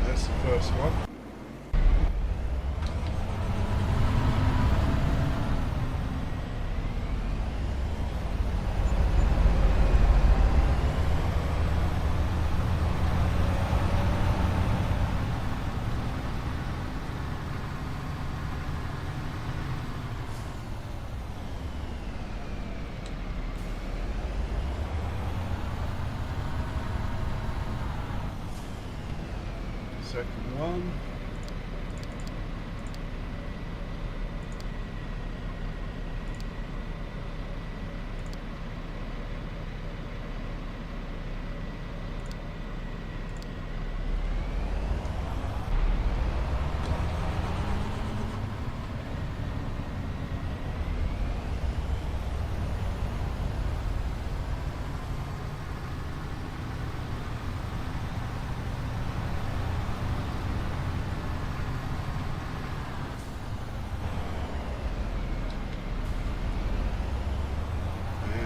That's the first one. Second one.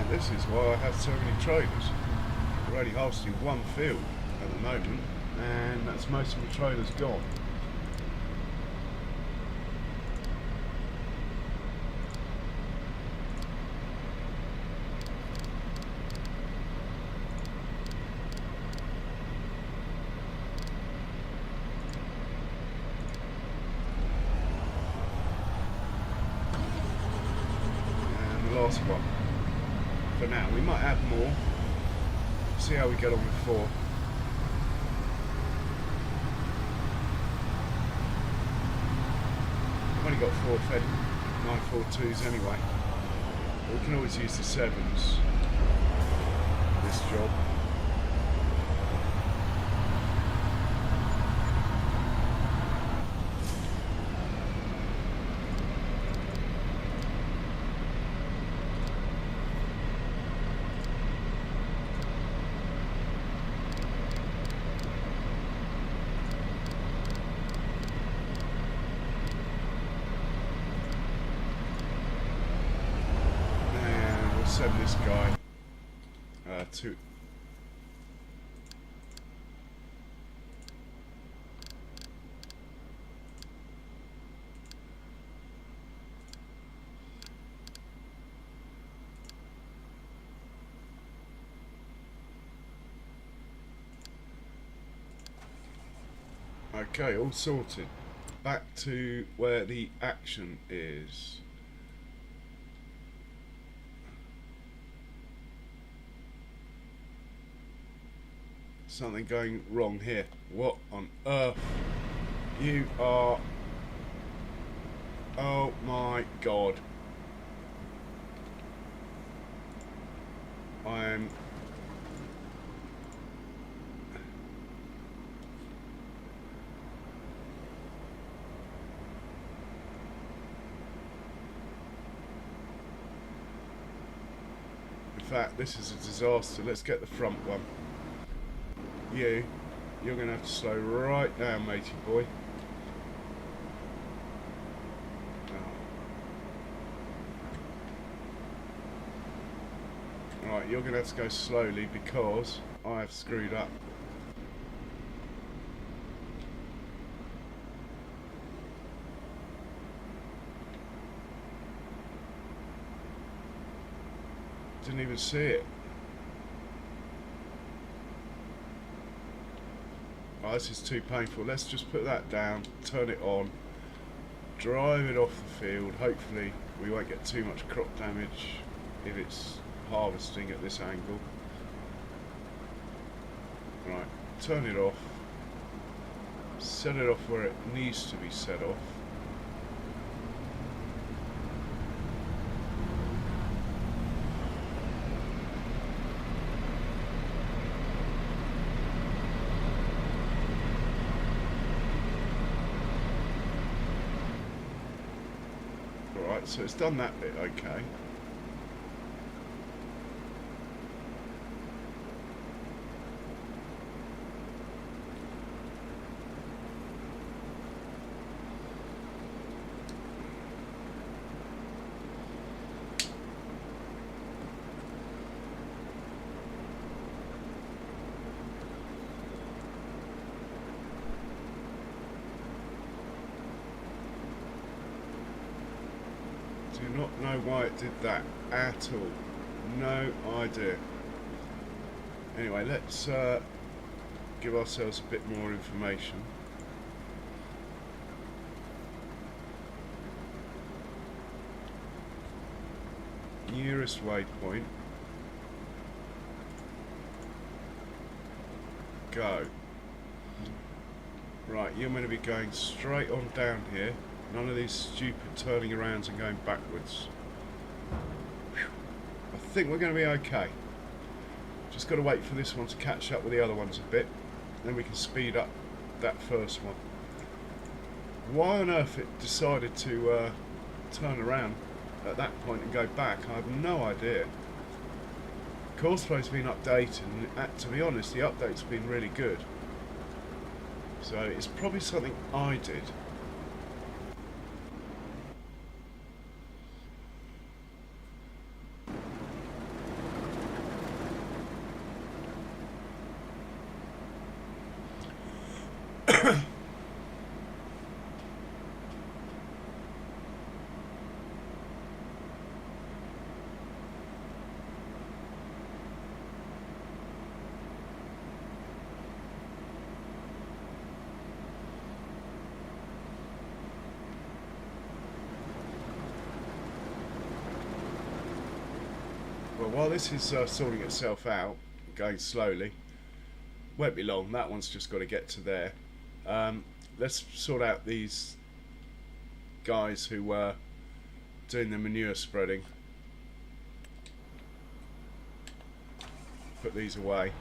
This is why I have so many trailers. We're only harvesting 1 field at the moment, and that's most of the trailers gone. And the last one. For now, we might add more. See how we get on with 4. I've only got 4 fed 942s anyway. But we can always use the 7s for this job. Send this guy to okay, all sorted. Back to where the action is. something going wrong here. What on earth? You are... Oh my god. I'm... In fact, this is a disaster. Let's get the front one. You're going to have to slow right down, matey boy. Oh. Right, you're going to have to go slowly because I have screwed up. Didn't even see it. Oh, this is too painful. Let's just put that down, turn it on, drive it off the field. Hopefully we won't get too much crop damage if it's harvesting at this angle. Right, turn it off, set it off where it needs to be set off. Right, so it's done that bit okay. Do not know why it did that at all. No idea. Anyway, let's give ourselves a bit more information. Nearest waypoint. Go. Right, you're going to be going straight on down here. None of these stupid turning arounds and going backwards. Whew. I think we're going to be okay. Just got to wait for this one to catch up with the other ones a bit. Then we can speed up that first one. Why on earth it decided to turn around at that point and go back, I have no idea. Courseflow's been updated, and to be honest, the update's been really good. So it's probably something I did. Well, while this is sorting itself out, going slowly, won't be long. That one's just got to get to there. Let's sort out these guys who were doing the manure spreading. Put these away.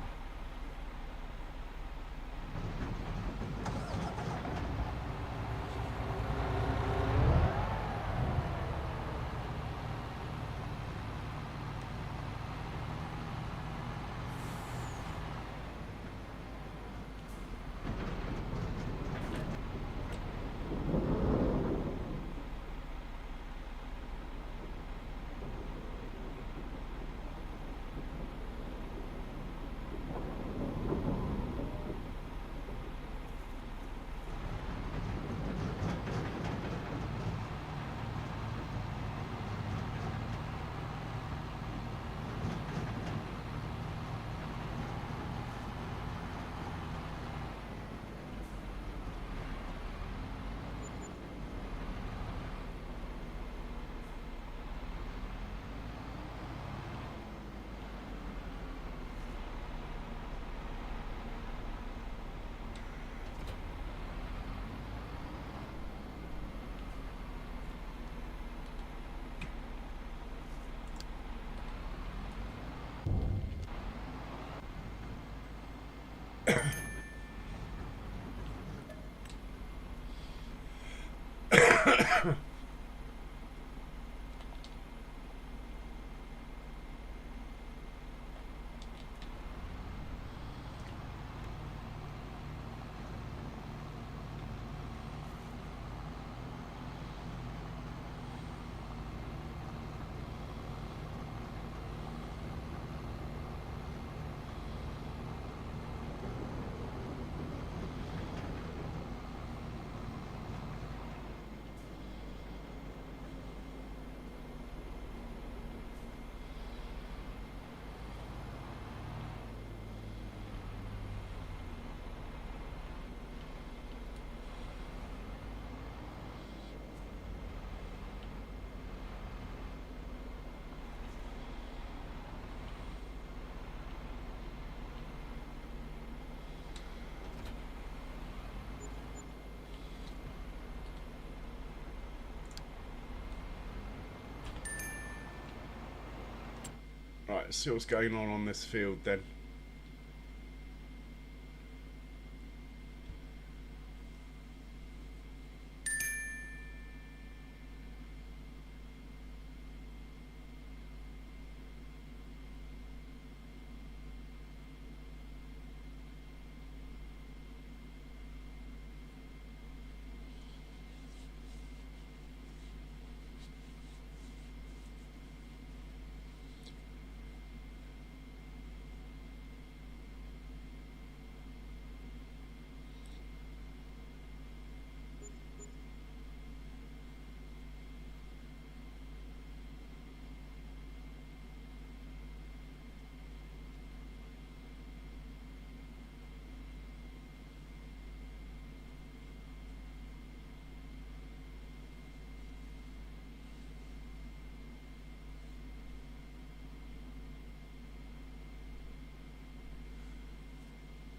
Right, let's see what's going on this field then.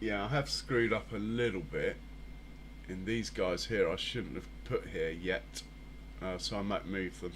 Yeah, I have screwed up a little bit in these guys here. I shouldn't have put here yet, so I might move them.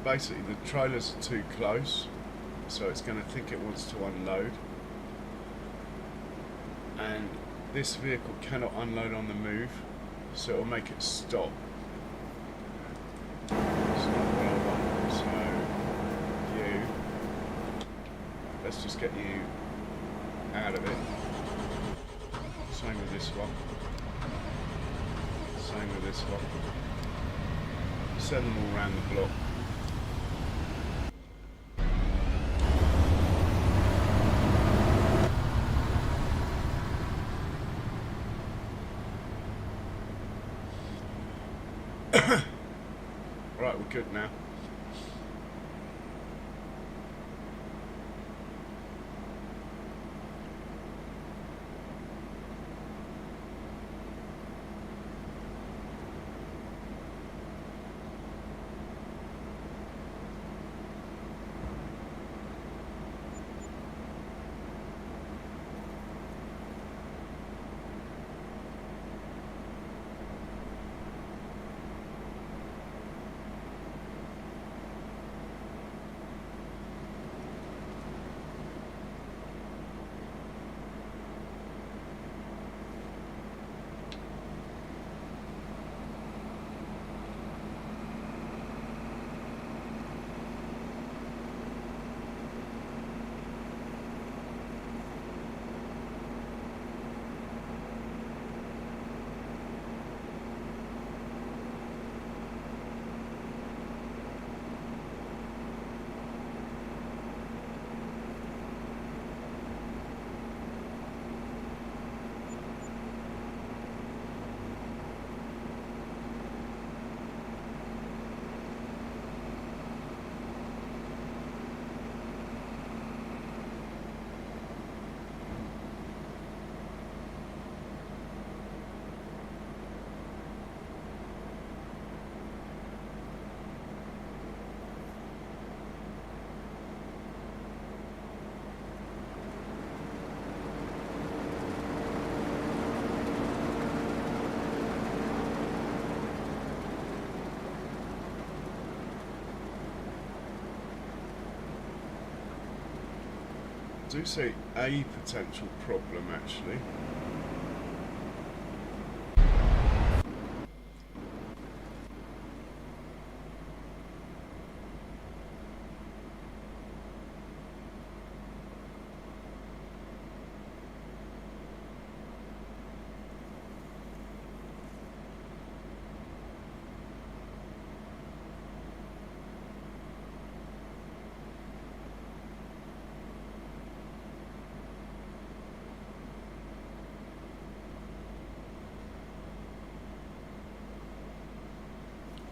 Basically the trailers are too close, so it's going to think it wants to unload, and this vehicle cannot unload on the move, so it'll make it stop. It's not what I want, so you, let's just get you out of it. Same with this one, same with this one. Send them all around the block. Right, we're good now. do see a potential problem actually.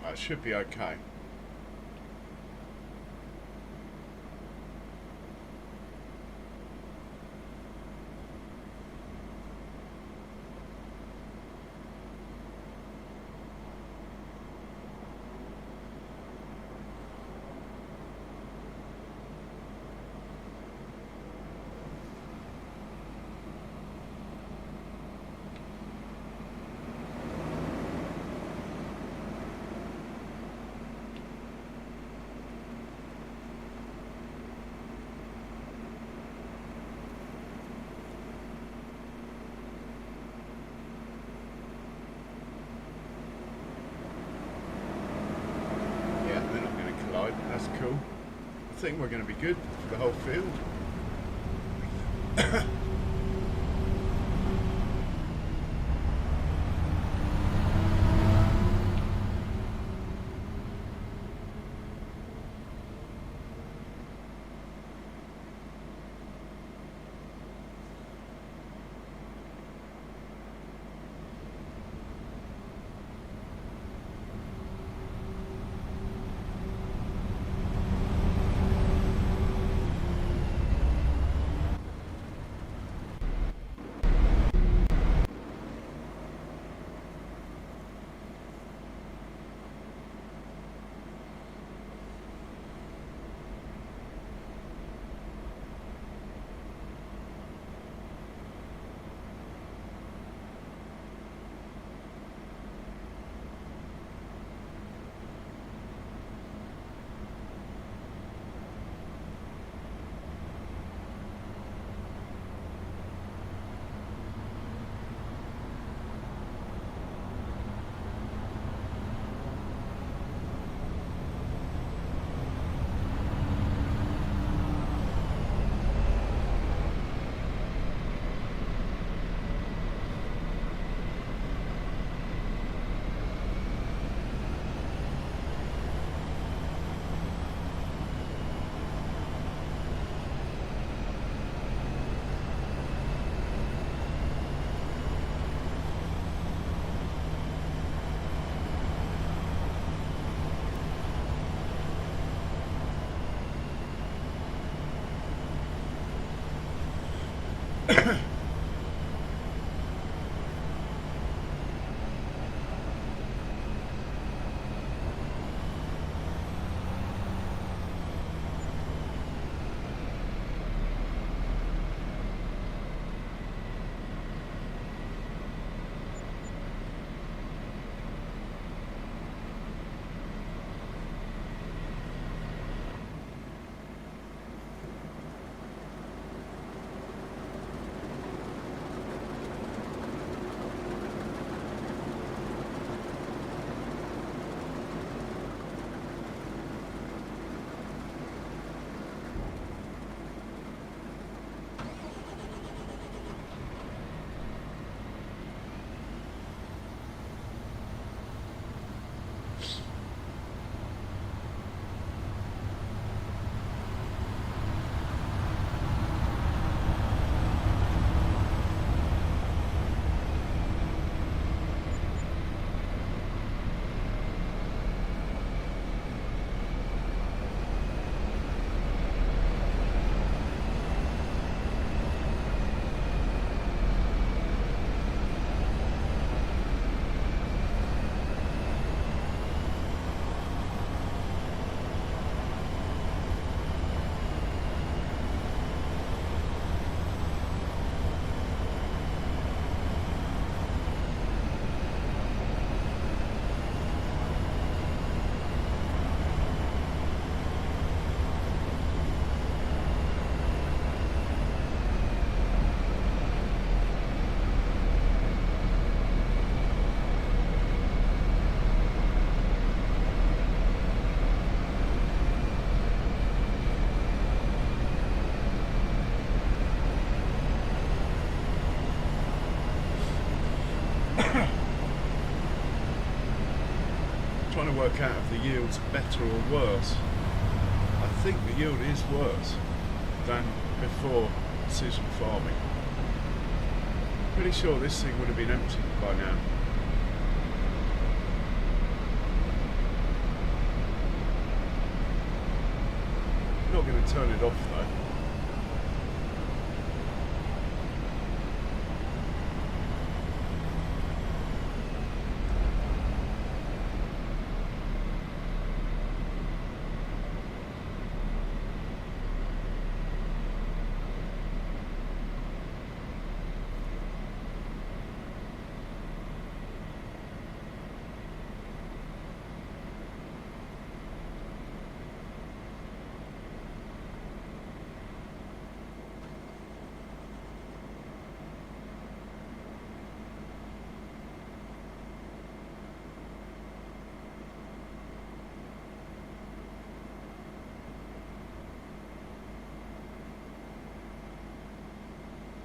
That should be okay. That's cool. I think we're going to be good for the whole field. trying to work out if the yield's better or worse. I think the yield is worse than before precision farming. Pretty sure this thing would have been empty by now. Not going to turn it off though.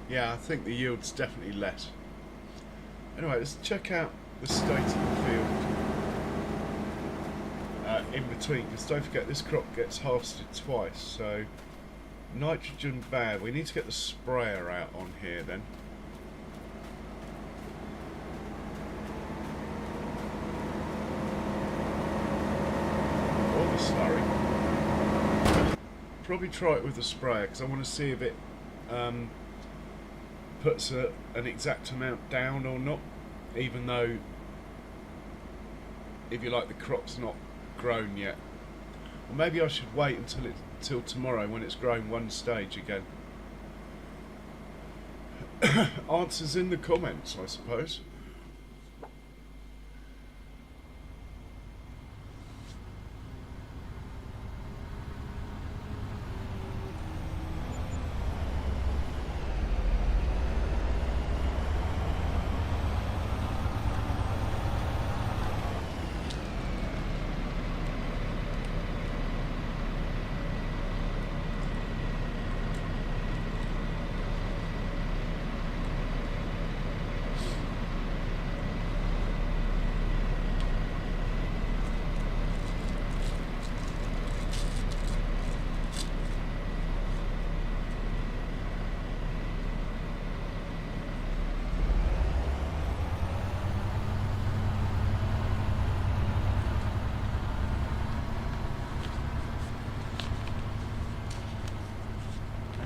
Yeah, I think the yield's definitely less. Anyway, let's check out the state of the field in between, because don't forget this crop gets harvested twice, so nitrogen bad. We need to get the sprayer out on here then. Or the slurry. Probably try it with the sprayer, because I want to see if it puts an exact amount down or not, even though, if you like, the crop's not grown yet. Or maybe I should wait until tomorrow when it's grown one stage again. Answers in the comments, I suppose.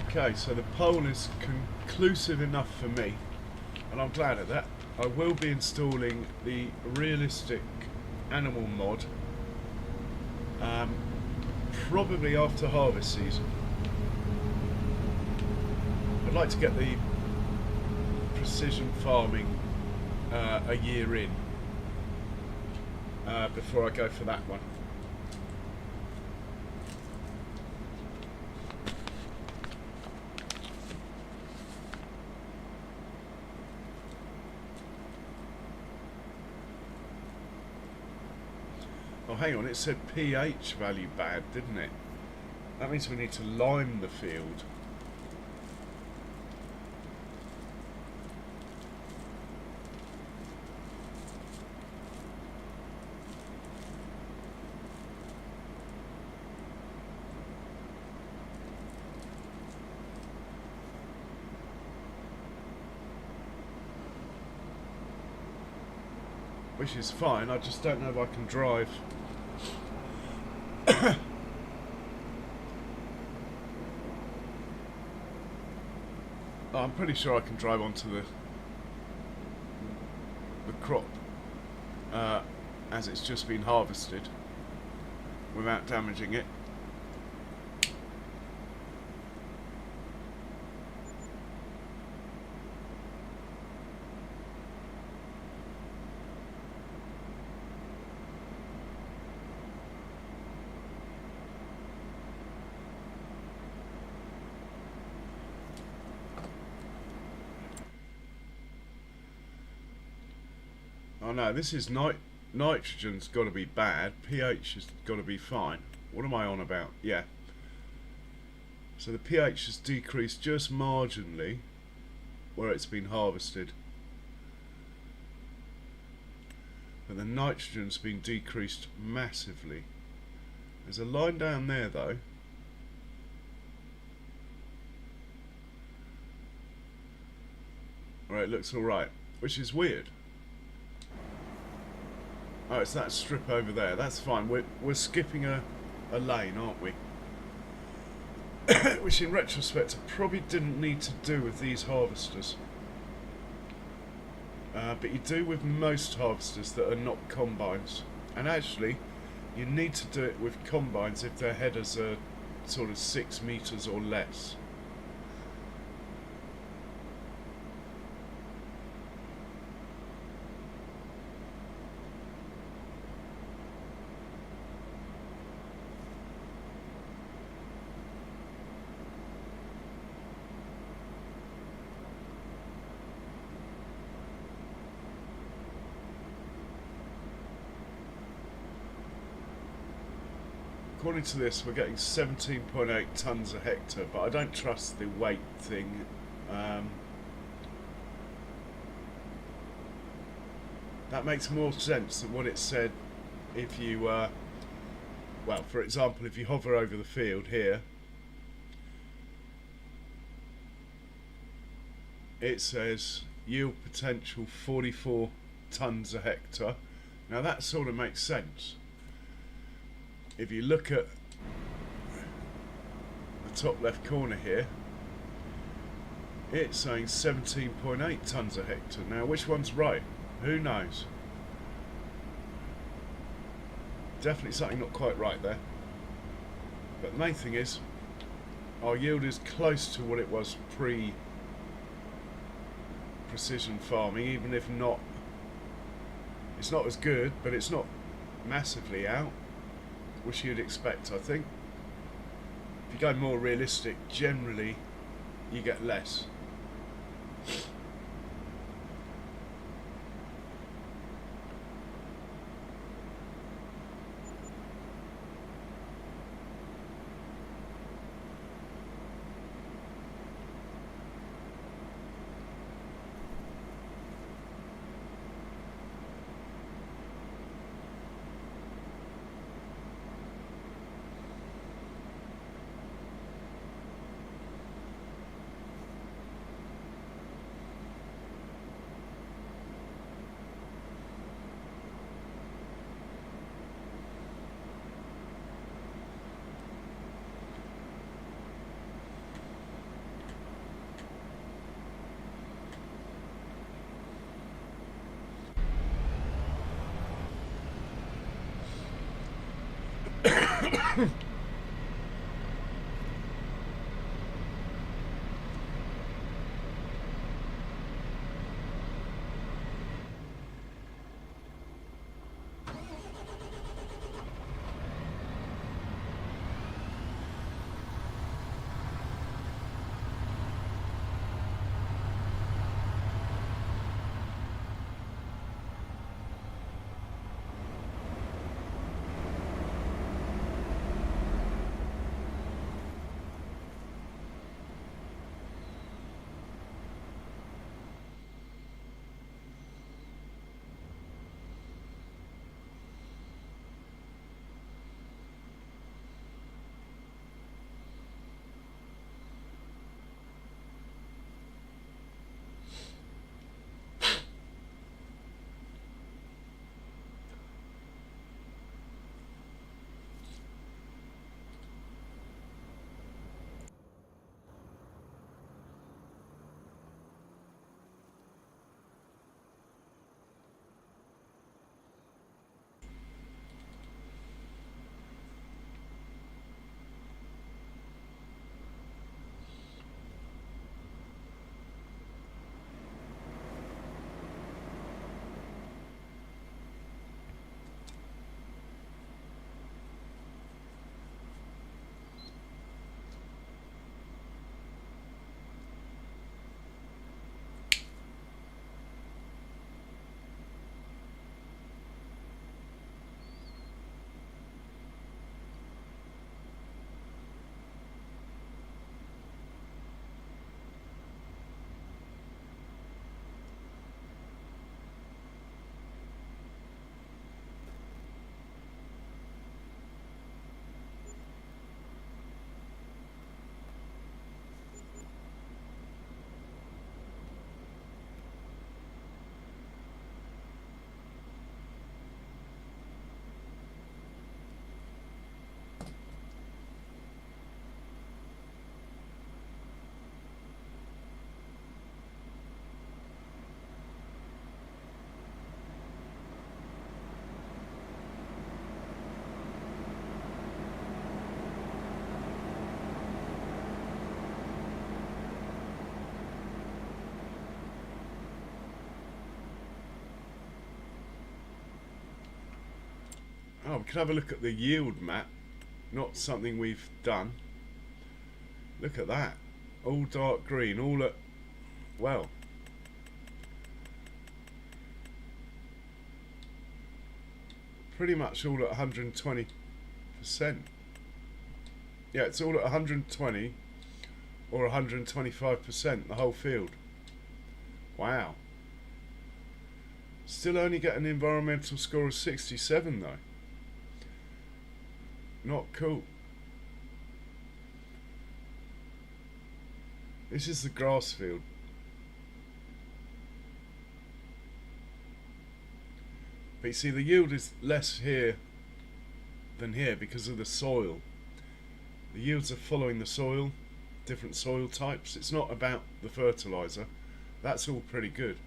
Okay, so the poll is conclusive enough for me, and I'm glad of that. I will be installing the realistic animal mod probably after harvest season. I'd like to get the precision farming a year in before I go for that one. Oh, hang on, it said pH value bad, didn't it? That means we need to lime the field. Which is fine, I just don't know if I can drive. I'm pretty sure I can drive onto the crop as it's just been harvested without damaging it. Oh no, this is nitrogen's got to be bad. pH has got to be fine. What am I on about? Yeah. So the pH has decreased just marginally where it's been harvested. but the nitrogen's been decreased massively. There's a line down there though. Alright, it looks alright, which is weird. Oh, it's that strip over there. That's fine. We're skipping a lane, aren't we? Which in retrospect I probably didn't need to do with these harvesters. But you do with most harvesters that are not combines. And actually, you need to do it with combines if their headers are sort of 6 meters or less. According to this, we're getting 17.8 tonnes a hectare, but I don't trust the weight thing. That makes more sense than what it said if you, well, for example, if you hover over the field here, it says yield potential 44 tonnes a hectare. Now that sort of makes sense. If you look at the top left corner here, it's saying 17.8 tonnes a hectare. Now which one's right? Who knows? Definitely something not quite right there. But the main thing is, our yield is close to what it was pre-precision farming, even if not, it's not as good, but it's not massively out, which you'd expect, I think. If you go more realistic, generally you get less. Oh, we can have a look at the yield map. Not something we've done. Look at that. All dark green, all at, well, pretty much all at 120%. Yeah, it's all at 120 or 125%, the whole field. Wow. Still only get an environmental score of 67 though. Not cool. This is the grass field. But you see, the yield is less here than here because of the soil. The yields are following the soil, different soil types. It's not about the fertiliser. That's all pretty good.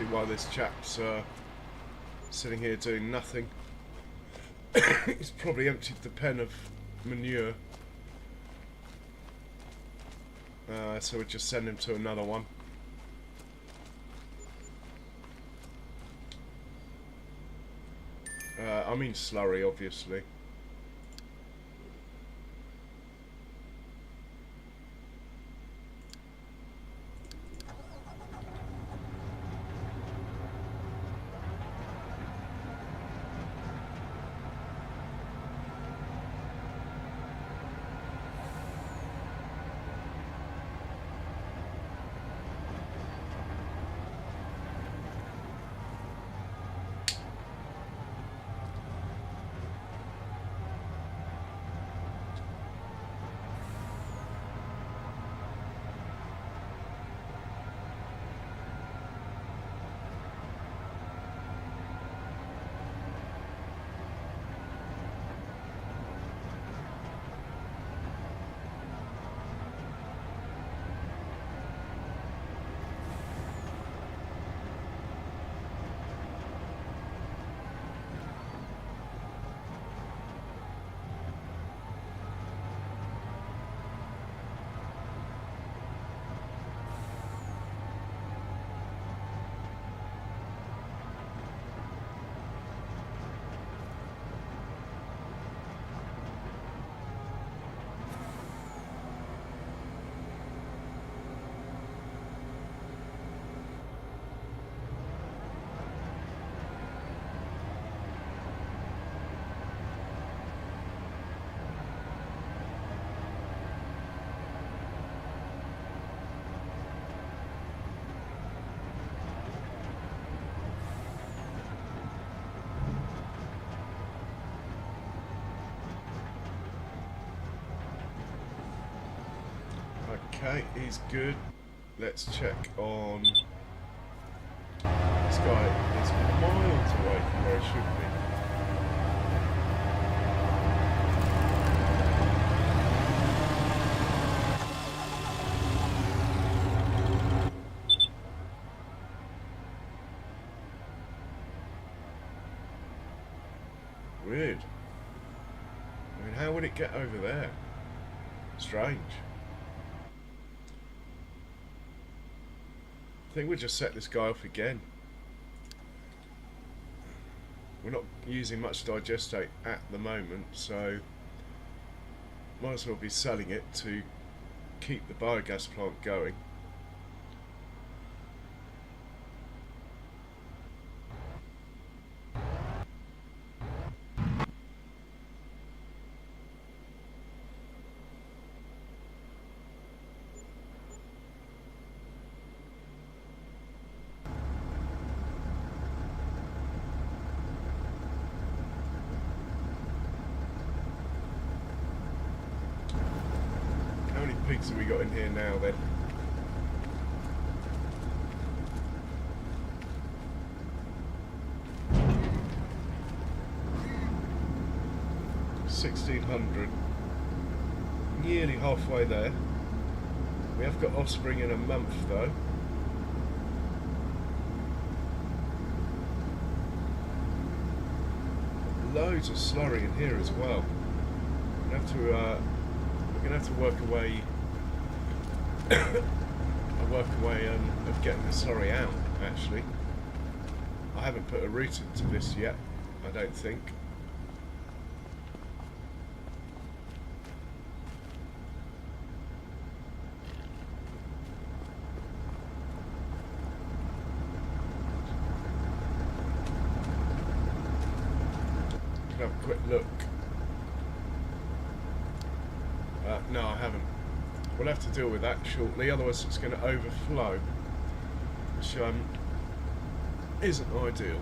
see why this chap's sitting here doing nothing. He's probably emptied the pen of manure. So we'll just send him to another one. I mean slurry, obviously. Okay, he's good. Let's check on... This guy is miles away from where he should be. Weird. I mean, how would it get over there? Strange. I think we'll just set this guy off again. We're not using much digestate at the moment, so might as well be selling it to keep the biogas plant going. How many pigs have we got in here now then? $1,600. Nearly halfway there. We have got offspring in a month though. Loads of slurry in here as well. We're gonna have to work away of getting the slurry out. Actually, I haven't put a route into this yet. I don't think. Have a quick look. No, I haven't. We'll have to deal with that shortly, otherwise it's going to overflow, which isn't ideal.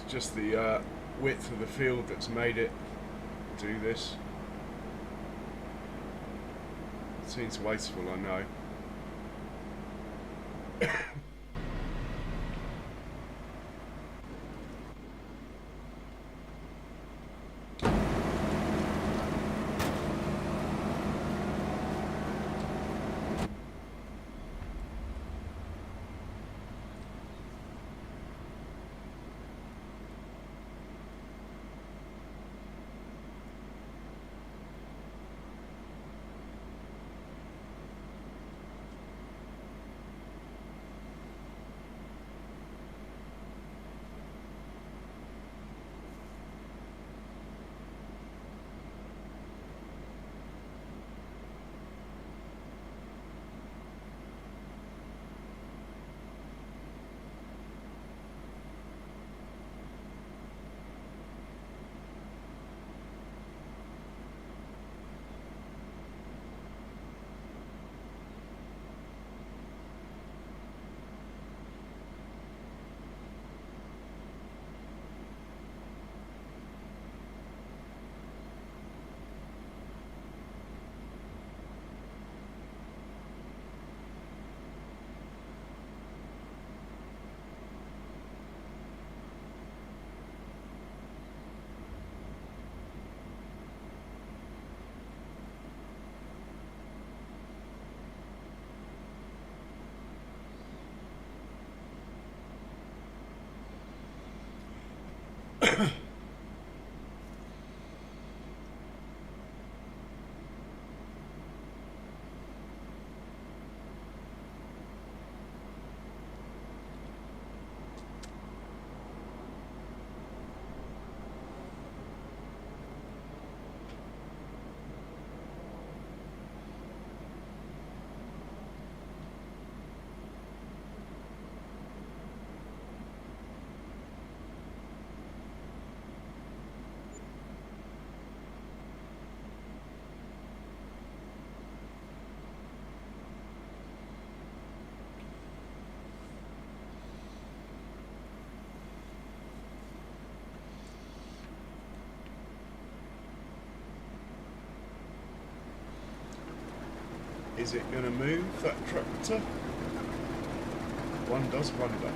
It's just the width of the field that's made it do this. Seems wasteful, I know. Is it going to move, that tractor? One does wonder.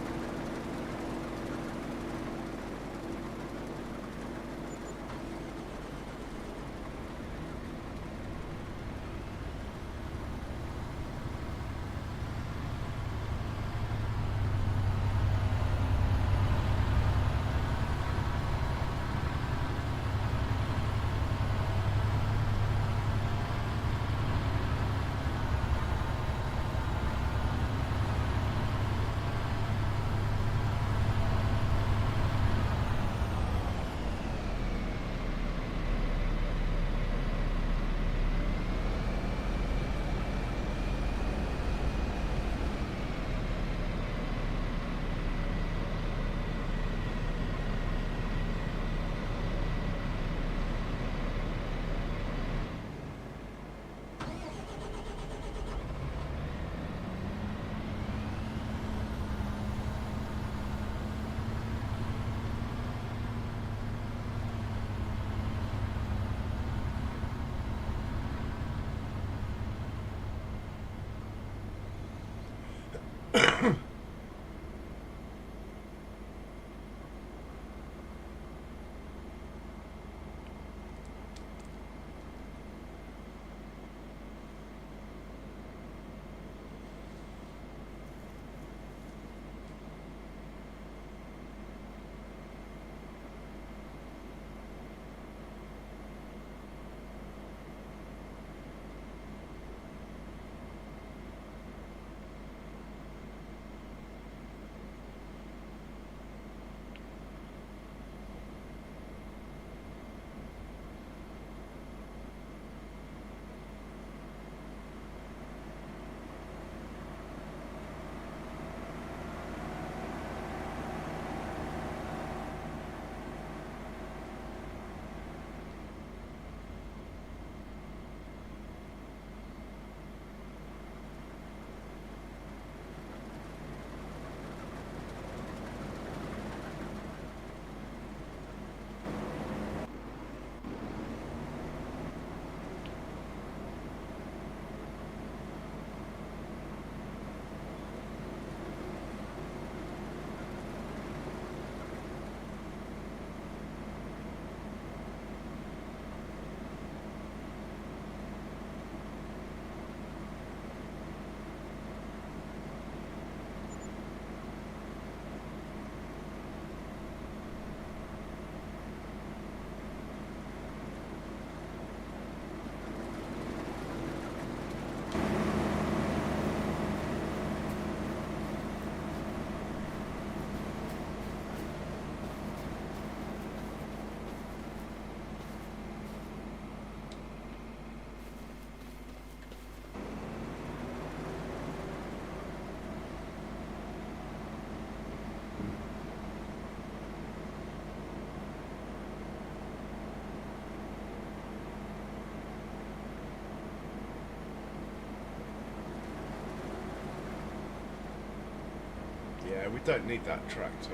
Yeah, we don't need that tractor.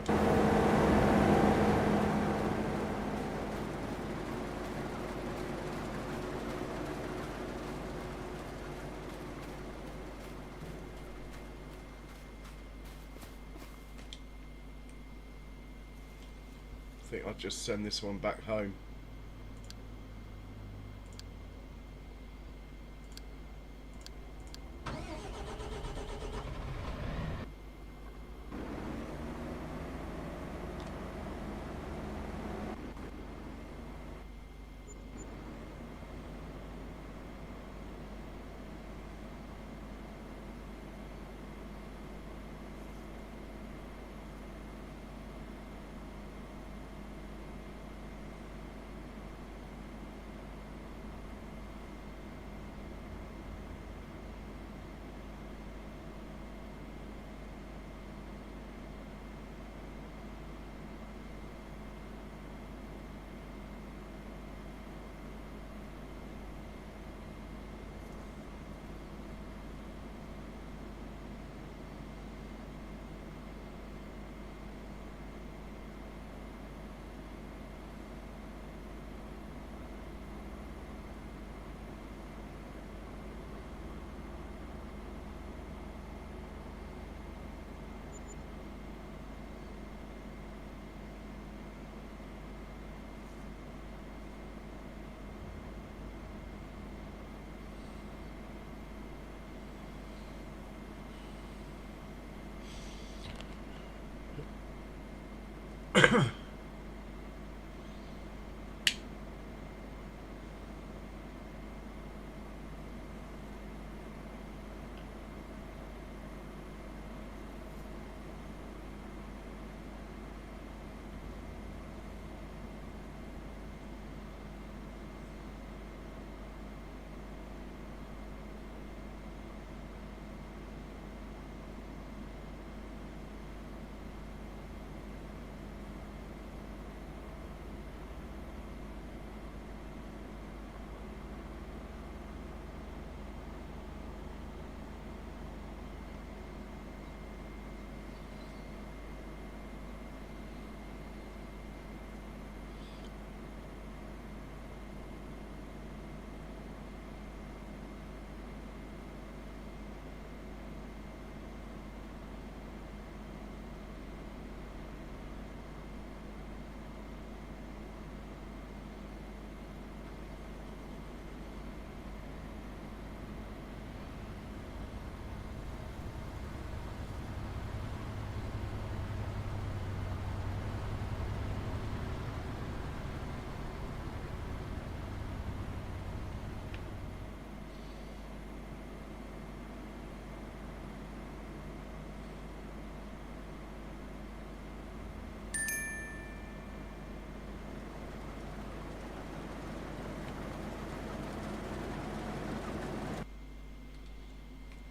I think I'll just send this one back home.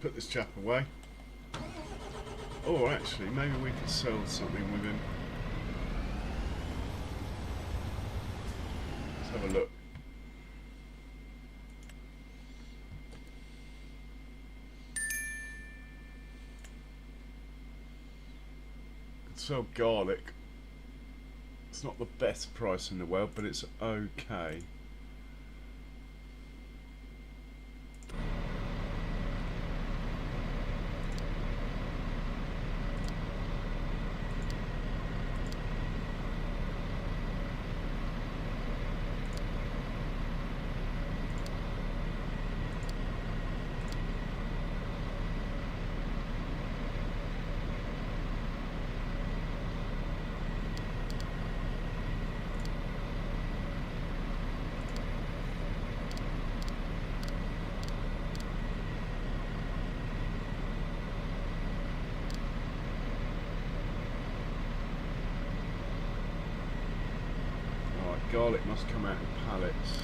Put this chap away. Oh, actually, maybe we can sell something with him. Let's have a look. Could sell garlic. It's not the best price in the world, but it's okay. Garlic must come out in pallets.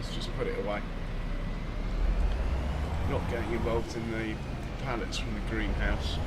let's just put it away. Not getting involved in the pallets from the greenhouse.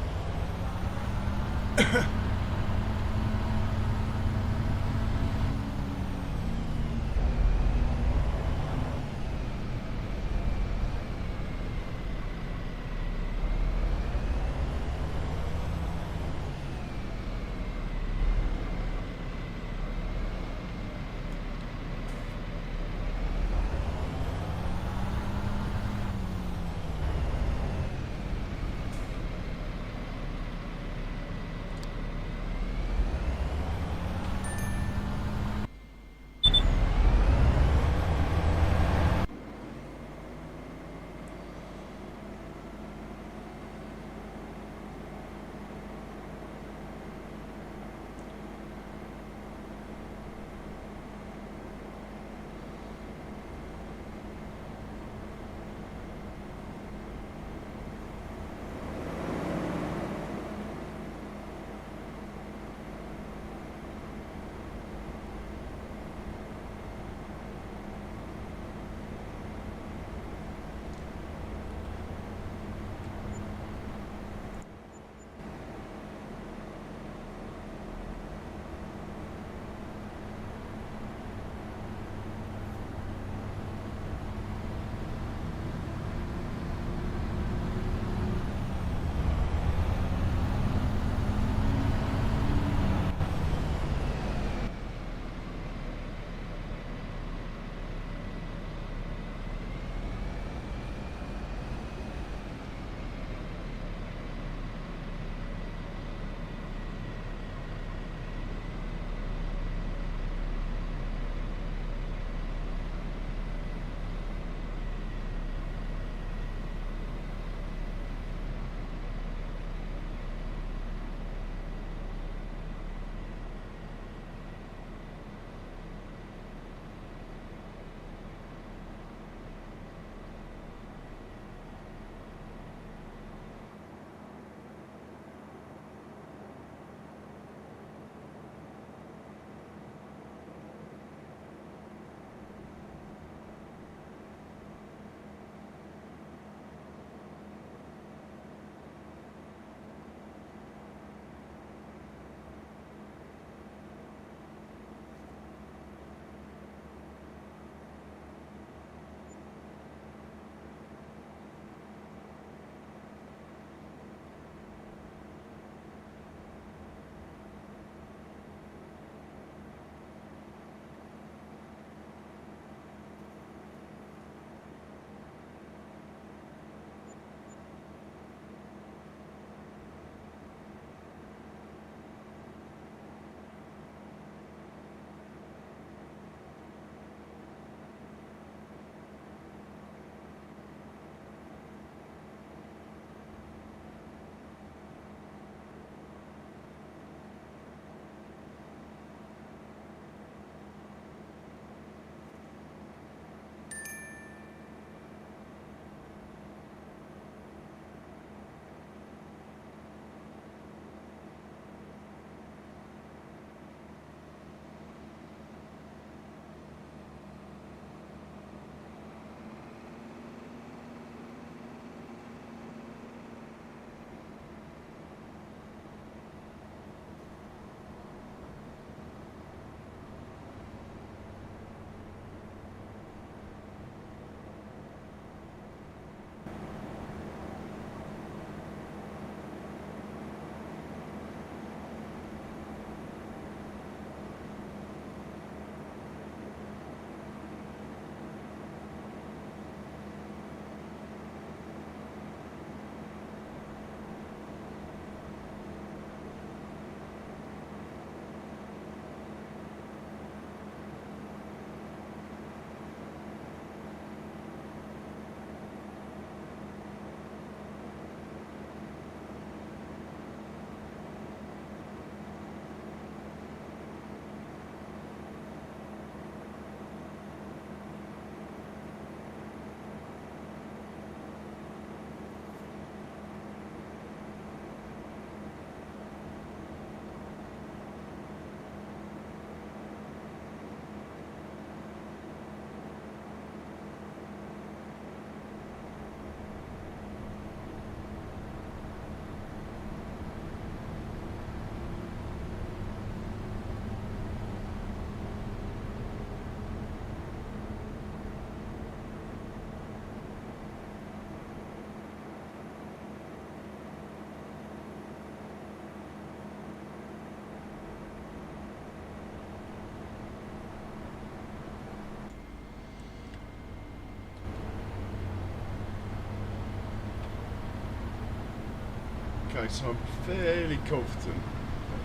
Okay, so I'm fairly confident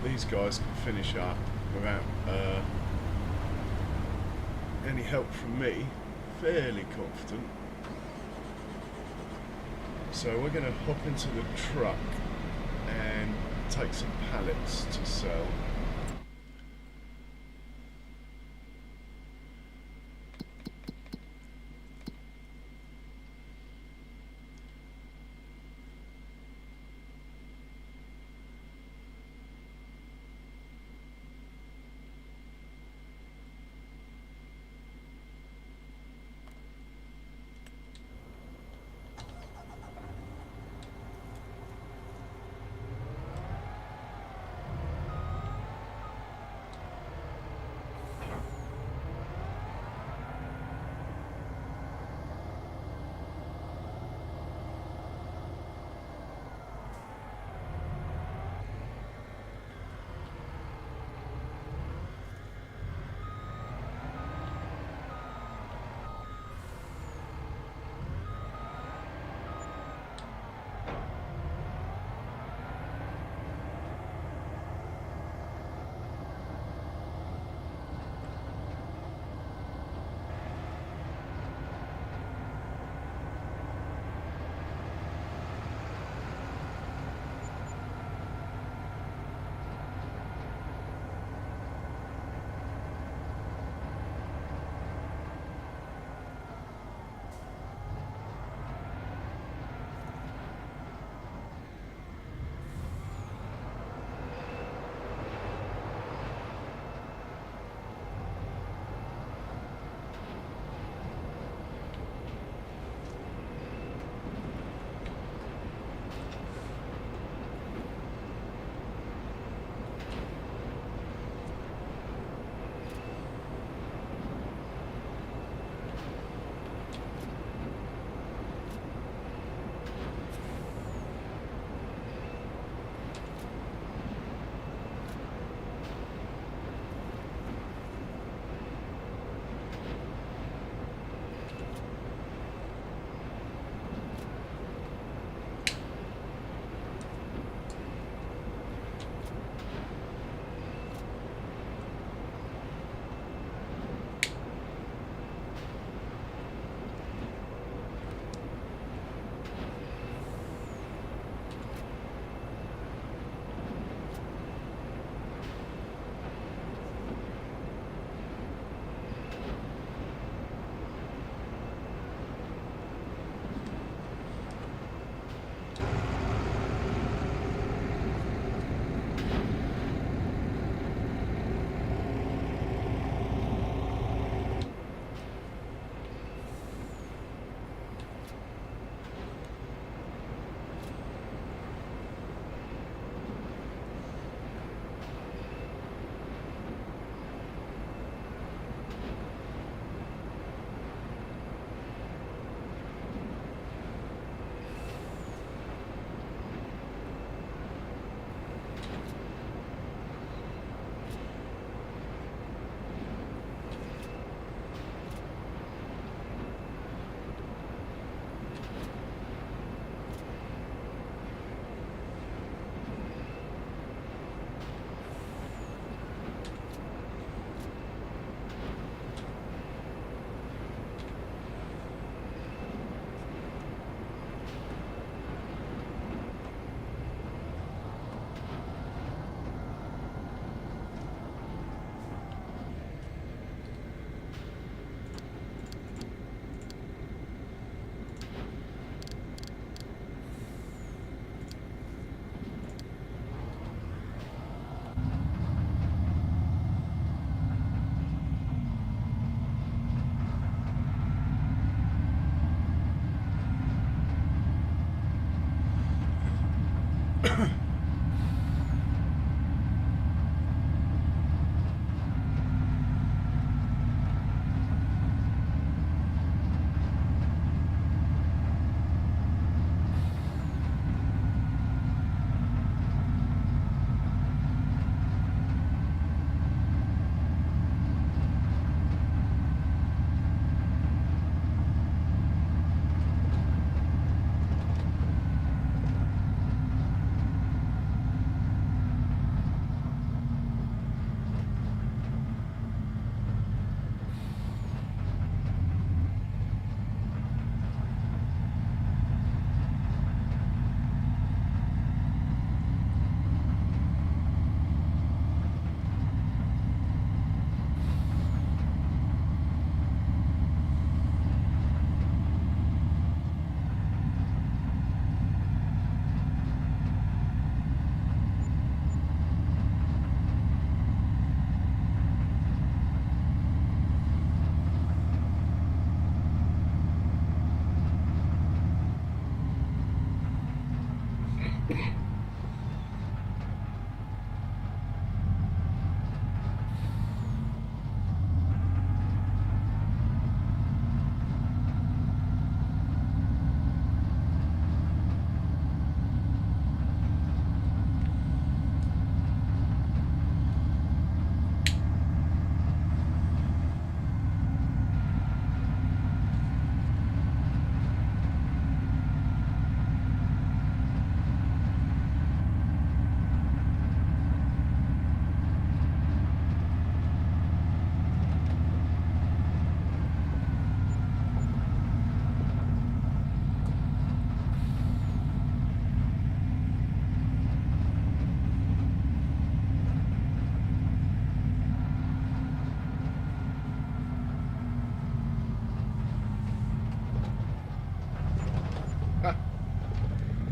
that these guys can finish up without any help from me. Fairly confident. So we're going to hop into the truck and take some pallets to sell.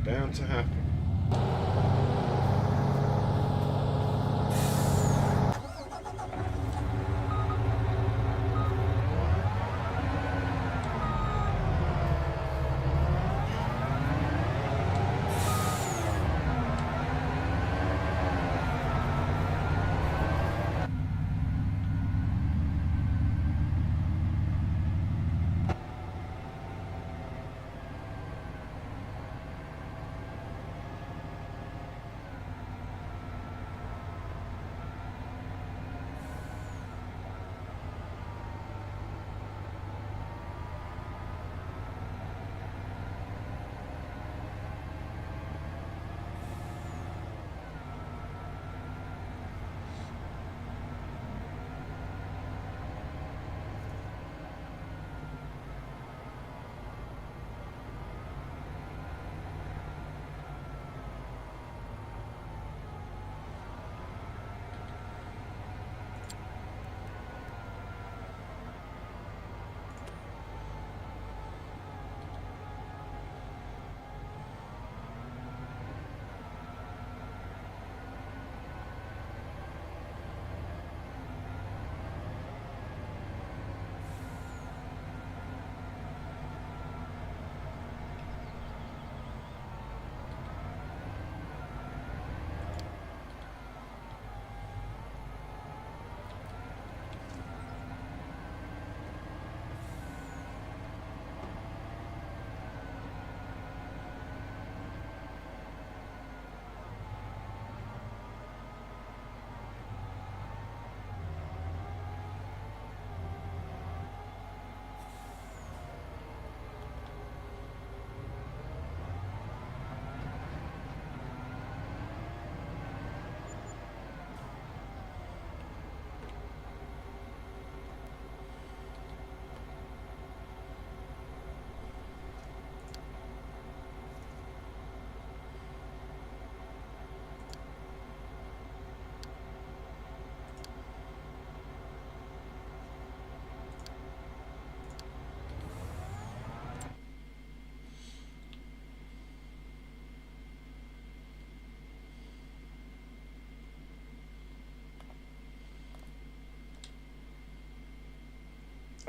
Bound to happen.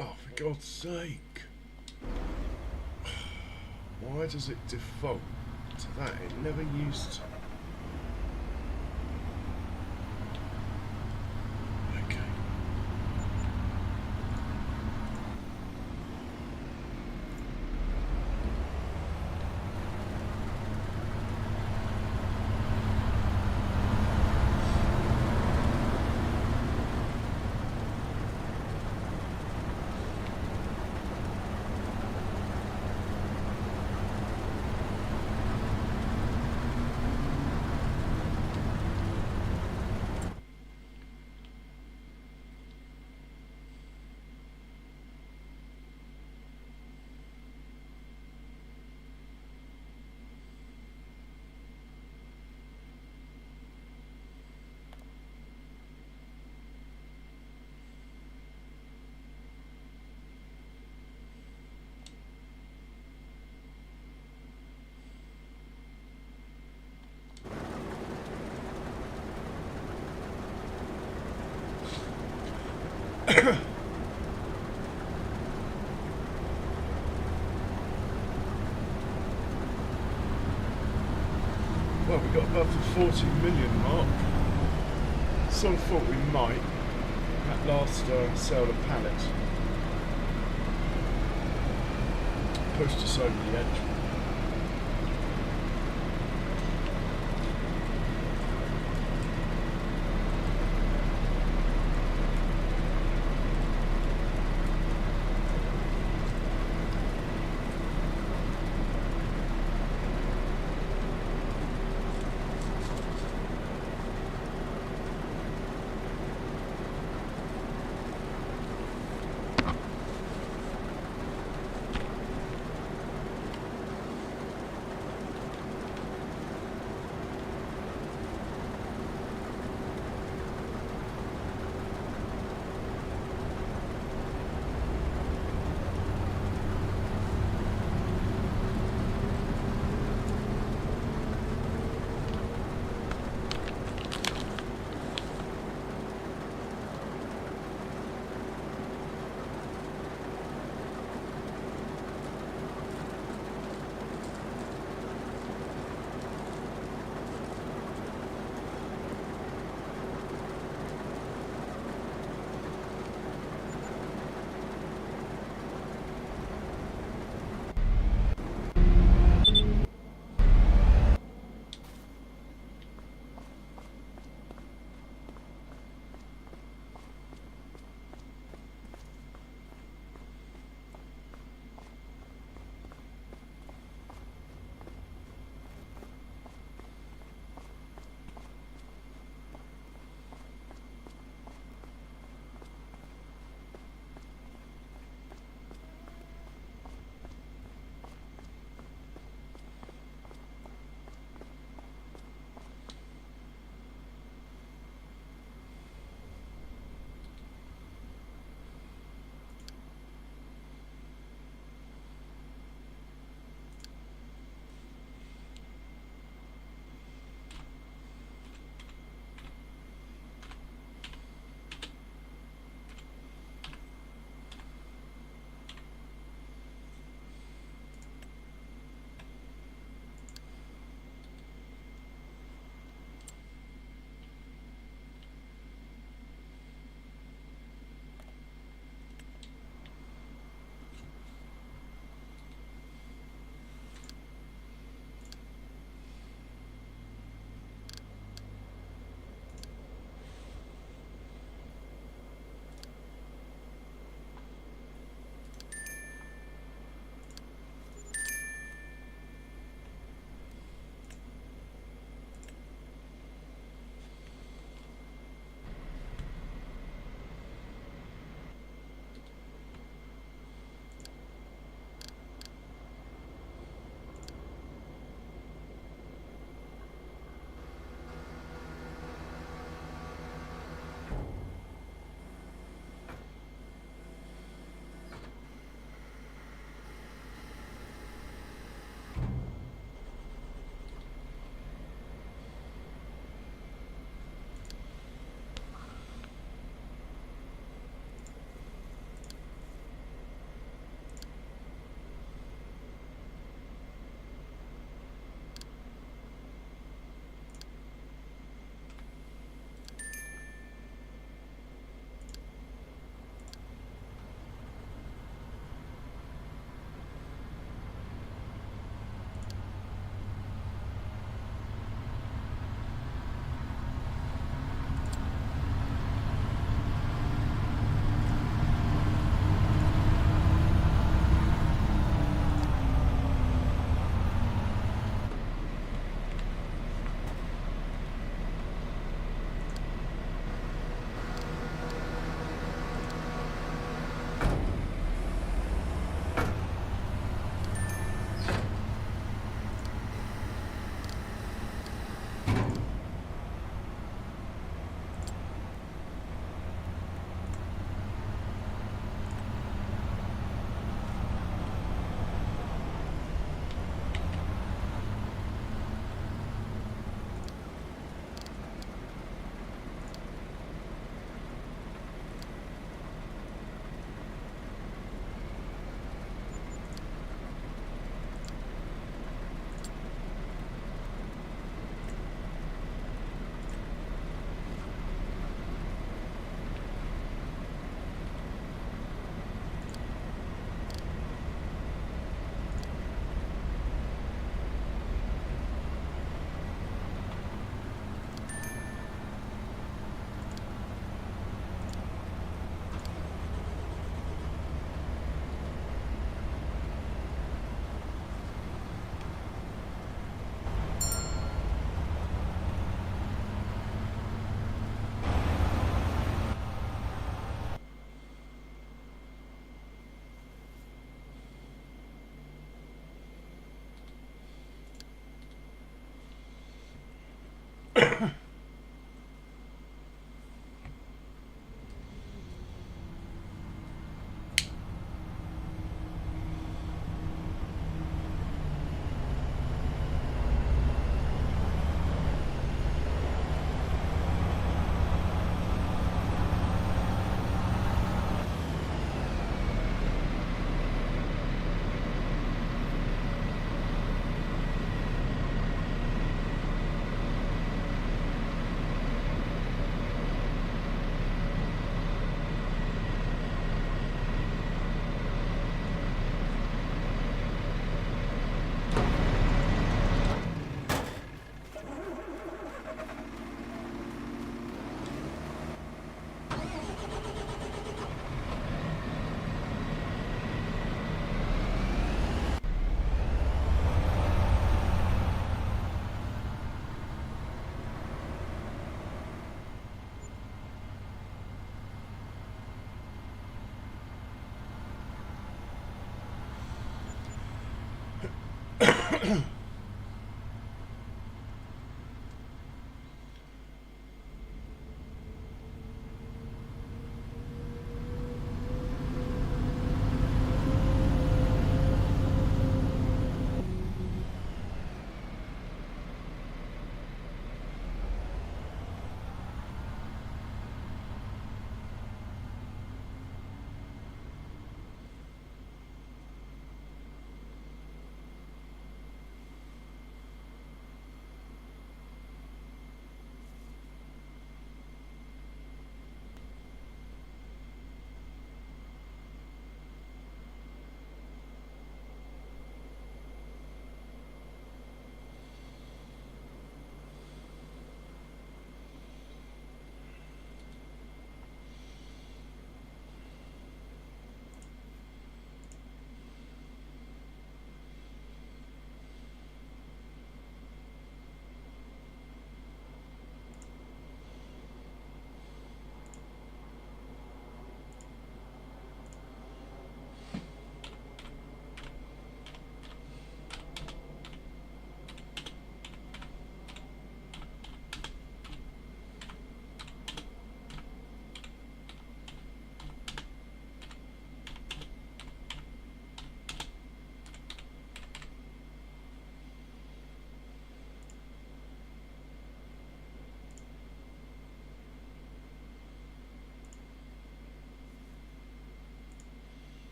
Oh, for God's sake. Why does it default to that? It never used to. Okay. Well, we got above the 40 million mark. Sort of thought we might. That last sale of pallets pushed us over the edge.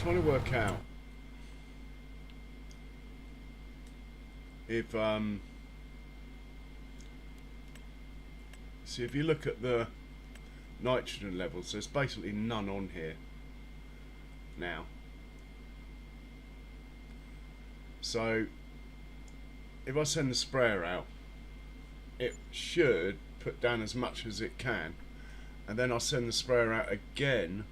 Trying to work out if see, if you look at the nitrogen levels, there's basically none on here now. So if I send the sprayer out, it should put down as much as it can, and then I'll send the sprayer out again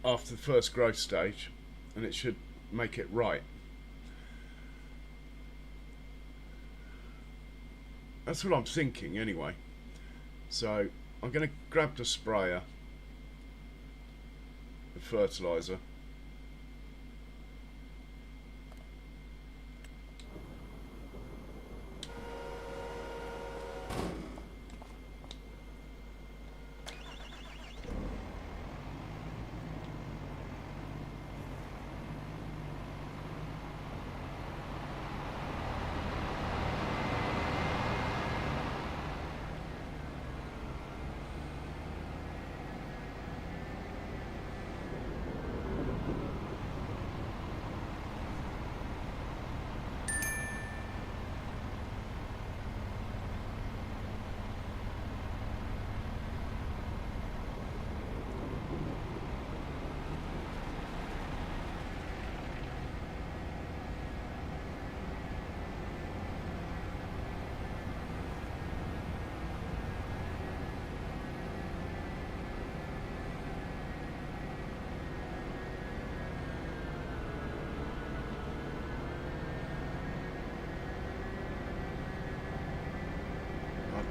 after the first growth stage, and it should make it right. That's what I'm thinking anyway. So I'm going to grab the sprayer, the fertilizer,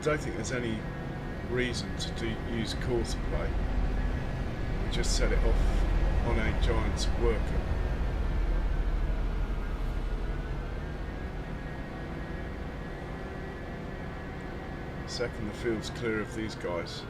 I don't think there's any reason to use coarse play. We just set it off on a giant's worker. Second, the field's clear of these guys.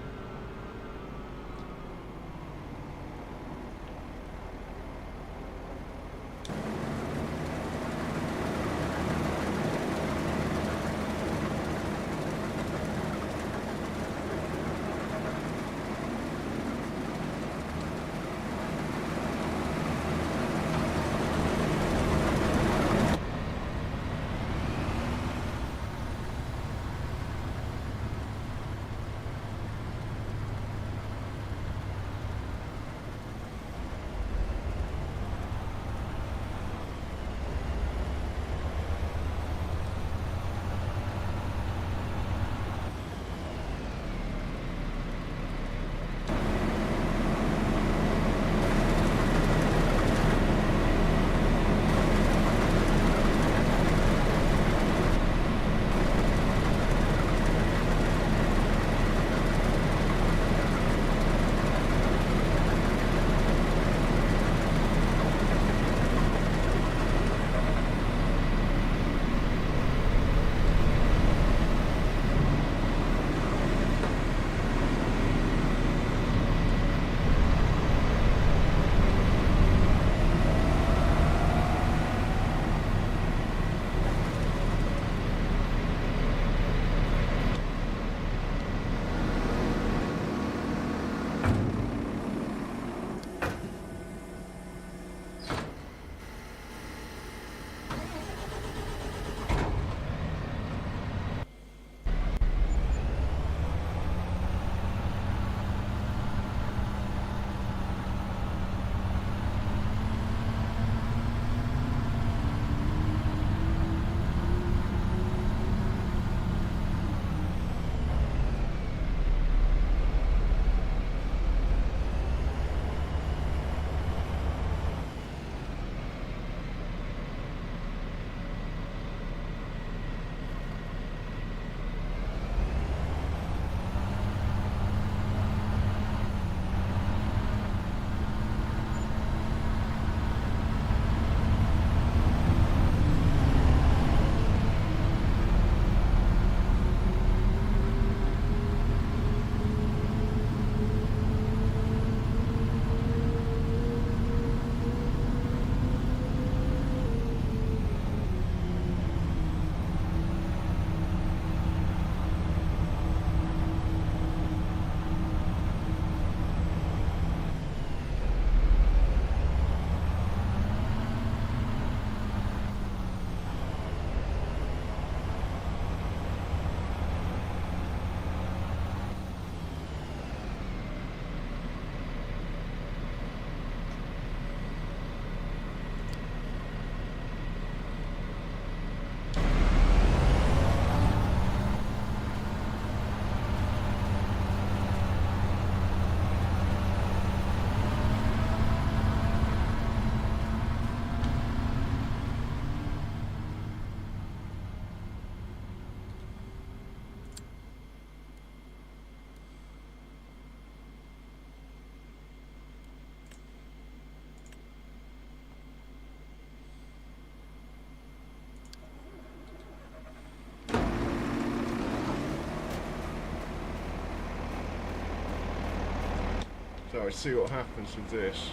So I see what happens with this.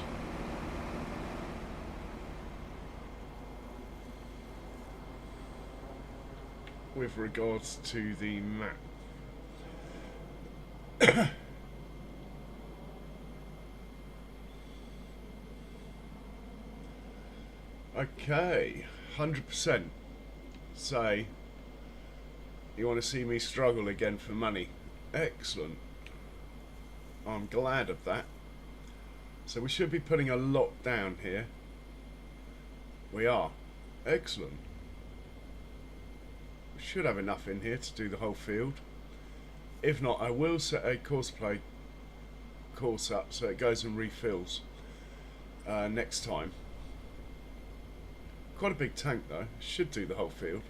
With regards to the map. Okay, 100%. Say, you want to see me struggle again for money? Excellent. I'm glad of that. So we should be putting a lot down here. We are. Excellent. We should have enough in here to do the whole field. If not, I will set a course up so it goes and refills next time. Quite a big tank though. Should do the whole field.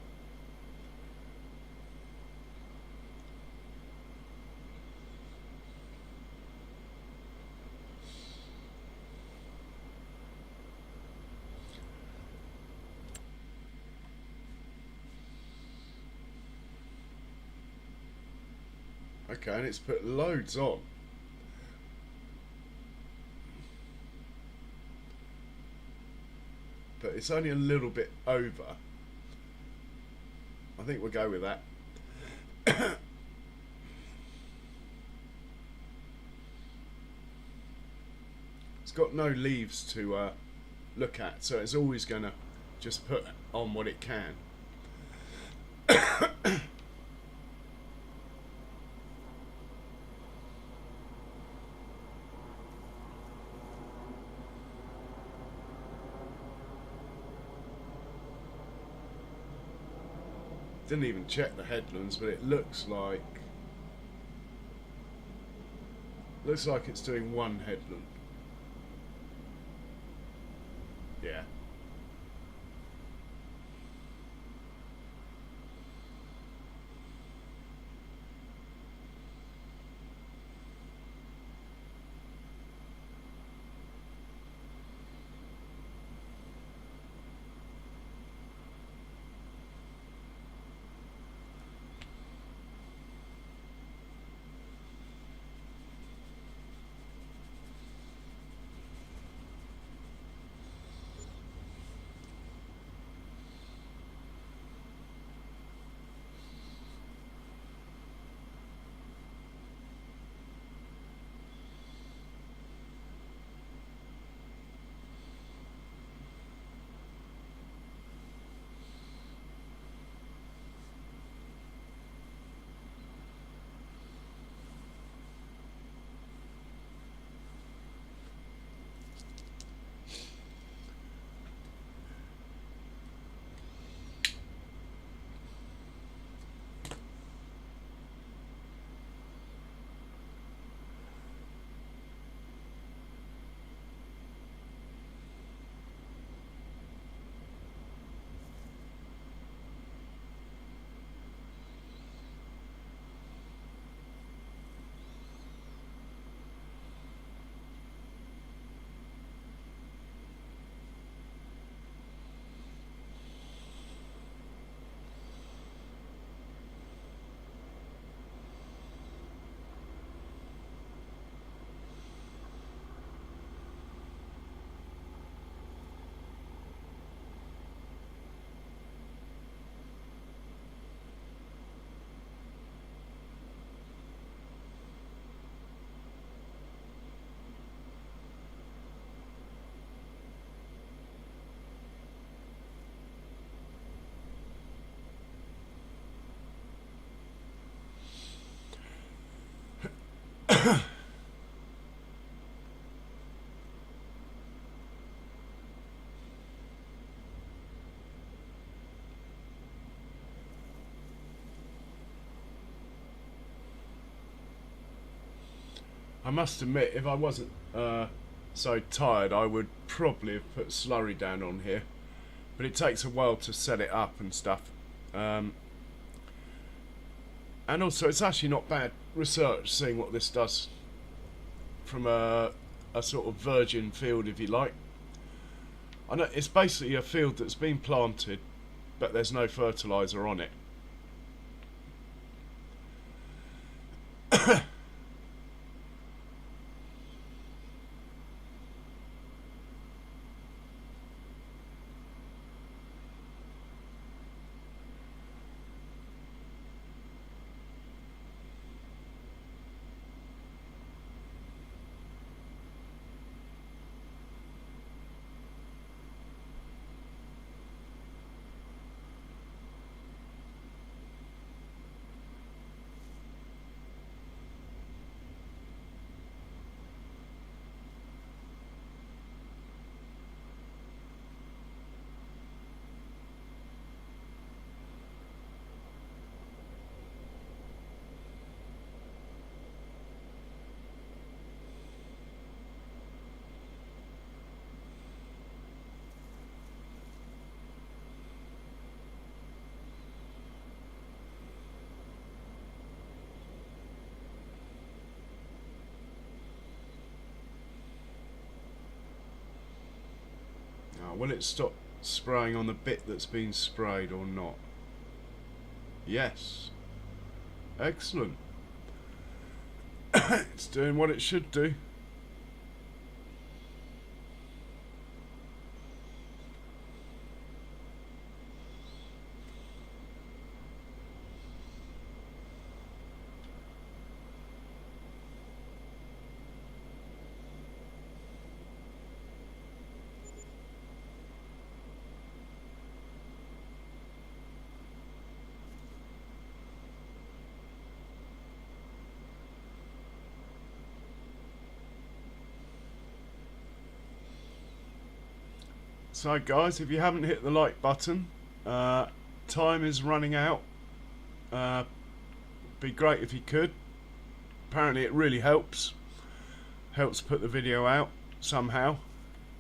Okay, and it's put loads on. But it's only a little bit over. I think we'll go with that. It's got no leaves to look at, so it's always going to just put on what it can. Didn't even check the headlands, but it looks like it's doing one headland. Yeah. I must admit, if I wasn't so tired, I would probably have put slurry down on here. But it takes a while to set it up and stuff. And also, it's actually not bad research seeing what this does from a sort of virgin field, if you like. I know it's basically a field that's been planted, but there's no fertiliser on it. Now, will it stop spraying on the bit that's been sprayed or not? Yes. Excellent. It's doing what it should do. So guys, if you haven't hit the like button, time is running out. Be great if you could. Apparently it really helps put the video out somehow.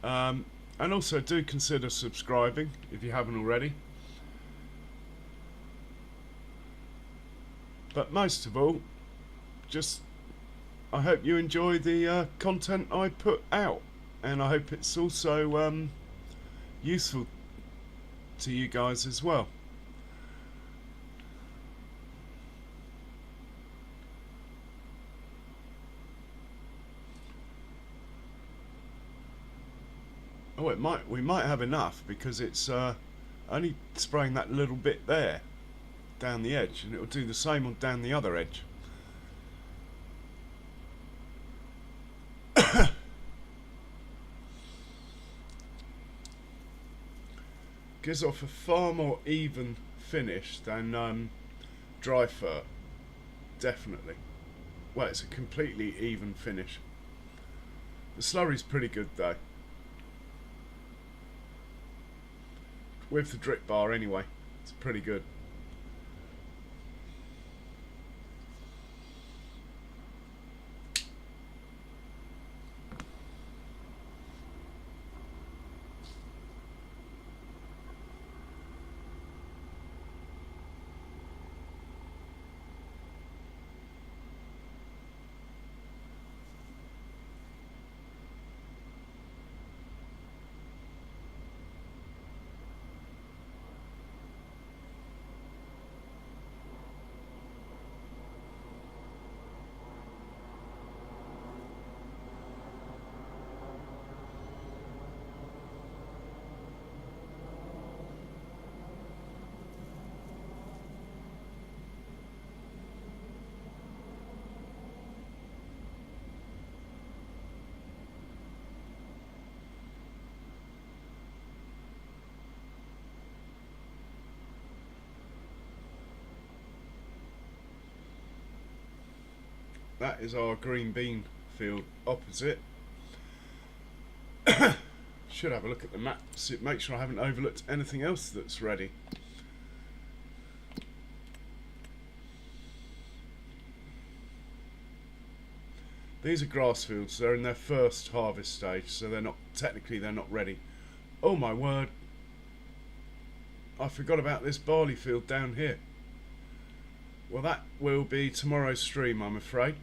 And also do consider subscribing if you haven't already. But most of all, just I hope you enjoy the content I put out, and I hope it's also useful to you guys as well. Oh, we might have enough, because it's only spraying that little bit there down the edge, and it will do the same on down the other edge. Gives off a far more even finish than dry fur, definitely. Well, it's a completely even finish. The slurry's pretty good though, with the drip bar anyway. It's pretty good. That is our green bean field opposite. Should have a look at the map, make sure I haven't overlooked anything else that's ready. These are grass fields. They're in their first harvest stage, so they're not ready. Oh my word, I forgot about this barley field down here. Well, that will be tomorrow's stream, I'm afraid.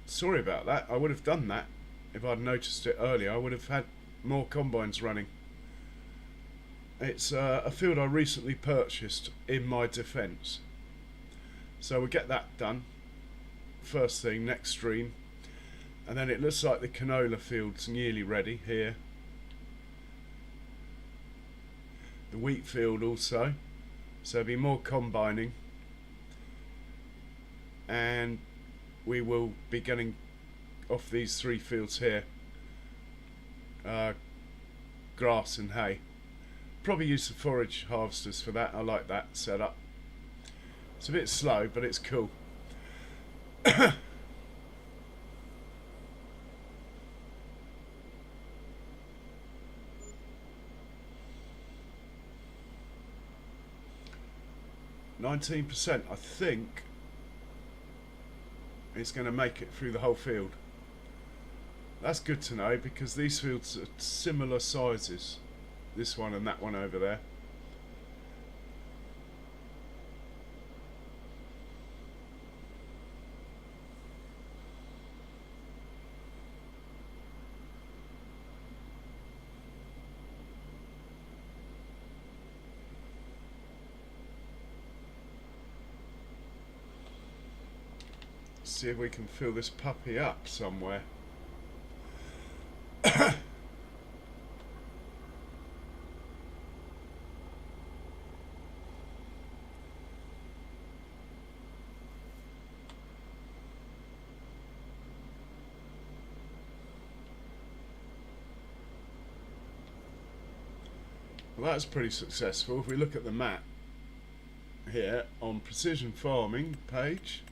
Sorry about that. I would have done that if I'd noticed it earlier. I would have had more combines running. It's a field I recently purchased, in my defence. So we'll get that done first thing, next stream. And then it looks like the canola field's nearly ready here. The wheat field also. So there'll be more combining. And we will be getting off these three fields here grass and hay. Probably use the forage harvesters for that. I like that setup. It's a bit slow, but it's cool. 19%, I think it's going to make it through the whole field. That's good to know, because these fields are similar sizes, this one and that one over there. see if we can fill this puppy up somewhere. Well, that's pretty successful. If we look at the map here on precision farming page,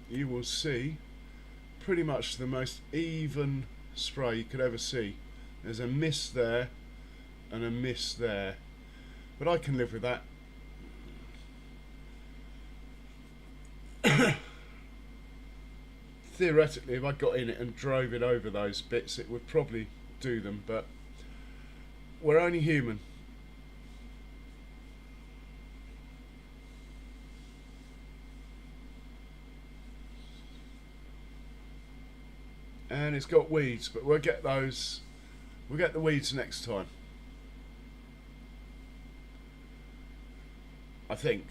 you will see pretty much the most even spray you could ever see. There's a miss there and a miss there, but I can live with that. Theoretically, if I got in it and drove it over those bits, it would probably do them, but we're only human. And it's got weeds, but we'll get those. We'll get the weeds next time, I think.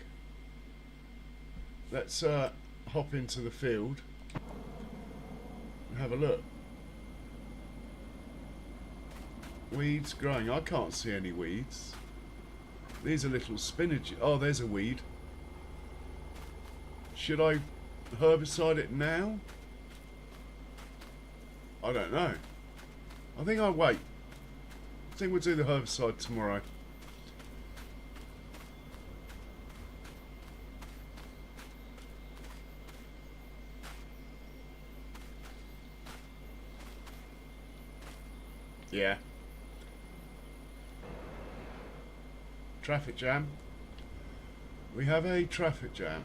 Let's hop into the field and have a look. Weeds growing. I can't see any weeds. These are little spinach. Oh, there's a weed. Should I herbicide it now? I don't know. I think I'll wait. I think we'll do the herbicide tomorrow. Yeah. Traffic jam. We have a traffic jam.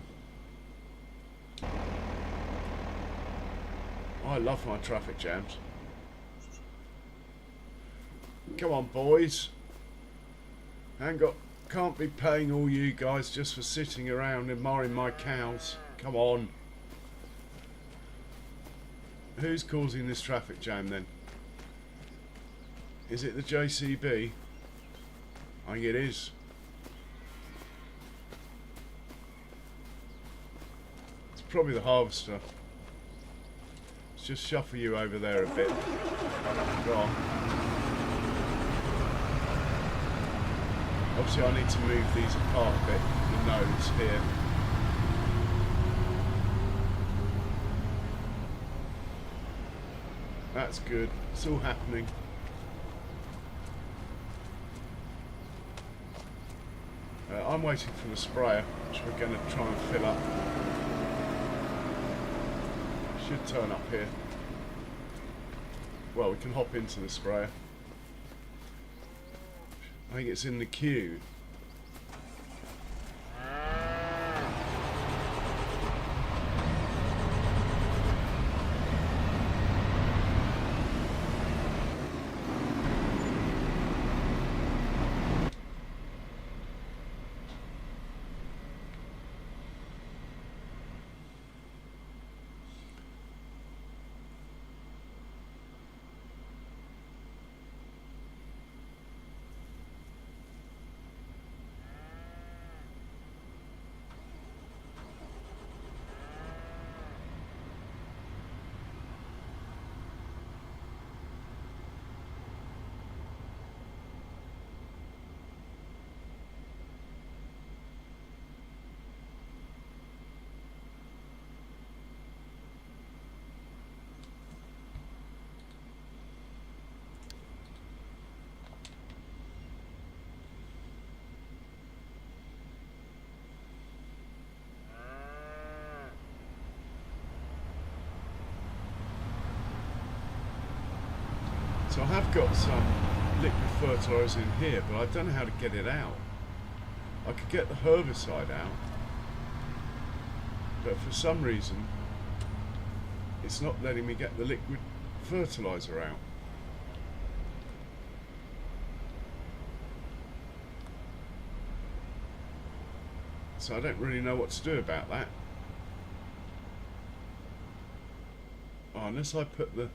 I love my traffic jams. Come on, boys. Can't be paying all you guys just for sitting around admiring my cows. Come on. Who's causing this traffic jam then? Is it the JCB? I think it is. It's probably the harvester. Let's just shuffle you over there a bit. Go on. Obviously I need to move these apart a bit, the nodes here. That's good, it's all happening. I'm waiting for the sprayer, which we're going to try and fill up. Should turn up here. Well, we can hop into the sprayer. I think it's in the queue. So I have got some liquid fertiliser in here, but I don't know how to get it out. I could get the herbicide out, but for some reason it's not letting me get the liquid fertiliser out. So I don't really know what to do about that. Oh, unless I put the...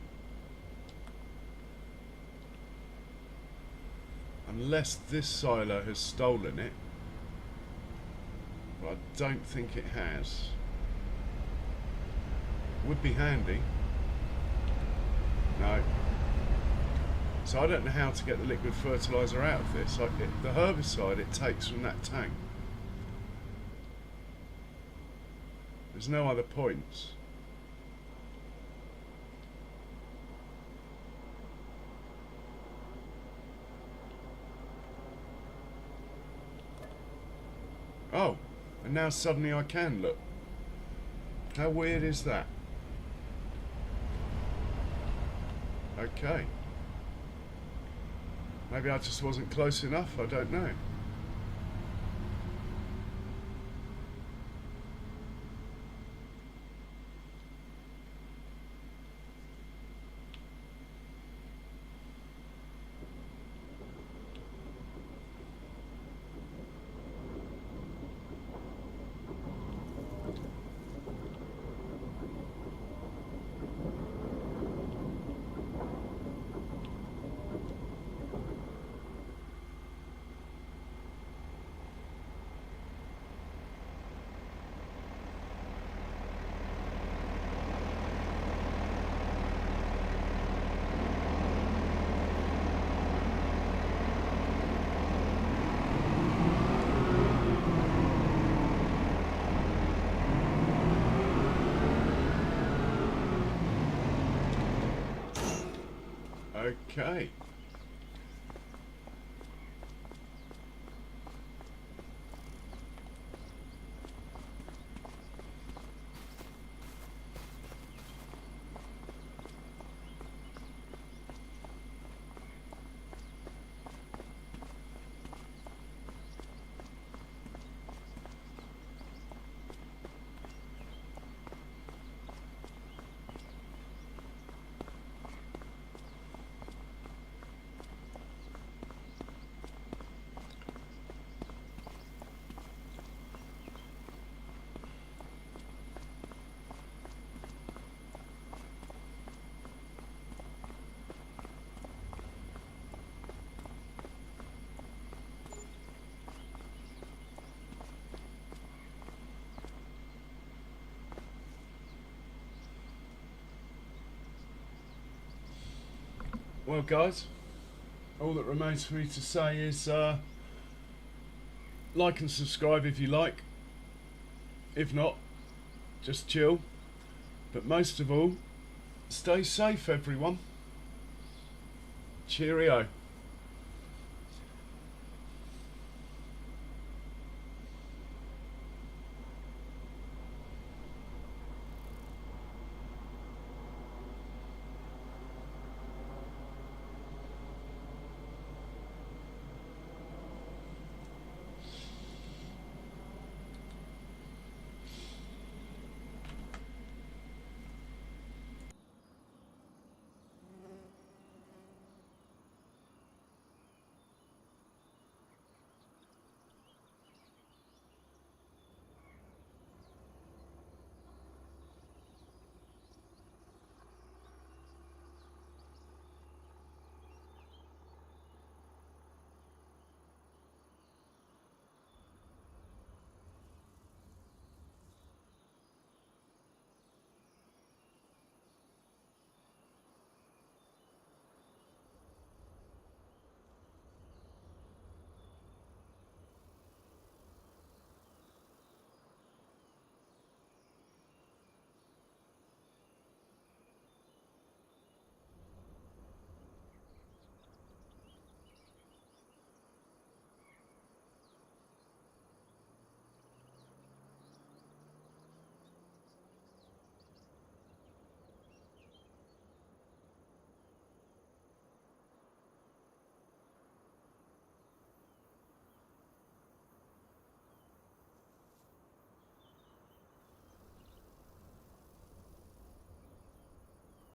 Unless this silo has stolen it. But I don't think it has. Would be handy. No. So I don't know how to get the liquid fertiliser out of this. The herbicide it takes from that tank. There's no other points. Oh, and now suddenly I can look. How weird is that? Okay. Maybe I just wasn't close enough, I don't know. Okay. Well, guys, all that remains for me to say is like and subscribe if you like. If not, just chill. But most of all, stay safe, everyone. Cheerio.